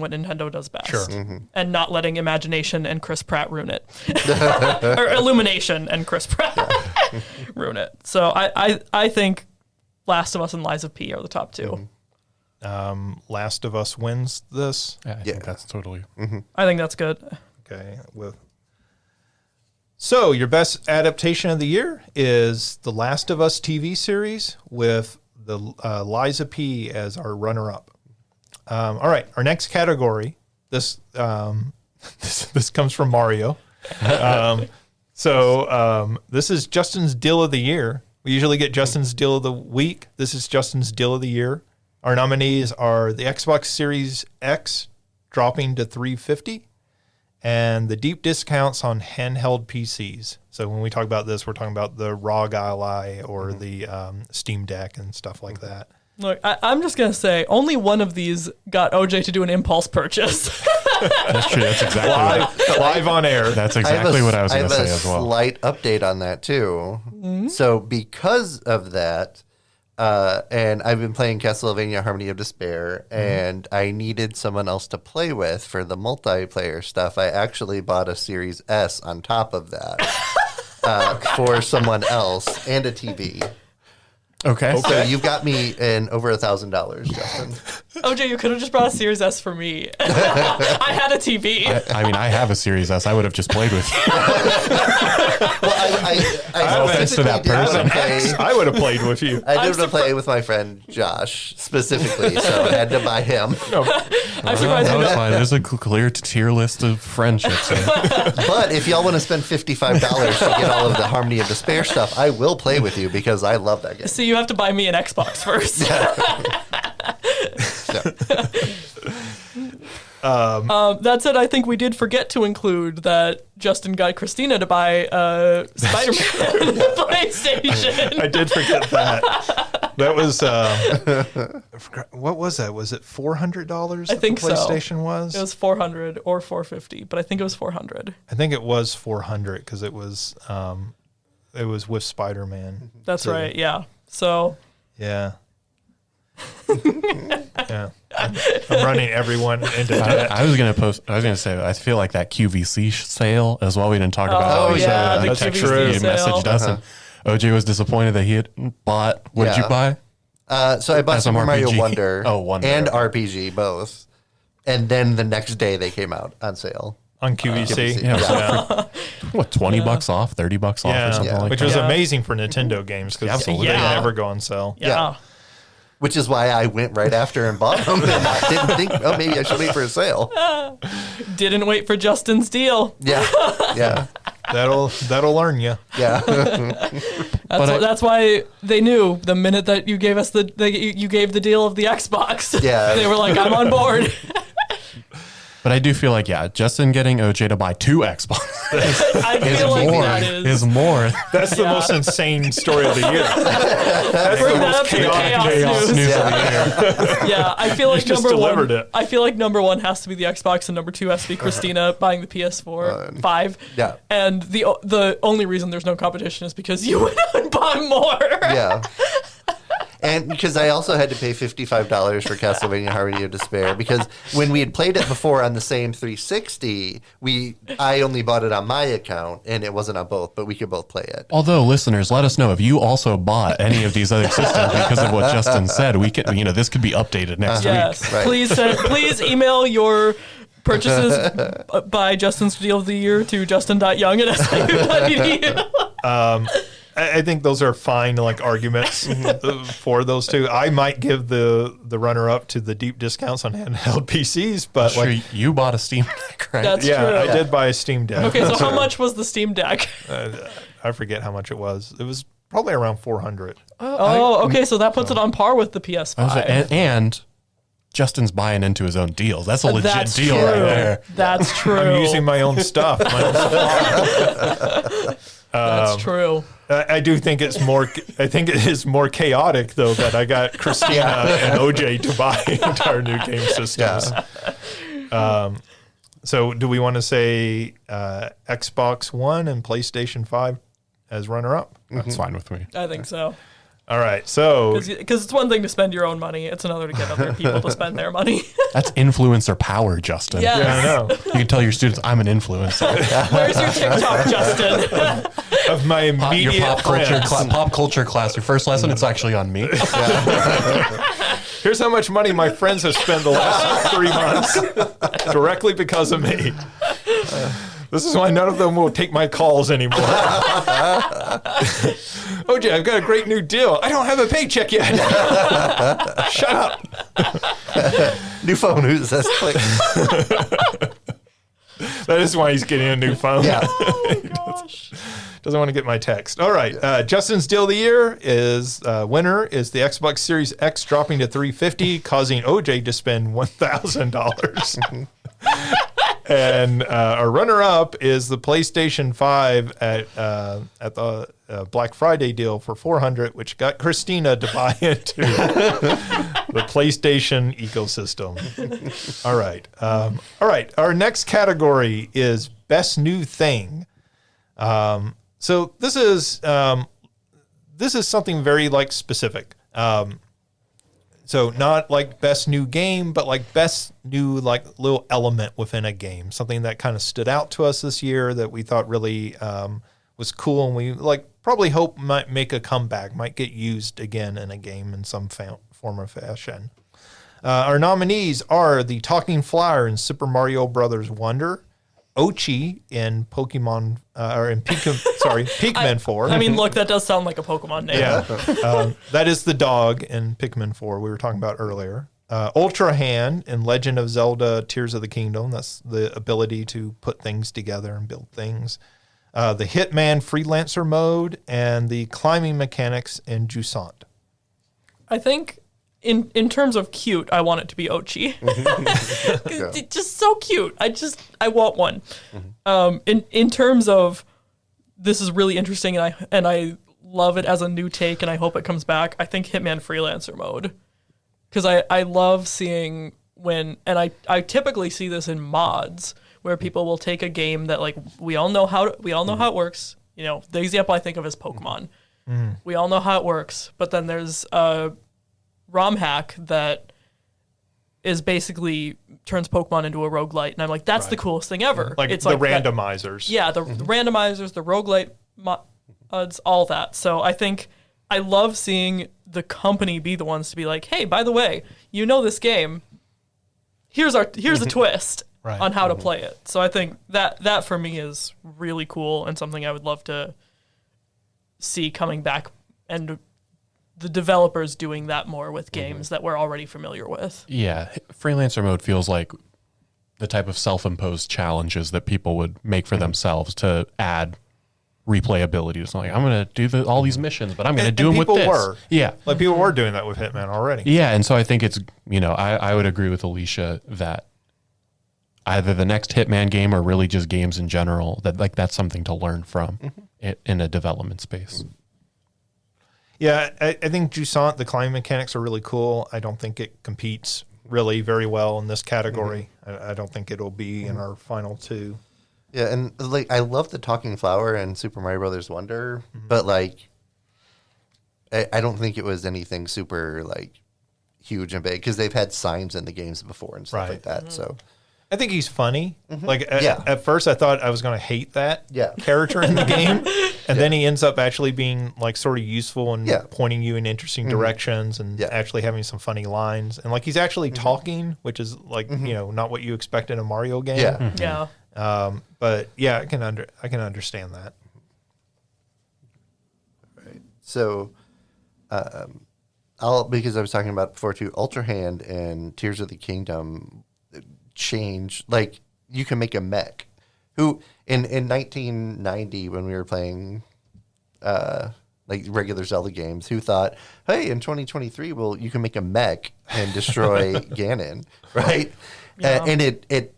what Nintendo does best, Sure. and not letting imagination and Chris Pratt ruin it, or Illumination and Chris Pratt ruin it. So I think Last of Us and Lies of P are the top two. Last of Us wins this. I think that's totally. I think that's good. Okay. So your best adaptation of the year is The Last of Us TV series with the Liza P as our runner-up. All right, our next category. This comes from Mario. This is Justin's Deal of the Year. We usually get Justin's Deal of the Week. This is Justin's Deal of the Year. Our nominees are the Xbox Series X dropping to $350, and the deep discounts on handheld PCs. So when we talk about this, we're talking about the ROG Ally or the Steam Deck and stuff like that. Look, I'm just going to say, only one of these got OJ to do an impulse purchase. That's true. That's exactly Live on air. That's exactly what I was going to say as well. I have a slight update on that too. So because of that, and I've been playing Castlevania Harmony of Despair, and I needed someone else to play with for the multiplayer stuff. I actually bought a Series S on top of that for someone else and a TV. Okay. So you've got me in over $1,000, Justin. OJ, you could have just brought a Series S for me. I had a TV. I mean, I have a Series S. I would have just played with you. Well, I offense to that person. I would have played with you. I did play with my friend Josh specifically, so I had to buy him. I'm surprised That you was know. fine. There's a clear tier list of friendships. But if y'all want to spend $55 to get all of the Harmony of Despair stuff, I will play with you because I love that game. So you have to buy me an Xbox first. That said, I think we did forget to include that Justin got Christina to buy Spider-Man PlayStation. I did forget that. That was I forgot, what was that? Was it $400? I think the so. PlayStation was. It was $400 or $450, but I think it was $400. I think it was $400 because it was with Spider-Man. That's too. right. Yeah. So Yeah. Yeah. I'm running everyone into debt. I was gonna say, I feel like that QVC sale as well. We didn't talk about Oh, how we yeah, showed the the text QVC you sale. messaged us, and OJ was disappointed that he had bought. What did you Yeah. buy? So I bought Some Super Mario RPG. Wonder, Oh, Wonder, and okay. RPG both. And then the next day they came out on sale. On QVC. QVC. Yeah, Yeah. What, $20 off, $30 off, or something like Which that? was Yeah. amazing for Nintendo games because Absolutely. they Yeah. never go on sale. yeah. Yeah. which is why I went right after and bought them. And I didn't think, oh, maybe I should wait for a sale. Didn't wait for Justin's deal. Yeah. That'll learn you. Yeah. That's why they knew the minute that you gave us you gave the deal of the Xbox. Yeah. They were like, I'm on board. But I do feel like, Justin getting OJ to buy 2 Xboxes I feel like that is more. That's the most insane story of the year. That's the most chaos news. News of the year. Yeah, I feel like just number delivered one. it. I feel like number one has to be the Xbox, and number two has to be Christina buying the PS4 5. Yeah. And the only reason there's no competition is because you went out and bought more. Yeah. And because I also had to pay $55 for Castlevania Harmony of Despair, because when we had played it before on the same 360, I only bought it on my account, and it wasn't on both, but we could both play it. Although, listeners, let us know if you also bought any of these other systems because of what Justin said. We could, this could be updated next Yes. week. Right. Please email your purchases by Justin's Deal of the Year to justin.young@slu.edu. I think those are fine arguments for those two. I might give the runner up to the deep discounts on handheld PCs, but Sure, you bought a Steam Deck, right? That's yeah, true. I did buy a Steam Deck. Okay, so how much was the Steam Deck? I forget how much it was. It was probably around 400. Oh, okay, so that puts it on par with the PS5. And Justin's buying into his own deals. That's a legit That's deal true. right there. That's true. I'm using my own stuff. That's true. I do think it's more. I think it is more chaotic though that I got Christina and OJ to buy our new game systems. Yeah. So, do we want to say Xbox One and PlayStation 5 as runner-up? That's fine with me. I think so. All right. So, Because it's one thing to spend your own money. It's another to get other people to spend their money. That's influencer power, Justin. Yes. yeah, I know You can tell your students, I'm an influencer. Where's your TikTok, Justin? of my immediate Your friends. pop culture class, your first lesson, it's actually on me. Here's how much money my friends have spent the last 3 months directly because of me. This is why none of them will take my calls anymore. OJ, I've got a great new deal. I don't have a paycheck yet. Shut up. New phone, who's this? Click. That is why he's getting a new phone. Yeah. Doesn't want to get my text. All right. Justin's deal of the year is winner is the Xbox Series X dropping to $350, causing OJ to spend $1,000. And our runner-up is the PlayStation 5 at the Black Friday deal for $400, which got Christina to buy into the PlayStation ecosystem. All right. All right. Our next category is Best New Thing. So this is something very specific. So not best new game, but best new little element within a game. Something that kind of stood out to us this year that we thought really was cool, and we probably hope might make a comeback, might get used again in a game in some form or fashion. Our nominees are the Talking Flower in Super Mario Brothers Wonder, Ochi in Pikmin 4. I mean, look, that does sound like a Pokemon name. Yeah. That is the dog in Pikmin 4 we were talking about earlier. Ultra Hand in Legend of Zelda Tears of the Kingdom. That's the ability to put things together and build things. The Hitman Freelancer mode and the climbing mechanics in Jusant. I think in terms of cute, I want it to be Ochi. It's just so cute. I want one. In terms of this is really interesting, and I love it as a new take, and I hope it comes back. I think Hitman Freelancer mode, because I love seeing when, and I typically see this in mods where people will take a game that we all know how it works. The example I think of is Pokemon. We all know how it works, but then there's a ROM hack that is basically turns Pokemon into a roguelite, and I'm like, that's the coolest thing ever. It's the randomizers. The randomizers, the roguelite mods, all that. So I think I love seeing the company be the ones to be like, hey, by the way, this game. Here's a twist on how to play it. So I think that for me is really cool and something I would love to see coming back and the developers doing that more with games that we're already familiar with. Yeah, freelancer mode feels like the type of self-imposed challenges that people would make for themselves to add replayability to something. I'm going to do all these missions, but I'm going to do them with this. Were. Yeah. Like people were doing that with Hitman already. Yeah, and so I think it's, I would agree with Alicia that either the next Hitman game or really just games in general, that's something to learn from in a development space. Yeah, I think Jusant, the climbing mechanics are really cool. I don't think it competes really very well in this category. I don't think it'll be in our final two. Yeah, and like I love the talking flower and Super Mario Brothers Wonder, but like I don't think it was anything super like huge and big because they've had signs in the games before and stuff like that. So I think he's funny. Like at first I thought I was going to hate that character in the game. And then he ends up actually being like sort of useful and pointing you in interesting directions and actually having some funny lines. And like he's actually talking, which is like, not what you expect in a Mario game. Yeah. But yeah, I can understand that. Right. So because I was talking about before too, Ultra Hand and Tears of the Kingdom change, like you can make a mech who in 1990 when we were playing like regular Zelda games, who thought, hey, in 2023, well, you can make a mech and destroy Ganon, right? And it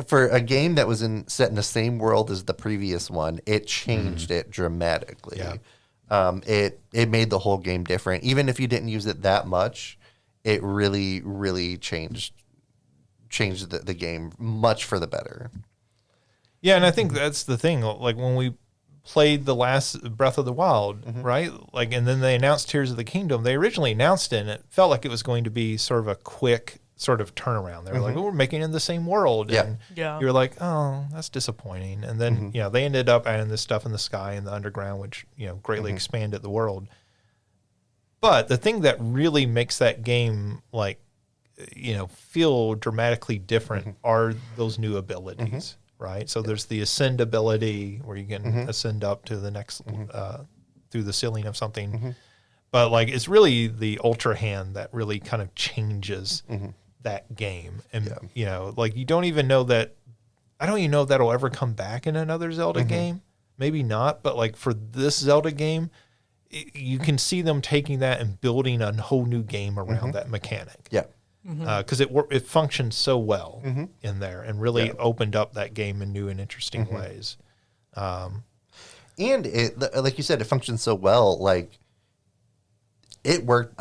for a game that was set in the same world as the previous one, it changed it dramatically. It made the whole game different. Even if you didn't use it that much, it really, really changed the game much for the better. Yeah, and I think that's the thing. Like when we played the last Breath of the Wild, right? Like, and then they announced Tears of the Kingdom. They originally announced it, and it felt like it was going to be sort of a quick sort of turnaround. They were like, "Oh, we're making it in the same world," and you're like, "Oh, that's disappointing." And then they ended up adding this stuff in the sky and the underground, which greatly expanded the world. But the thing that really makes that game like feel dramatically different are those new abilities. Right, so there's the ascend ability where you can ascend up to the next through the ceiling of something, but like it's really the Ultra Hand that really kind of changes that game, and like you don't even know that. I don't even know if that'll ever come back in another Zelda game. Maybe not, but like for this Zelda game, you can see them taking that and building a whole new game around that mechanic. Yeah. Because it functioned so well in there and really opened up that game in new and interesting ways. And it, like you said, it functioned so well. Like it worked.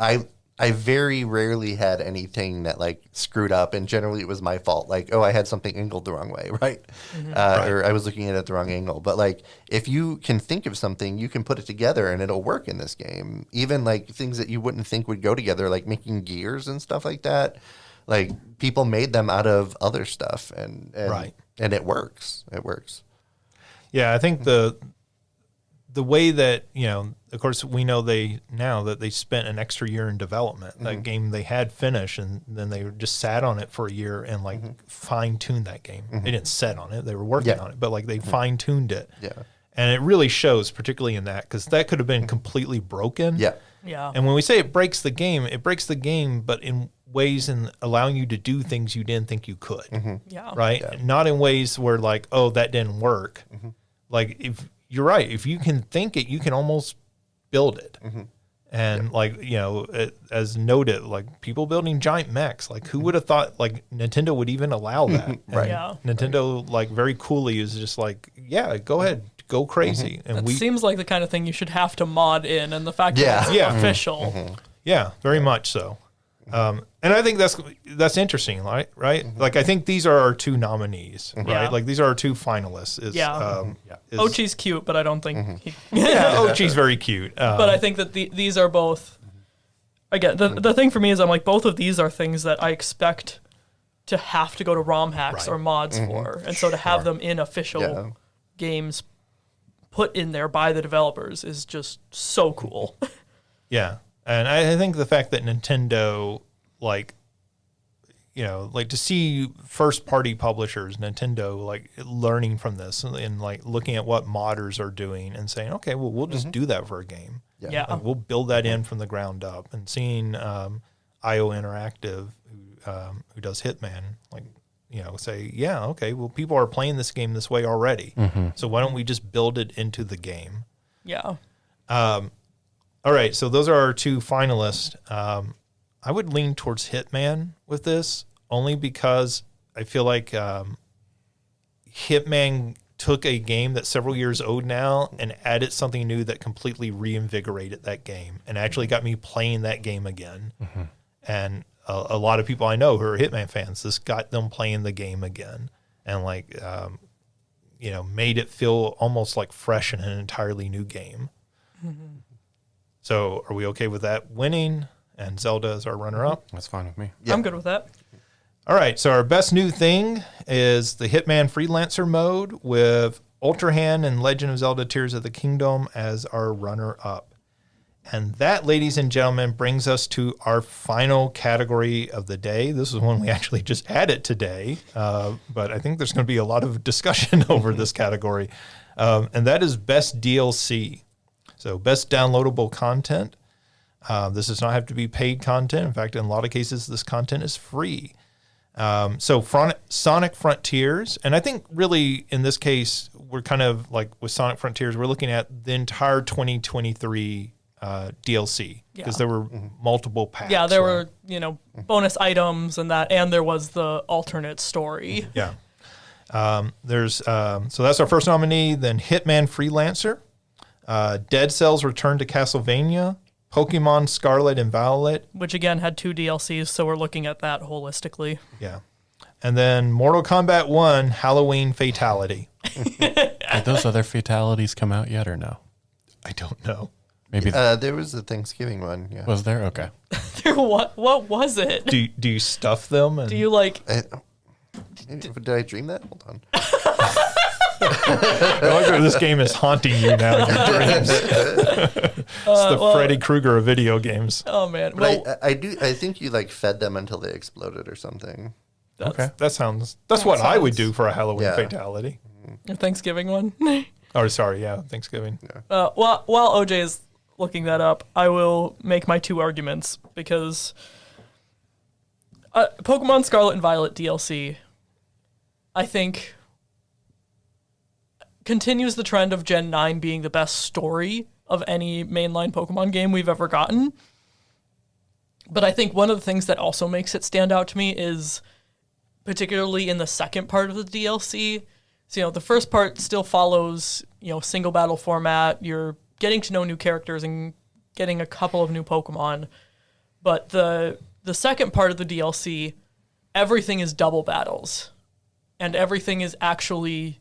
I very rarely had anything that like screwed up, and generally it was my fault. Like, oh, I had something angled the wrong way, right? Or I was looking at it at the wrong angle. But like, if you can think of something, you can put it together, and it'll work in this game. Even like things that you wouldn't think would go together, like making gears and stuff like that. Like people made them out of other stuff, and it works. It works. Yeah, I think the way that of course, we know that they spent an extra year in development. That game they had finished, and then they just sat on it for a year and like fine-tuned that game. They didn't set on it; they were working on it, but like they fine-tuned it. Yeah, and it really shows, particularly in that, because that could have been completely broken. Yeah. And when we say it breaks the game, but in ways in allowing you to do things you didn't think you could. Right. Not in ways where like, oh, that didn't work. Like if you're right, if you can think it, you can almost build it. And like, as noted, like people building giant mechs, like who would have thought like Nintendo would even allow that? Nintendo like very coolly is just like, yeah, go ahead, go crazy. And it seems like the kind of thing you should have to mod in, and the fact that it's official. Yeah, very much so. And I think that's interesting, right? Like I think these are our two nominees, right? Like these are our two finalists. Ochi's cute, but I don't think Ochi's very cute. But I think that these are both. Again, the thing for me is I'm like both of these are things that I expect to have to go to ROM hacks or mods for, and so to have them in official games put in there by the developers is just so cool. And I think the fact that Nintendo, like to see first-party publishers, Nintendo, like learning from this and like looking at what modders are doing and saying, okay, well, we'll just do that for a game. Yeah. Like, we'll build that in from the ground up. And seeing IO Interactive, who does Hitman, like, say, yeah, okay, well, people are playing this game this way already. So why don't we just build it into the game? Yeah. All right, so those are our 2 finalists. I would lean towards Hitman with this, only because I feel like Hitman took a game that's several years old now and added something new that completely reinvigorated that game and actually got me playing that game again. And a lot of people I know who are Hitman fans, this got them playing the game again and made it feel almost like fresh in an entirely new game. So are we okay with that winning? And Zelda is our runner-up? That's fine with me. I'm good with that. All right, so our best new thing is the Hitman Freelancer mode with Ultra Hand and Legend of Zelda Tears of the Kingdom as our runner-up. And that, ladies and gentlemen, brings us to our final category of the day. This is one we actually just added today, but I think there's going to be a lot of discussion over this category. And that is Best DLC. So Best Downloadable Content. This does not have to be paid content. In fact, in a lot of cases, this content is free. So Sonic Frontiers, and I think really in this case, we're kind of like with Sonic Frontiers, we're looking at the entire 2023 DLC because there were multiple packs. Yeah, there were, bonus items and there was the alternate story. Yeah. So that's our first nominee. Then Hitman Freelancer, Dead Cells Return to Castlevania, Pokemon Scarlet and Violet, which again had 2 DLCs, so we're looking at that holistically. Yeah. And then Mortal Kombat 1, Halloween Fatality. Did those other fatalities come out yet or no? I don't know. Maybe there was a Thanksgiving one. Yeah. was there? Okay. What was it? Do you stuff them? And Do you like? Did I dream that? Hold on. I wonder if this game is haunting you now in your dreams. It's the Freddy Krueger of video games. Oh man. But I think you fed them until they exploded or something. Okay, that's what I would do for a Halloween fatality. Your Thanksgiving one. Oh, sorry, yeah, Thanksgiving. Yeah. While OJ is looking that up, I will make my 2 arguments because Pokemon Scarlet and Violet DLC, I think, continues the trend of Gen 9 being the best story of any mainline Pokemon game we've ever gotten. But I think one of the things that also makes it stand out to me is particularly in the second part of the DLC. So, the first part still follows, single battle format. You're getting to know new characters and getting a couple of new Pokemon. But the second part of the DLC, everything is double battles. And everything is actually,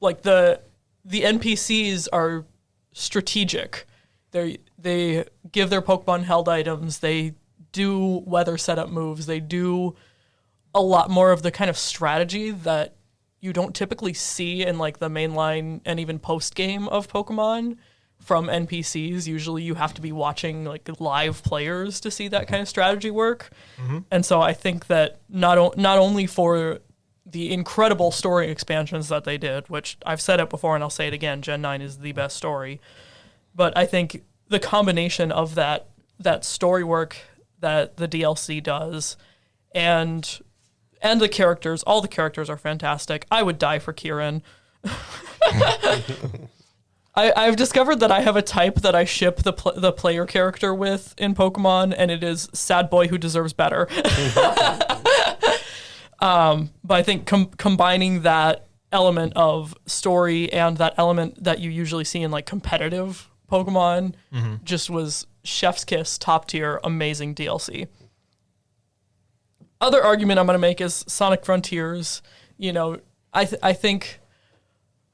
the NPCs are strategic. They give their Pokemon held items. They do weather setup moves. They do a lot more of the kind of strategy that you don't typically see in the mainline and even post game of Pokemon from NPCs. Usually you have to be watching live players to see that kind of strategy work. And so I think that not only for the incredible story expansions that they did, which I've said it before and I'll say it again, Gen 9 is the best story. But I think the combination of that story work that the DLC does and the characters, all the characters are fantastic. I would die for Kieran. I've discovered that I have a type that I ship the player character with in Pokemon, and it is sad boy who deserves better. But I think combining that element of story and that element that you usually see in competitive Pokemon just was chef's kiss, top tier, amazing DLC. Other argument I'm going to make is Sonic Frontiers. I think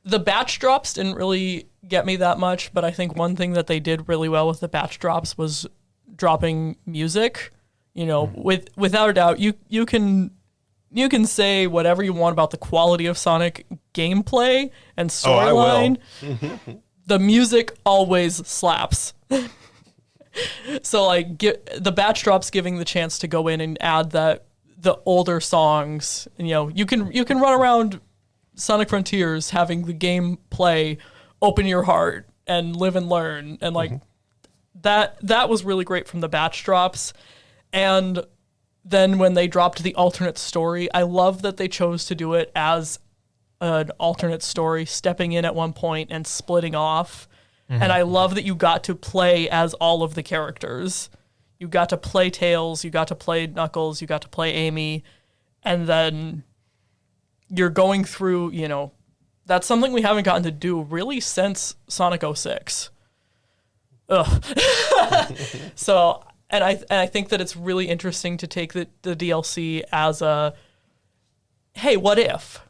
the batch drops didn't really get me that much, but I think one thing that they did really well with the batch drops was dropping music. Without a doubt, you can say whatever you want about the quality of Sonic gameplay and storyline. The music always slaps. So the batch drops giving the chance to go in and add the older songs. And, you can run around Sonic Frontiers having the game play "Open Your Heart" and live and learn. And like that was really great from the batch drops. And then when they dropped the alternate story, I love that they chose to do it as an alternate story, stepping in at one point and splitting off. And I love that you got to play as all of the characters. You got to play Tails, you got to play Knuckles, you got to play Amy, and then you're going through, you know, that's something we haven't gotten to do really since Sonic 06. Ugh. So, and I think that it's really interesting to take the DLC as a, hey, what if?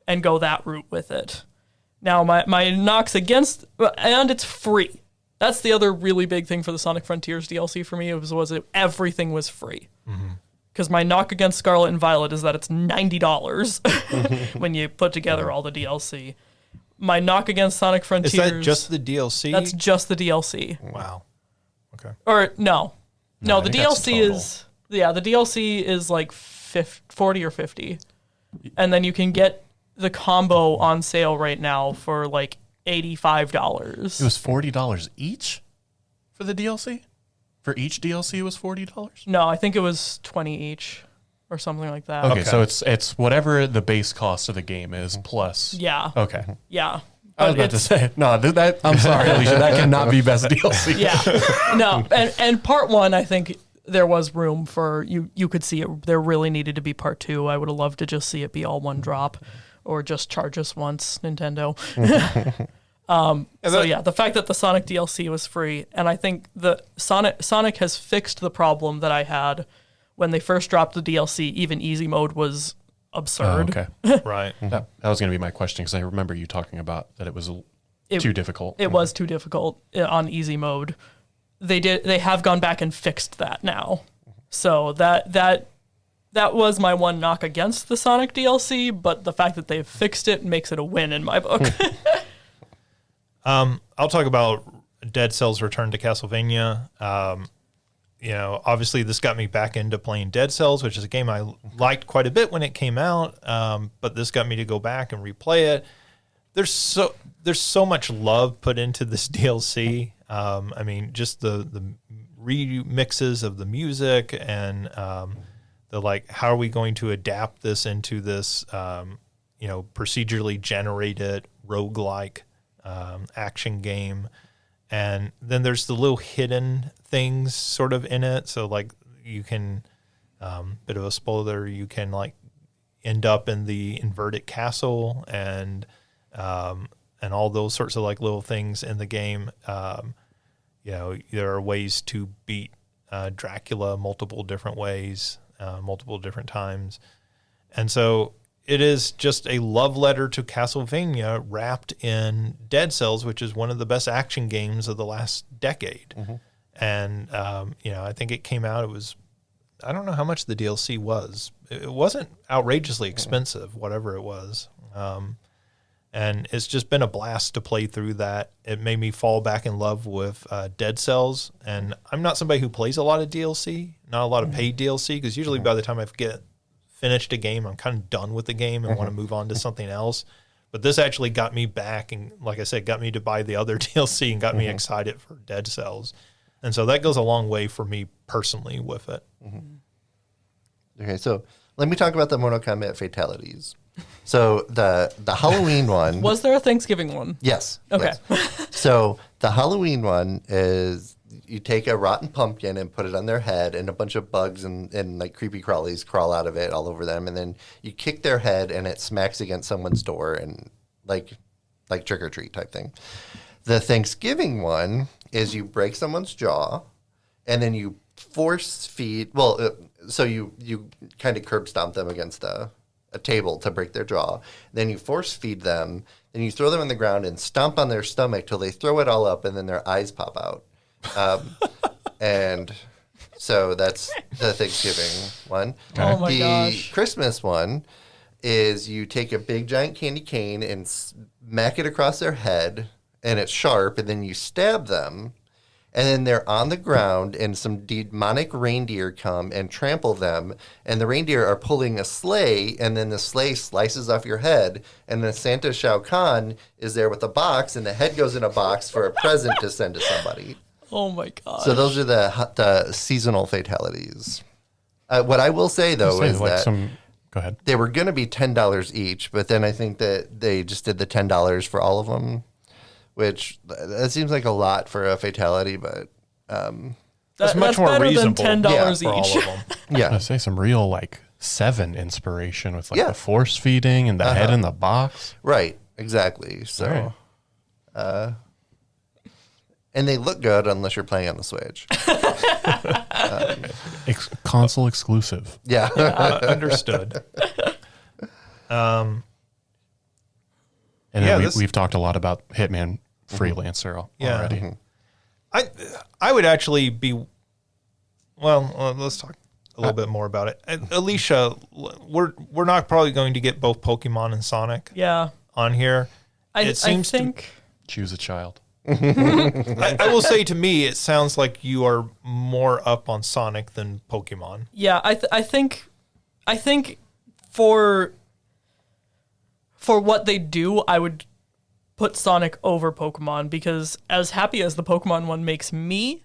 And go that route with it. Now, my knocks against, and it's free. That's the other really big thing for the Sonic Frontiers DLC for me, was everything was free. Because my knock against Scarlet and Violet is that it's $90 when you put together all the DLC. My knock against Sonic Frontiers... Is that just the DLC? That's just the DLC. Wow. Okay. Or, no. No, I the think that's DLC total. is... Yeah, the DLC is like 40 or 50. And then you can get the combo on sale right now for like $85. It was $40 each for the DLC? For each DLC, it was $40? No, I think it was 20 each or something like that. Okay, so it's whatever the base cost of the game is plus. Yeah. Okay. Yeah. I was But about to say, no, that I'm sorry, Alicia, that cannot be best DLC. Yeah. No, and part one, I think there was room for, you could see it, there really needed to be part two. I would have loved to just see it be all one drop or just charge us once, Nintendo. So yeah, the fact that the Sonic DLC was free, and I think the Sonic has fixed the problem that I had when they first dropped the DLC. Even easy mode was absurd. Okay. Right. That was going to be my question because I remember you talking about that it was too difficult. It was too difficult on easy mode. They have gone back and fixed that now. So that was my one knock against the Sonic DLC, but the fact that they've fixed it makes it a win in my book. I'll talk about Dead Cells Return to Castlevania. You know, obviously this got me back into playing Dead Cells, which is a game I liked quite a bit when it came out. But this got me to go back and replay it. There's so much love put into this DLC. I mean, just the remixes of the music and the like, how are we going to adapt this into this, you know, procedurally generated roguelike action game. And then there's the little hidden things sort of in it. So like you can, bit of a spoiler, you can like end up in the inverted castle and all those sorts of like little things in the game. You know, there are ways to beat Dracula multiple different ways, multiple different times. And so it is just a love letter to Castlevania wrapped in Dead Cells, which is one of the best action games of the last decade. And, you know, I think it came out, I don't know how much the DLC was. It wasn't outrageously expensive, whatever it was. And it's just been a blast to play through that. It made me fall back in love with Dead Cells. And I'm not somebody who plays a lot of DLC, not a lot of paid DLC, because usually by the time I get finished a game, I'm kind of done with the game and want to move on to something else. But this actually got me back, and like I said, got me to buy the other DLC and got me excited for Dead Cells. And so that goes a long way for me personally with it. Okay, so let me talk about the Mortal Kombat fatalities. So the Halloween one... Was there a Thanksgiving one? Yes. Okay. Yes. So the Halloween one is you take a rotten pumpkin and put it on their head, and a bunch of bugs and like creepy crawlies crawl out of it all over them, and then you kick their head and it smacks against someone's door, and like trick or treat type thing. The Thanksgiving one is you break someone's jaw, and then you force feed. Well, so you kind of curb stomp them against a table to break their jaw. Then you force feed them. Then you throw them on the ground and stomp on their stomach till they throw it all up, and then their eyes pop out. And so that's the Thanksgiving one. Oh my the gosh. Christmas one is you take a big giant candy cane and smack it across their head, and it's sharp, and then you stab them, and then they're on the ground, and some demonic reindeer come and trample them, and the reindeer are pulling a sleigh, and then the sleigh slices off your head, and then Santa Shao Kahn is there with a box, and the head goes in a box for a present to send to somebody. Oh my god! So those are the seasonal fatalities. What I will say though is like that go ahead. they were going to be $10 each, but then I think that they just did the $10 for all of them, which that seems like a lot for a fatality, but that's much more better reasonable than $10 for all each. of them. yeah, I say some real like 7 inspiration with like Yeah. the force feeding and the head in the box. right, exactly. So, Right. and they look good unless you're playing on the Switch. Console exclusive. Yeah. Understood. And Yeah, then we've talked a lot about Hitman Freelancer Yeah. already. I would actually be. Well, let's talk a little bit more about it. Alicia, we're not probably going to get both Pokemon and Sonic Yeah, on here. I seems think. Choose a child. I will say, to me, it sounds like you are more up on Sonic than Pokemon. Yeah, I think for what they do, I would put Sonic over Pokemon, because as happy as the Pokemon one makes me,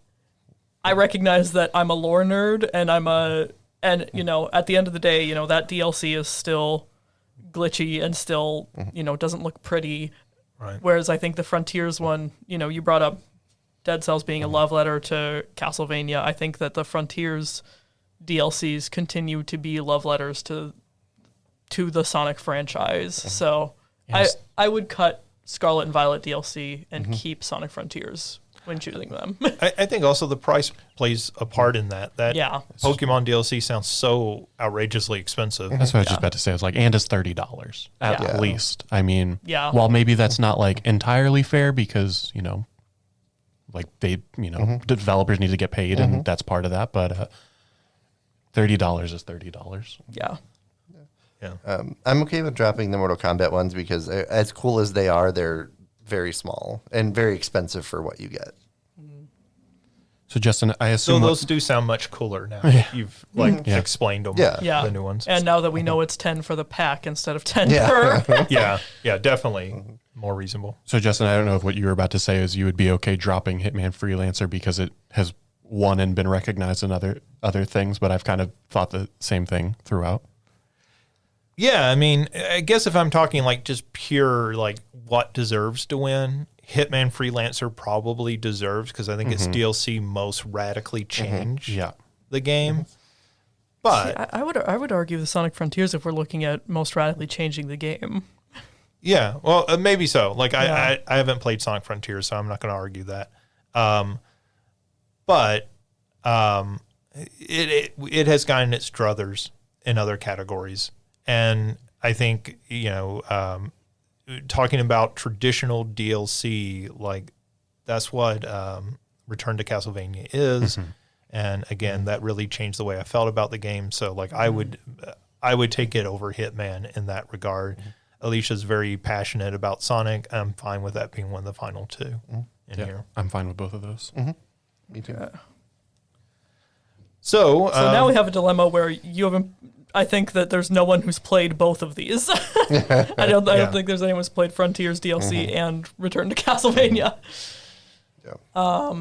I recognize that I'm a lore nerd, and and you know, at the end of the day, you know, that DLC is still glitchy and still, you know, doesn't look pretty. Right. Whereas I think the Frontiers one, you know, you brought up Dead Cells being a love letter to Castlevania. I think that the Frontiers DLCs continue to be love letters to the Sonic franchise. So Yes. I would cut Scarlet and Violet DLC and keep Sonic Frontiers when choosing them. I think also the price plays a part in that. That Yeah. Pokemon DLC sounds so outrageously expensive. That's what I was just about to say. It's like, and it's $30 at Yeah. least. I mean, Yeah. while maybe that's not like entirely fair because, you know, like they, you know, developers need to get paid and that's part of that. But $30 is $30. Yeah. Yeah. I'm okay with dropping the Mortal Kombat ones because as cool as they are, they're very small and very expensive for what you get. So Justin, I So assume those do sound much cooler now. that You've explained them. Yeah. Yeah. The new ones. And now that we know it's 10 for the pack instead of 10 Yeah. per. yeah, definitely more reasonable. So Justin, I don't know if what you were about to say is you would be okay dropping Hitman Freelancer because it has won and been recognized in other things, but I've kind of thought the same thing throughout. Yeah, I mean, I guess if I'm talking like just pure like what deserves to win, Hitman Freelancer probably deserves, because I think its DLC most radically changed Yeah. the game. But I would argue the Sonic Frontiers if we're looking at most radically changing the game. yeah, well, maybe so. Like Yeah. I haven't played Sonic Frontiers, so I'm not going to argue that. But it has gotten its druthers in other categories. And I think, you know, talking about traditional DLC, like that's what Return to Castlevania is. And again, that really changed the way I felt about the game. So like I would take it over Hitman in that regard. Alicia's very passionate about Sonic. I'm fine with that being one of the final two in here. I'm fine with both of those. Me too. So Now we have a dilemma where you haven't. I think that there's no one who's played both of these. I don't think there's anyone who's played Frontiers DLC and Return to Castlevania. Yeah.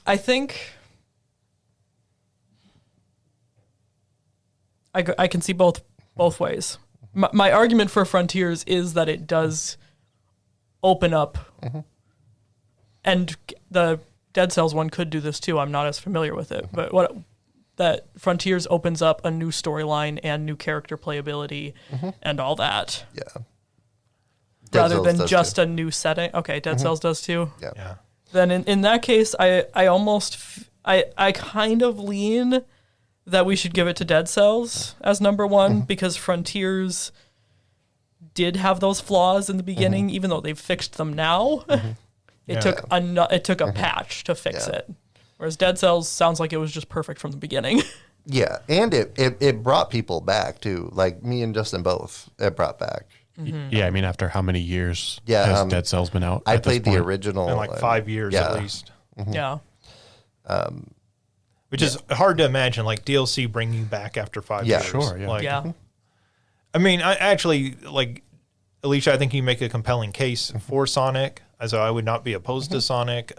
I think I can see both ways. My argument for Frontiers is that it does open up, and the Dead Cells one could do this too. I'm not as familiar with it, but that Frontiers opens up a new storyline and new character playability and all that, Yeah. Dead rather Cells than does just too. a new setting. Okay, Dead Cells does too. Yeah. yeah. Then in that case, I kind of lean that we should give it to Dead Cells as number one, because Frontiers did have those flaws in the beginning, even though they've fixed them now. It took a patch to fix it, whereas Dead Cells sounds like it was just perfect from the beginning. Yeah, and it brought people back too. Like me and Justin both, it brought back. Yeah, I mean, after how many years Yeah, has Dead Cells been out? I at this played the point? original. In like 5 years at yeah. least. Yeah. Which is hard to imagine, like DLC bring you back after 5 Yeah, years. sure, yeah. Like, Yeah. I mean, I actually, like, Alicia, I think you make a compelling case for Sonic, as I would not be opposed to Sonic.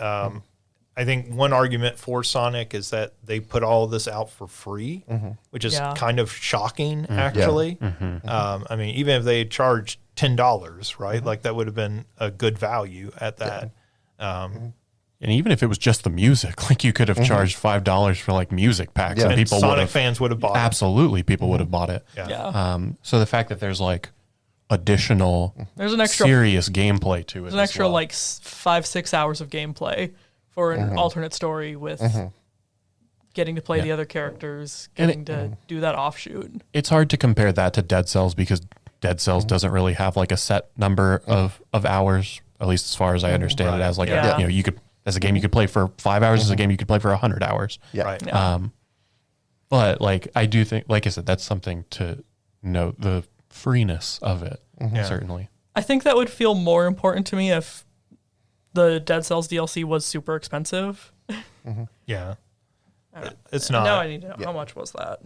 I think one argument for Sonic is that they put all of this out for free, which is Yeah. kind of shocking, actually. I mean, even if they had charged $10, right? Like, that would have been a good value at that. And even if it was just the music, like you could have charged $5 for like music packs, Yeah. and And people would Sonic have fans would have bought it. absolutely people would have bought it. Yeah. So the fact that there's like additional There's an extra serious gameplay to it, There's an extra like 5-6 hours of gameplay for an alternate story with getting to play the other characters, getting to do that offshoot. it's hard to compare that to Dead Cells because Dead Cells doesn't really have like a set number of hours, at least as far as I understand it. As like Yeah. you know, you could as a game you could play for 5 hours, as a game you could play for 100 hours. Yeah. Right. Yeah. But like I do think, like I said, that's something to note, the freeness of it. Yeah. Certainly. I think that would feel more important to me if the Dead Cells DLC was super expensive. Yeah. It's not. Now I need to know how much was that.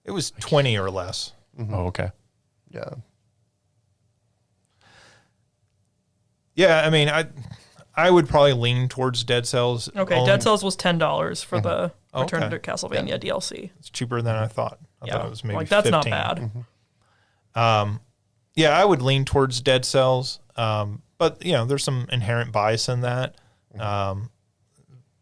It was 20 or less. Oh, okay. Yeah. Yeah, I mean, I would probably lean towards Dead Cells. Okay, only- Dead Cells was $10 for the Oh, Return okay. to Castlevania DLC. It's cheaper than I thought. I Yeah, thought it was maybe like that's 15. not bad. Yeah, I would lean towards Dead Cells. But you know, there's some inherent bias in that.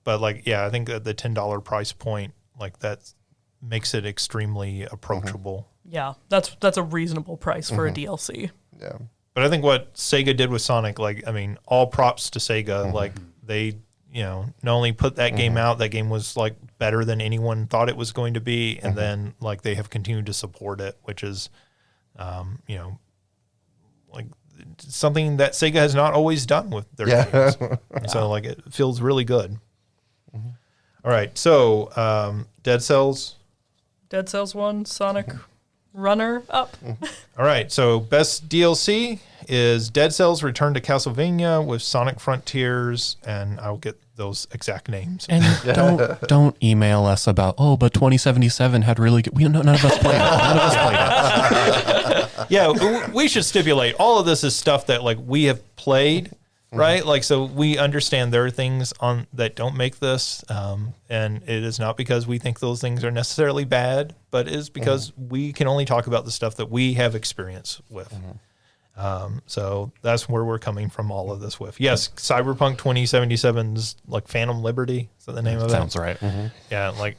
But like, yeah, I think that the $10 price point, like that makes it extremely approachable. Yeah, that's a reasonable price for a DLC. Yeah. But I think what Sega did with Sonic, like, I mean, all props to Sega. Like, they, you know, not only put that game out, that game was like better than anyone thought it was going to be, and then like they have continued to support it, which is, you know, like something that Sega has not always done with their games. So like it feels really good. All right, so Dead Cells. Dead Cells 1, Sonic runner up. All right, so best DLC is Dead Cells Return to Castlevania with Sonic Frontiers, and I'll get those exact names. And don't email us about, oh, but 2077 had really good. None of us played it. None of us played it. Yeah, we should stipulate all of this is stuff that like we have played, right? Like, so we understand there are things on that don't make this, and it is not because we think those things are necessarily bad, but it is because we can only talk about the stuff that we have experience with. So that's where we're coming from all of this with. Yes, Cyberpunk 2077's like Phantom Liberty. Is that the name of it? Sounds right. Yeah, like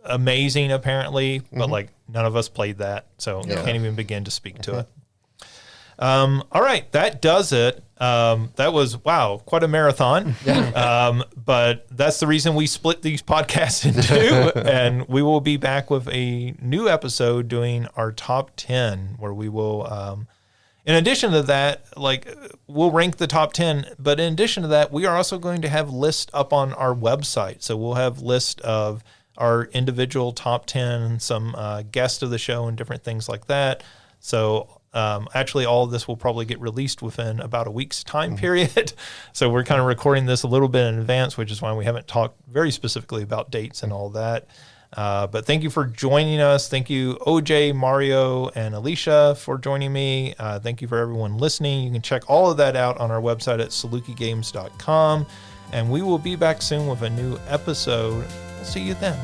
amazing apparently, but like none of us played that, so can't even begin to speak to it. All right, that does it. That was, wow, quite a marathon. But that's the reason we split these podcasts in two, and we will be back with a new episode doing our top 10, where we will, in addition to that, like we'll rank the top 10, but in addition to that, we are also going to have lists up on our website. So we'll have list of our individual top 10, some guests of the show and different things like that. So actually all of this will probably get released within about a week's time period. So we're kind of recording this a little bit in advance, which is why we haven't talked very specifically about dates and all that. But thank you for joining us. Thank you, OJ, Mario, and Alicia for joining me. Thank you for everyone listening. You can check all of that out on our website at salukigames.com. And we will be back soon with a new episode. We'll see you then.